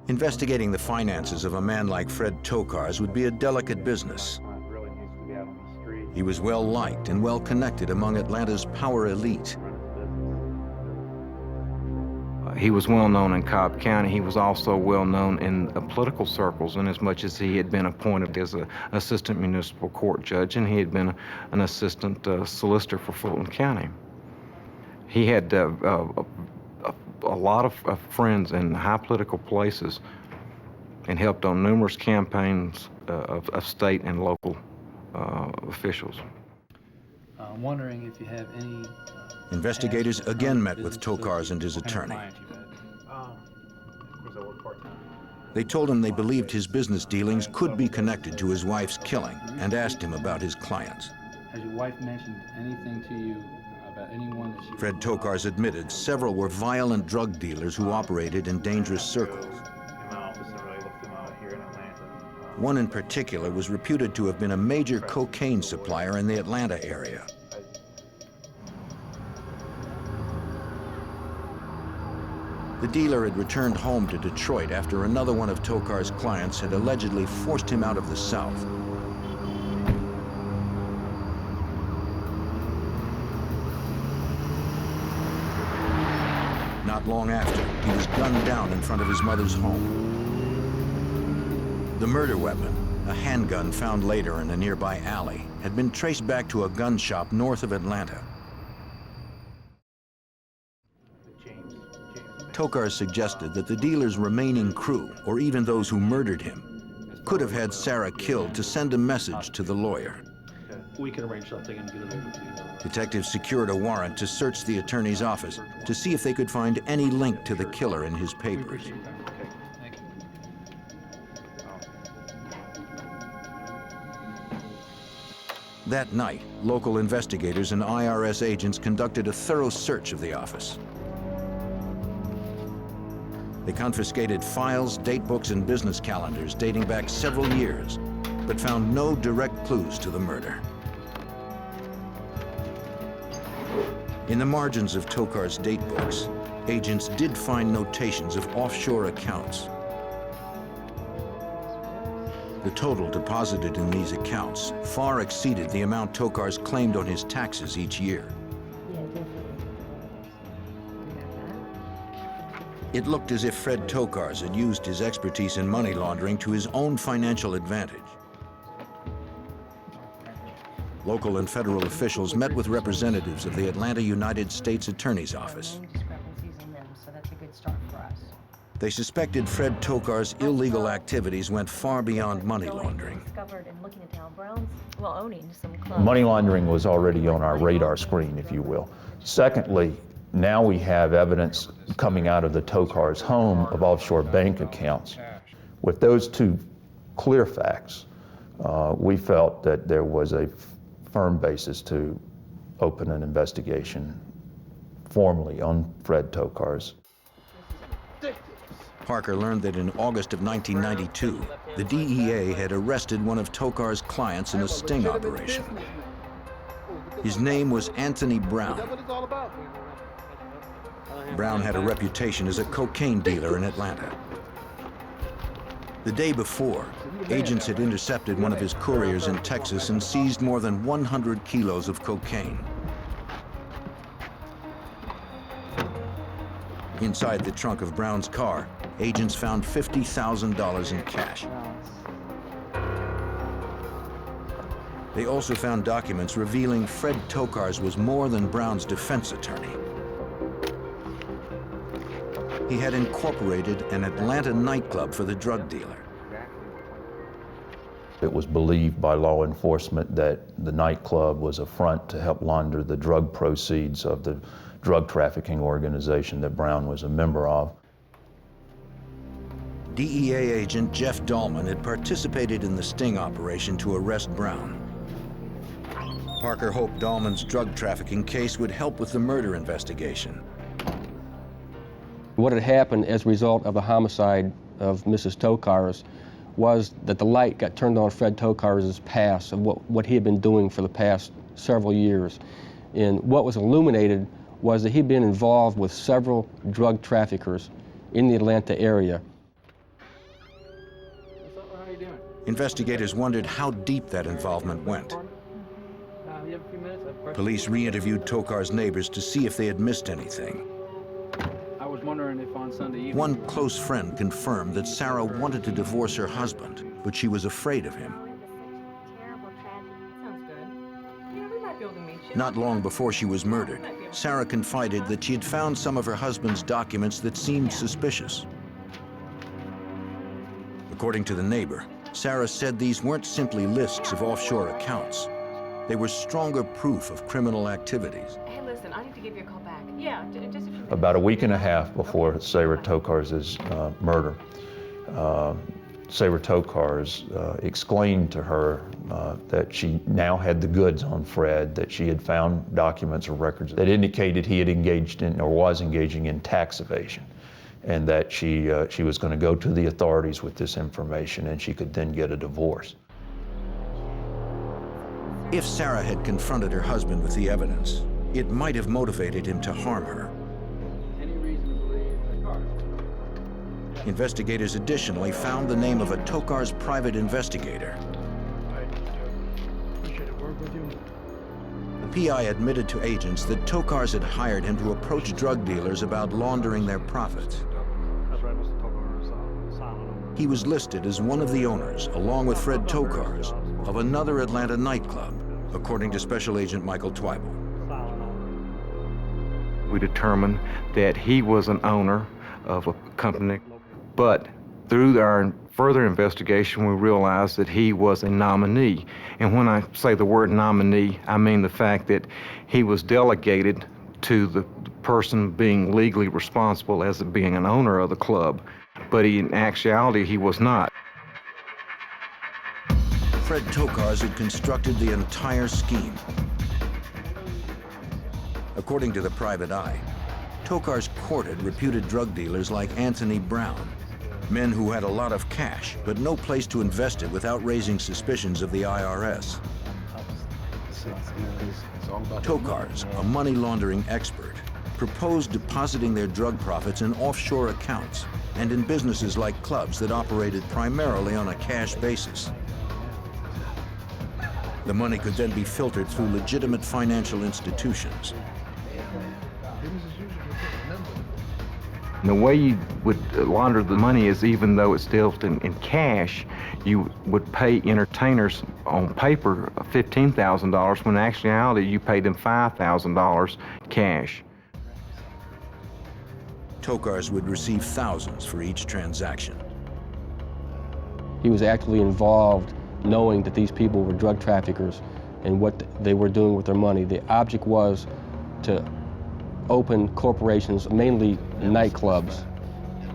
Investigating the finances of a man like Fred Tokars would be a delicate business. He was well-liked and well-connected among Atlanta's power elite. He was well-known in Cobb County. He was also well-known in political circles, in as much as he had been appointed as an assistant municipal court judge, and he had been an assistant solicitor for Fulton County. He had a lot of friends in high political places and helped on numerous campaigns of state and local officials. I'm wondering if you have any... Investigators again met with Tokars and his attorney. They told him they believed his business dealings could be connected to his wife's killing and asked him about his clients. Has your wife mentioned anything to you about anyone that she... Fred Tokars admitted several were violent drug dealers who operated in dangerous circles. One in particular was reputed to have been a major cocaine supplier in the Atlanta area. The dealer had returned home to Detroit after another one of Tokars' clients had allegedly forced him out of the South. Not long after, he was gunned down in front of his mother's home. The murder weapon, a handgun found later in a nearby alley, had been traced back to a gun shop north of Atlanta. Tokars suggested that the dealer's remaining crew, or even those who murdered him, could have had Sarah killed to send a message to the lawyer. We can arrange something and get it over to you. Detectives secured a warrant to search the attorney's office to see if they could find any link to the killer in his papers. That night, local investigators and IRS agents conducted a thorough search of the office. They confiscated files, date books, and business calendars dating back several years, but found no direct clues to the murder. In the margins of Tokar's date books, agents did find notations of offshore accounts. The total deposited in these accounts far exceeded the amount Tokar's claimed on his taxes each year. It looked as if Fred Tokars had used his expertise in money laundering to his own financial advantage. Local and federal officials met with representatives of the Atlanta United States Attorney's Office. They suspected Fred Tokar's illegal activities went far beyond money laundering. Money laundering was already on our radar screen, if you will. Secondly, now we have evidence coming out of the Tokar's home of offshore bank accounts. With those two clear facts, we felt that there was a firm basis to open an investigation formally on Fred Tokars. Parker learned that in August of 1992, the DEA had arrested one of Tokar's clients in a sting operation. His name was Anthony Brown. Brown had a reputation as a cocaine dealer in Atlanta. The day before, agents had intercepted one of his couriers in Texas and seized more than 100 kilos of cocaine. Inside the trunk of Brown's car, agents found $50,000 in cash. They also found documents revealing Fred Tokars was more than Brown's defense attorney. He had incorporated an Atlanta nightclub for the drug dealer. It was believed by law enforcement that the nightclub was a front to help launder the drug proceeds of the drug trafficking organization that Brown was a member of. DEA agent Jeff Dahlman had participated in the sting operation to arrest Brown. Parker hoped Dahlman's drug trafficking case would help with the murder investigation. What had happened as a result of the homicide of Mrs. Tokars was that the light got turned on Fred Tokars' past of what he had been doing for the past several years. And what was illuminated was that he'd been involved with several drug traffickers in the Atlanta area. Investigators wondered how deep that involvement went. Police re-interviewed Tokar's neighbors to see if they had missed anything. I was wondering if on Sunday evening... One close friend confirmed that Sarah wanted to divorce her husband, but she was afraid of him. Not long before she was murdered, Sarah confided that she had found some of her husband's documents that seemed suspicious. According to the neighbor, Sarah said these weren't simply lists of offshore accounts. They were stronger proof of criminal activities. Hey, listen, I need to give you a call back. Yeah, just a few minutes. About a week and a half before Sarah Tokars' murder, Sarah Tokars explained to her that she now had the goods on Fred, that she had found documents or records that indicated he had engaged in or was engaging in tax evasion, and that she was going to go to the authorities with this information and she could then get a divorce. If Sarah had confronted her husband with the evidence, it might have motivated him to harm her. Investigators additionally found the name of a Tokars private investigator. The PI admitted to agents that Tokars had hired him to approach drug dealers about laundering their profits. He was listed as one of the owners, along with Fred Tokars, of another Atlanta nightclub, according to Special Agent Michael Twyble. We determined that he was an owner of a company, but through our further investigation, we realized that he was a nominee. And when I say the word nominee, I mean the fact that he was delegated to the person being legally responsible as being an owner of the club, but in actuality, he was not. Fred Tokars had constructed the entire scheme. According to the private eye, Tokars courted reputed drug dealers like Anthony Brown, men who had a lot of cash, but no place to invest it without raising suspicions of the IRS. Tokars, a money laundering expert, proposed depositing their drug profits in offshore accounts and in businesses like clubs that operated primarily on a cash basis. The money could then be filtered through legitimate financial institutions. And the way you would launder the money is, even though it's still in cash, you would pay entertainers on paper $15,000, when in actuality you paid them $5,000 cash. Tokars would receive thousands for each transaction. He was actively involved, knowing that these people were drug traffickers and what they were doing with their money. The object was to open corporations, mainly nightclubs,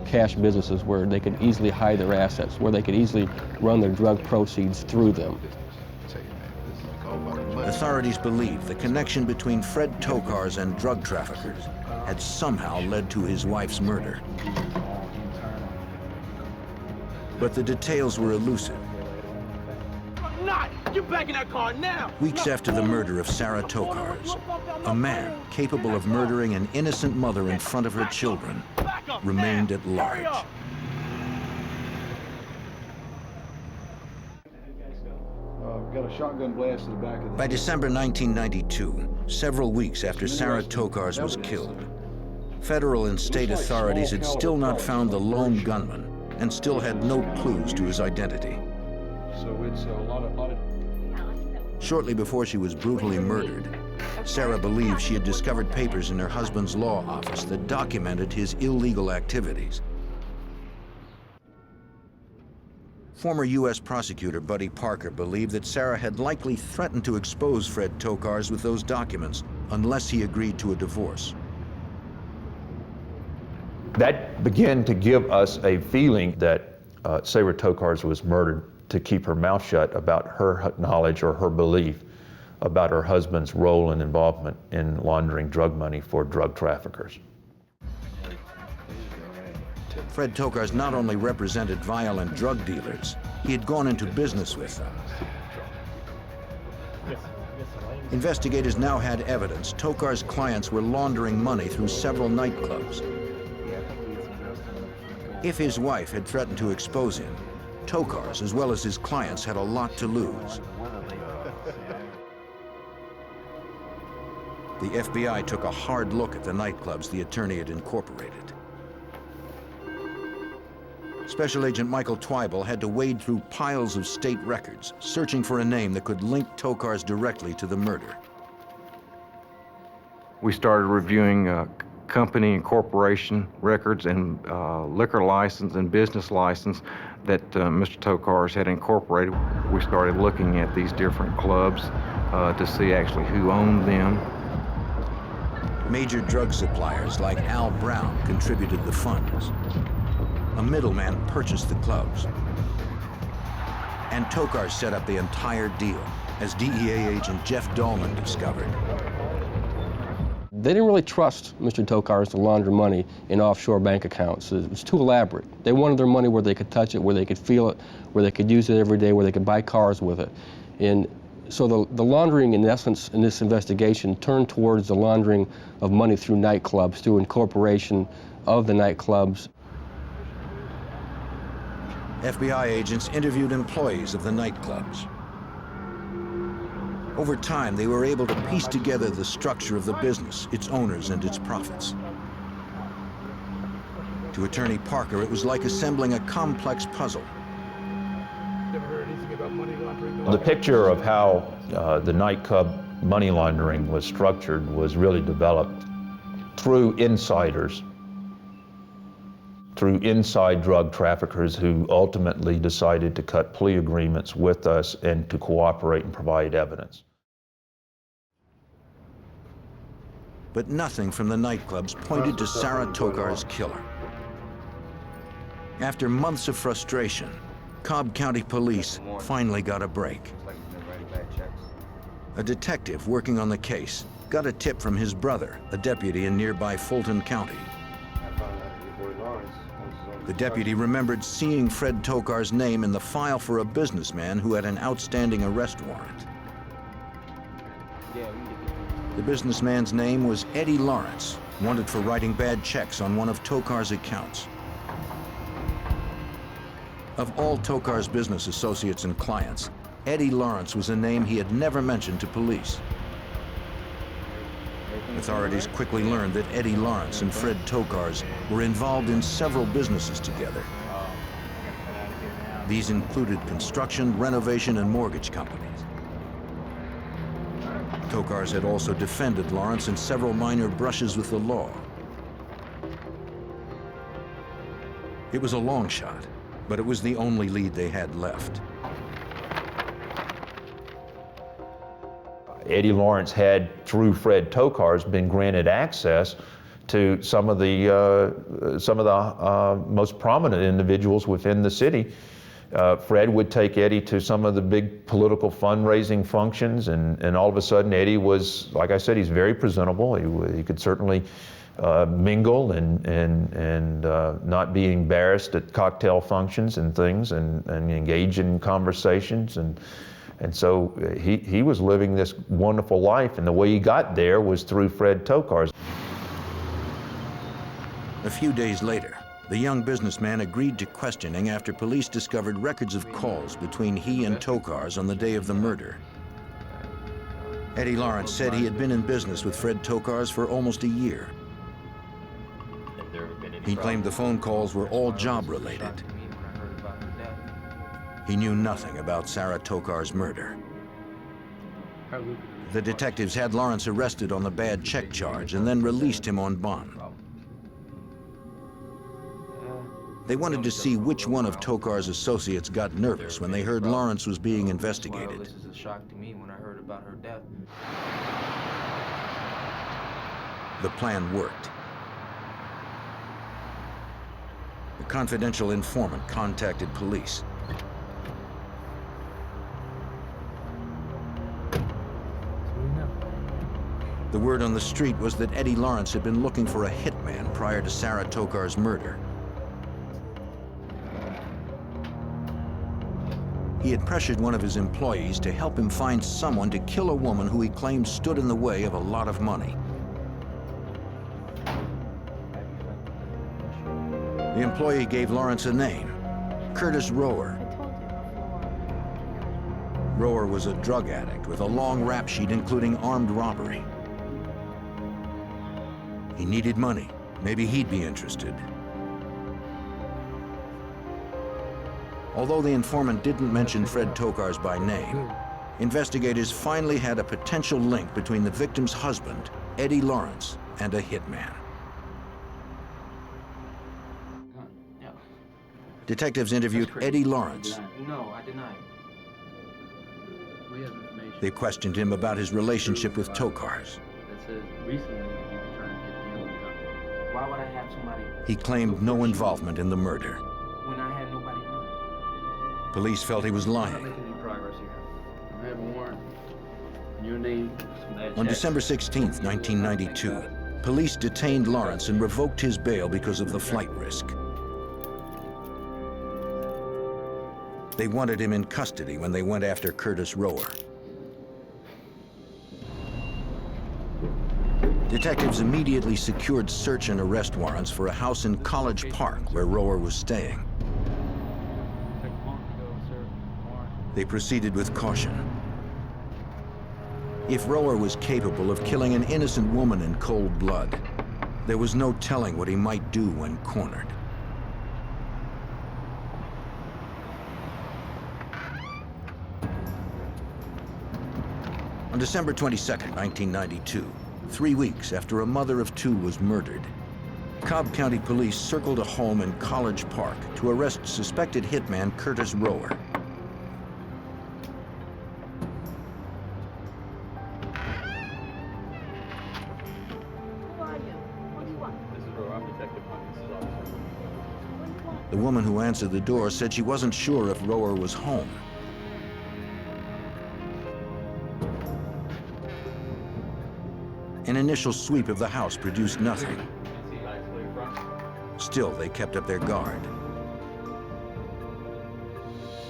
cash businesses where they could easily hide their assets, where they could easily run their drug proceeds through them. Authorities believe the connection between Fred Tokars and drug traffickers had somehow led to his wife's murder. But the details were elusive. Get back in that car now! Weeks after the murder of Sarah Tokars, a man capable of murdering an innocent mother in front of her children remained at large. Got a shotgun blast to the back of the By December 1992, several weeks after Sarah Tokars was killed, federal and state authorities had still not found the lone gunman and still had no clues to his identity. So it's a lot of... Shortly before she was brutally murdered, Sarah believed she had discovered papers in her husband's law office that documented his illegal activities. Former U.S. prosecutor Buddy Parker believed that Sarah had likely threatened to expose Fred Tokars with those documents unless he agreed to a divorce. That began to give us a feeling that Sarah Tokars was murdered to keep her mouth shut about her knowledge or her belief about her husband's role and involvement in laundering drug money for drug traffickers. Fred Tokars not only represented violent drug dealers, he had gone into business with them. Investigators now had evidence Tokars' clients were laundering money through several nightclubs. If his wife had threatened to expose him, Tokars, as well as his clients, had a lot to lose. The FBI took a hard look at the nightclubs the attorney had incorporated. Special Agent Michael Twible had to wade through piles of state records, searching for a name that could link Tokars directly to the murder. We started reviewing company and corporation records and liquor license and business license that Mr. Tokars had incorporated. We started looking at these different clubs to see actually who owned them. Major drug suppliers like Al Brown contributed the funds. A middleman purchased the clubs. And Tokars set up the entire deal, as DEA agent Jeff Dahlman discovered. They didn't really trust Mr. Tokars to launder money in offshore bank accounts. It was too elaborate. They wanted their money where they could touch it, where they could feel it, where they could use it every day, where they could buy cars with it. And so the laundering, in essence, in this investigation, turned towards the laundering of money through nightclubs, through incorporation of the nightclubs. FBI agents interviewed employees of the nightclubs. Over time, they were able to piece together the structure of the business, its owners, and its profits. To Attorney Parker, it was like assembling a complex puzzle. The picture of how the nightclub money laundering was structured was really developed through insiders, through inside drug traffickers who ultimately decided to cut plea agreements with us and to cooperate and provide evidence. But nothing from the nightclubs pointed to Sarah Tokars' killer. After months of frustration, Cobb County Police finally got a break. A detective working on the case got a tip from his brother, a deputy in nearby Fulton County. The deputy remembered seeing Fred Tokar's name in the file for a businessman who had an outstanding arrest warrant. The businessman's name was Eddie Lawrence, wanted for writing bad checks on one of Tokar's accounts. Of all Tokar's business associates and clients, Eddie Lawrence was a name he had never mentioned to police. Authorities quickly learned that Eddie Lawrence and Fred Tokar's were involved in several businesses together. These included construction, renovation, and mortgage companies. Tokar's had also defended Lawrence in several minor brushes with the law. It was a long shot, but it was the only lead they had left. Eddie Lawrence had, through Fred Tokar's, been granted access to some of the most prominent individuals within the city. Fred would take Eddie to some of the big political fundraising functions, and all of a sudden Eddie was, like I said, he's very presentable. He could certainly mingle and not be embarrassed at cocktail functions and things, and engage in conversations, and so he was living this wonderful life, and the way he got there was through Fred Tokar's. A few days later, the young businessman agreed to questioning after police discovered records of calls between he and Tokar's on the day of the murder. Eddie Lawrence said he had been in business with Fred Tokar's for almost a year. He claimed the phone calls were all job-related. He knew nothing about Sarah Tokar's murder. The detectives had Lawrence arrested on the bad check charge and then released him on bond. They wanted to see which one of Tokar's associates got nervous when they heard Lawrence was being investigated. This is a shock to me when I heard about her death. The plan worked. A confidential informant contacted police. The word on the street was that Eddie Lawrence had been looking for a hitman prior to Sarah Tokar's murder. He had pressured one of his employees to help him find someone to kill a woman who he claimed stood in the way of a lot of money. The employee gave Lawrence a name, Curtis Rower. Rower was a drug addict with a long rap sheet including armed robbery. He needed money. Maybe he'd be interested. Although the informant didn't mention Fred Tokar's by name, investigators finally had a potential link between the victim's husband, Eddie Lawrence, and a hitman. Detectives interviewed Eddie Lawrence. No, I deny it. We have information. They questioned him about his relationship with Tokar's. That says recently he was trying to get me on the gun. Why would I have somebody? He claimed no involvement in the murder. When I had nobody around. Police felt he was I'm not lying. making any progress here. I have a warrant. Your name. On December 16, 1992, police detained Lawrence and revoked his bail because of the flight risk. They wanted him in custody when they went after Curtis Rower. Detectives immediately secured search and arrest warrants for a house in College Park where Rower was staying. They proceeded with caution. If Rower was capable of killing an innocent woman in cold blood, there was no telling what he might do when cornered. On December 22, 1992, 3 weeks after a mother of two was murdered, Cobb County Police circled a home in College Park to arrest suspected hitman Curtis Rower. The woman who answered the door said she wasn't sure if Rower was home. An initial sweep of the house produced nothing. Still, they kept up their guard.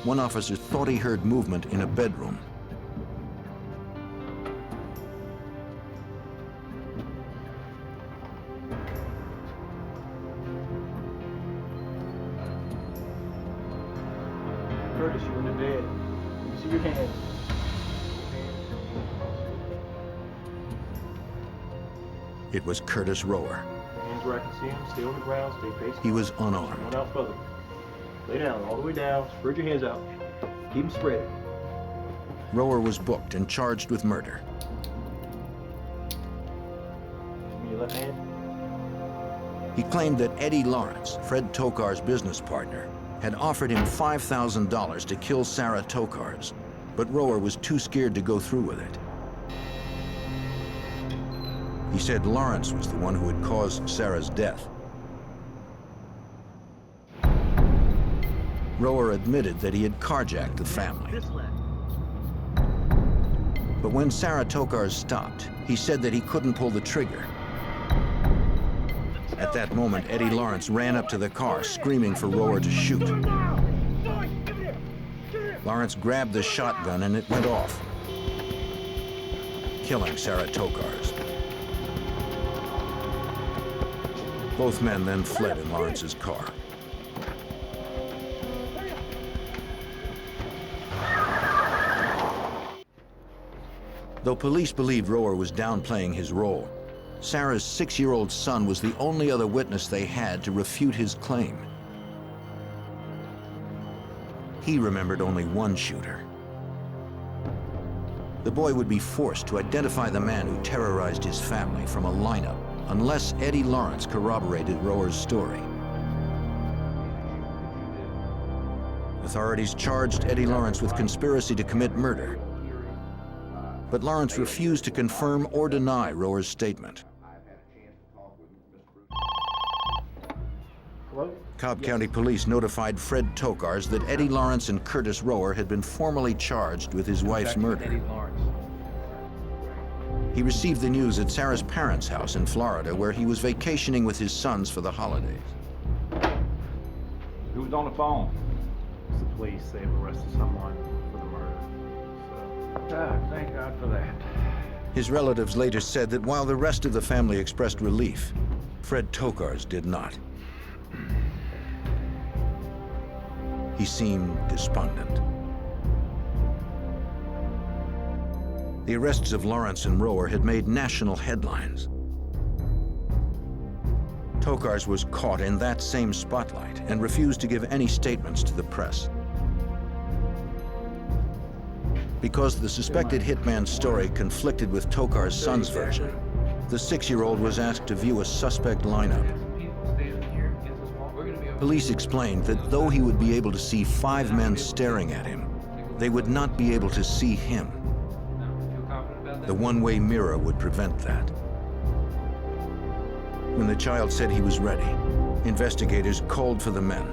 One officer thought he heard movement in a bedroom. Curtis, you're in the bed. Let me see your hands. It was Curtis Rower. Hands where I can see them. Stay on the ground. Stay facing. He was unarmed. One out further. Lay down, all the way down. Spread your hands out. Keep them spread. Rower was booked and charged with murder. Give me your left hand. He claimed that Eddie Lawrence, Fred Tokar's business partner, had offered him $5,000 to kill Sarah Tokars, but Rower was too scared to go through with it. He said Lawrence was the one who had caused Sarah's death. Rower admitted that he had carjacked the family. But when Sarah Tokars stopped, he said that he couldn't pull the trigger. At that moment, Eddie Lawrence ran up to the car, screaming for Rower to shoot. Lawrence grabbed the shotgun and it went off, killing Sarah Tokars. Both men then fled in Lawrence's car. Though police believed Rower was downplaying his role, Sarah's 6-year-old son was the only other witness they had to refute his claim. He remembered only one shooter. The boy would be forced to identify the man who terrorized his family from a lineup unless Eddie Lawrence corroborated Rower's story. Authorities charged Eddie Lawrence with conspiracy to commit murder, but Lawrence refused to confirm or deny Rower's statement. Cobb County Police notified Fred Tokars that Eddie Lawrence and Curtis Rower had been formally charged with his wife's murder. He received the news at Sarah's parents' house in Florida, where he was vacationing with his sons for the holidays. Who was on the phone? It's the police. They've arrested someone for the murder. So, thank God for that. His relatives later said that while the rest of the family expressed relief, Fred Tokars did not. He seemed despondent. The arrests of Lawrence and Rower had made national headlines. Tokars was caught in that same spotlight and refused to give any statements to the press. Because the suspected hitman's story conflicted with Tokars' son's version, the 6-year-old was asked to view a suspect lineup. Police explained that though he would be able to see 5 men staring at him, they would not be able to see him. The one-way mirror would prevent that. When the child said he was ready, investigators called for the men.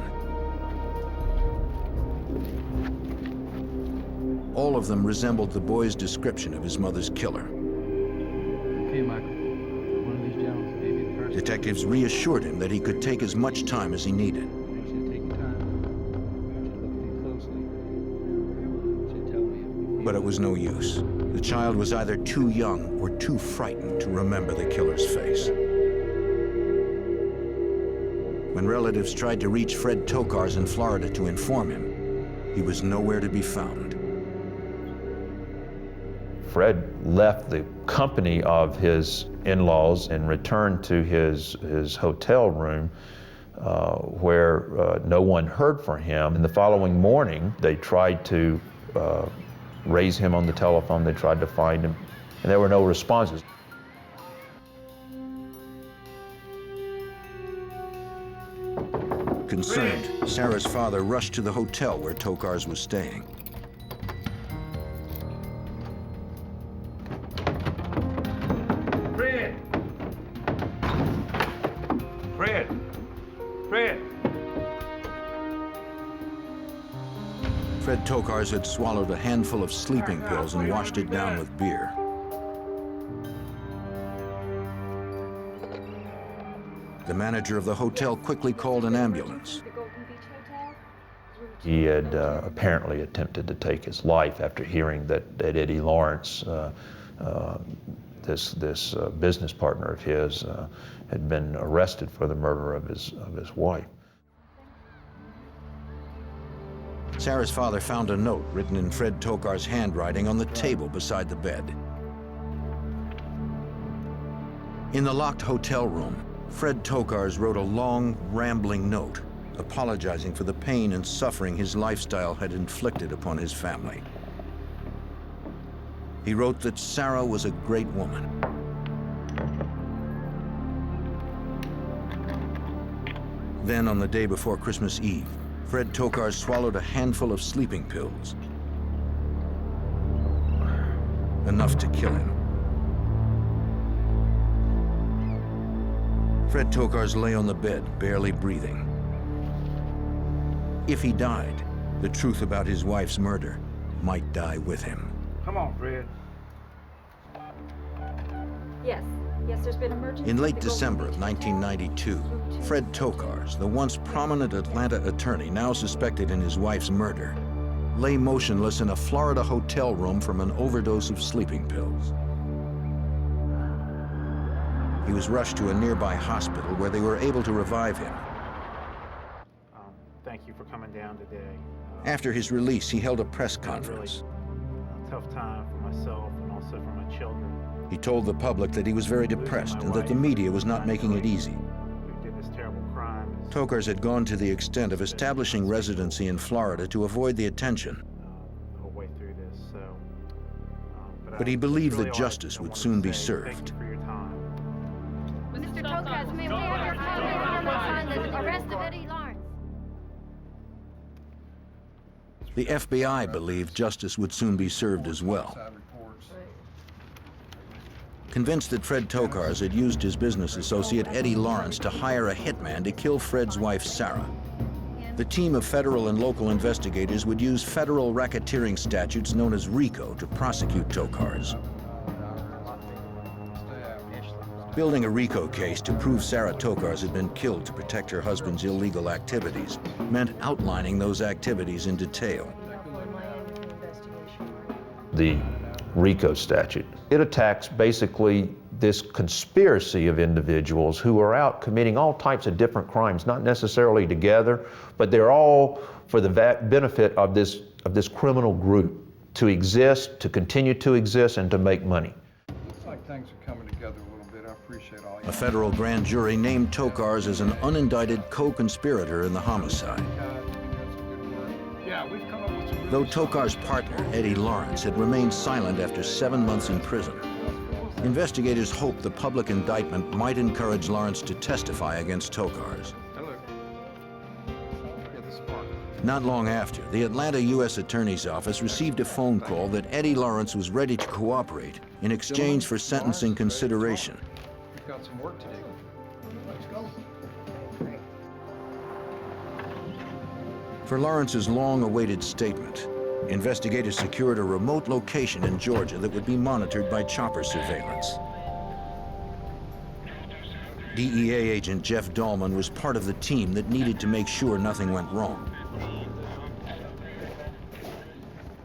All of them resembled the boy's description of his mother's killer. Okay, Michael. One of these gentlemen may be the person. Detectives reassured him that he could take as much time as he needed. Take your time. Look at me closely. Tell me. But it was no use. The child was either too young or too frightened to remember the killer's face. When relatives tried to reach Fred Tokars in Florida to inform him, he was nowhere to be found. Fred left the company of his in-laws and returned to his hotel room where no one heard from him. And the following morning, they tried to raise him on the telephone. They tried to find him, and there were no responses. Concerned, Sarah's father rushed to the hotel where Tokars was staying. Fred! Fred! Fred! Fred Tokars had swallowed a handful of sleeping pills and washed it down with beer. the manager of the hotel quickly called an ambulance. He had apparently attempted to take his life after hearing that Eddie Lawrence, this business partner of his, had been arrested for the murder of his wife. Sarah's father found a note written in Fred Tokar's handwriting on the table beside the bed. In the locked hotel room, Fred Tokars wrote a long, rambling note apologizing for the pain and suffering his lifestyle had inflicted upon his family. He wrote that Sarah was a great woman. Then, on the day before Christmas Eve, Fred Tokars swallowed a handful of sleeping pills, enough to kill him. Fred Tokars lay on the bed, barely breathing. If he died, the truth about his wife's murder might die with him. Come on, Fred. Yes. Yes, there's been emergency. In late December of 1992, Fred Tokars, the once prominent Atlanta attorney now suspected in his wife's murder, lay motionless in a Florida hotel room from an overdose of sleeping pills. He was rushed to a nearby hospital where they were able to revive him. Thank you for coming down today. After his release, he held a press conference. A tough time for myself and also for my children. He told the public that he was very depressed and that the media was not making it easy. Who did this terrible crime? Tokars had gone to the extent of establishing residency in Florida to avoid the attention. The whole way through this, so. But he believed that justice would soon be served. Mr. Tokars, may we have your comment on the arrest of Eddie Lawrence? The FBI believed justice would soon be served as well. Convinced that Fred Tokars had used his business associate Eddie Lawrence to hire a hitman to kill Fred's wife, Sarah, the team of federal and local investigators would use federal racketeering statutes known as RICO to prosecute Tokars. Building a RICO case to prove Sarah Tokars had been killed to protect her husband's illegal activities meant outlining those activities in detail. The RICO statute. It attacks basically this conspiracy of individuals who are out committing all types of different crimes, not necessarily together, but they're all for the benefit of this criminal group to exist, to continue to exist, and to make money. Looks like things are coming together a little bit. I appreciate all you. A federal grand jury named Tokars as an unindicted co-conspirator in the homicide. Yeah, we've come up with some. Though Tokars' partner, Eddie Lawrence, had remained silent after 7 months in prison, investigators hoped the public indictment might encourage Lawrence to testify against Tokars. Not long after, the Atlanta U.S. Attorney's Office received a phone call that Eddie Lawrence was ready to cooperate in exchange for sentencing consideration. We've got some work to do. Let's go. For Lawrence's long-awaited statement, investigators secured a remote location in Georgia that would be monitored by chopper surveillance. DEA agent Jeff Dahlman was part of the team that needed to make sure nothing went wrong.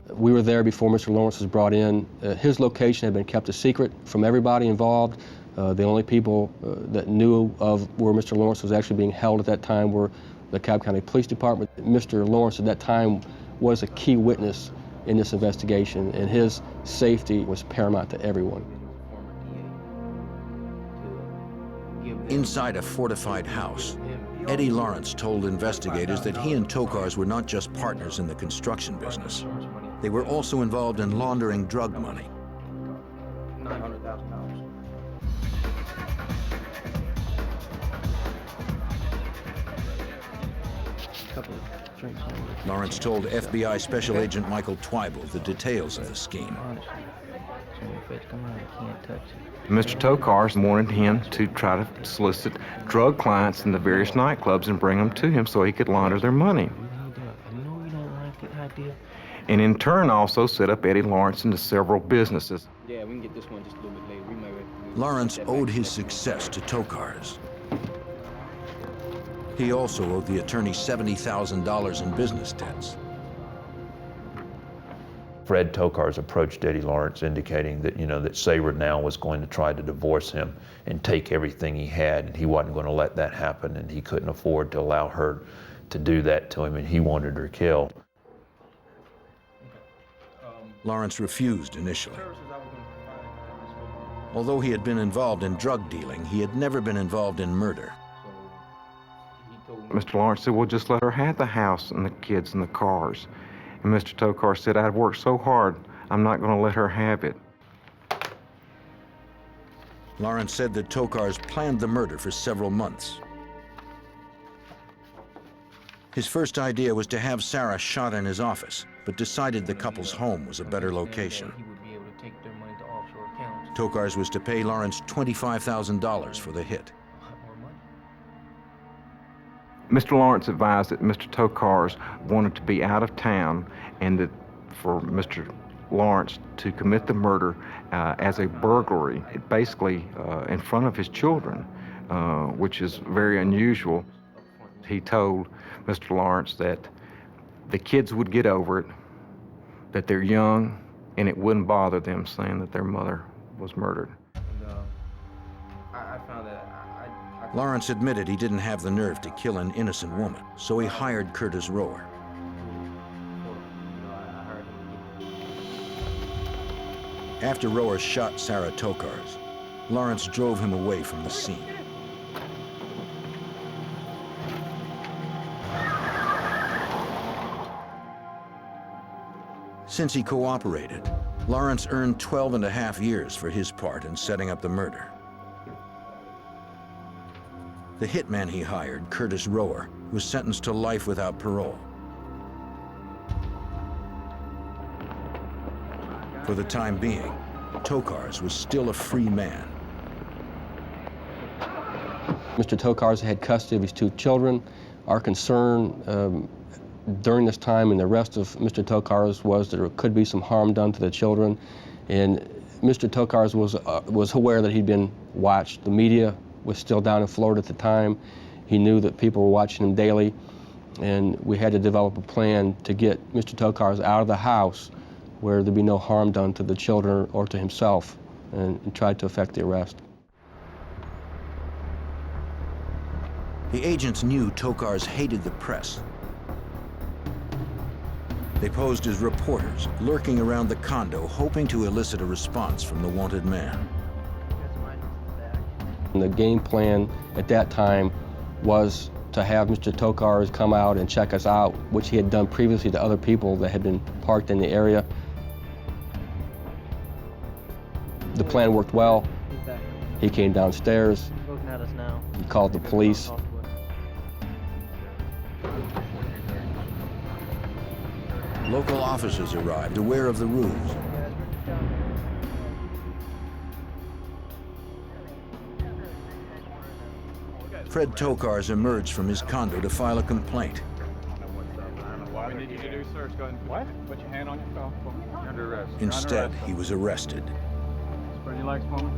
We were there before Mr. Lawrence was brought in. His location had been kept a secret from everybody involved. The only people that knew of where Mr. Lawrence was actually being held at that time were the Cobb County Police Department. Mr. Lawrence at that time was a key witness in this investigation, and his safety was paramount to everyone. Inside a fortified house, Eddie Lawrence told investigators that he and Tokars were not just partners in the construction business. They were also involved in laundering drug money. $900,000. Lawrence told FBI Special Agent Michael Twyble the details of the scheme. Mr. Tokars wanted him to try to solicit drug clients in the various nightclubs and bring them to him so he could launder their money. And in turn also set up Eddie Lawrence into several businesses. Yeah, we can get this one just a little bit later. We might Lawrence owed his success to Tokars. He also owed the attorney $70,000 in business debts. Fred Tokars approached Eddie Lawrence indicating that, that Sabre now was going to try to divorce him and take everything he had, and he wasn't going to let that happen, and he couldn't afford to allow her to do that to him, and he wanted her killed. Lawrence refused initially. Although he had been involved in drug dealing, he had never been involved in murder. Mr. Lawrence said, well, just let her have the house and the kids and the cars. And Mr. Tokar said, I've worked so hard, I'm not going to let her have it. Lawrence said that Tokars planned the murder for several months. His first idea was to have Sarah shot in his office, but decided the couple's home was a better location. Tokars was to pay Lawrence $25,000 for the hit. Mr. Lawrence advised that Mr. Tokars wanted to be out of town and that for Mr. Lawrence to commit the murder as a burglary, basically in front of his children, which is very unusual. He told Mr. Lawrence that the kids would get over it, that they're young, and it wouldn't bother them saying that their mother was murdered. I found that Lawrence admitted he didn't have the nerve to kill an innocent woman, so he hired Curtis Rower. After Rower shot Sarah Tokars, Lawrence drove him away from the scene. Since he cooperated, Lawrence earned 12.5 years for his part in setting up the murder. The hitman he hired, Curtis Rower, was sentenced to life without parole. For the time being, Tokars was still a free man. Mr. Tokars had custody of his 2 children. Our concern during this time and the rest of Mr. Tokars was that there could be some harm done to the children. And Mr. Tokars was aware that he'd been watched. The media was still down in Florida at the time. He knew that people were watching him daily, and we had to develop a plan to get Mr. Tokars out of the house where there'd be no harm done to the children or to himself, and tried to effect the arrest. The agents knew Tokars hated the press. They posed as reporters, lurking around the condo, hoping to elicit a response from the wanted man. And the game plan at that time was to have Mr. Tokars come out and check us out, which he had done previously to other people that had been parked in the area. The plan worked well. He came downstairs. Looking at us now. He called the police. Local officers arrived, aware of the ruse. Fred Tokars emerged from his condo to file a complaint. What we need you to do, sir, is go ahead and put your hand on your phone. You're under arrest. Instead, he was arrested. Spread your legs for me.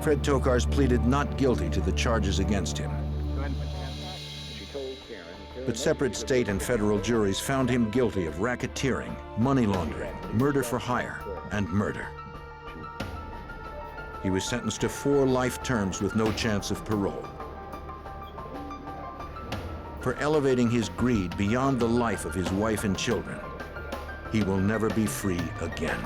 Fred Tokars pleaded not guilty to the charges against him. Go ahead and put your hand. But separate state and federal juries found him guilty of racketeering, money laundering, murder for hire, and murder. He was sentenced to 4 life terms with no chance of parole. For elevating his greed beyond the life of his wife and children, he will never be free again.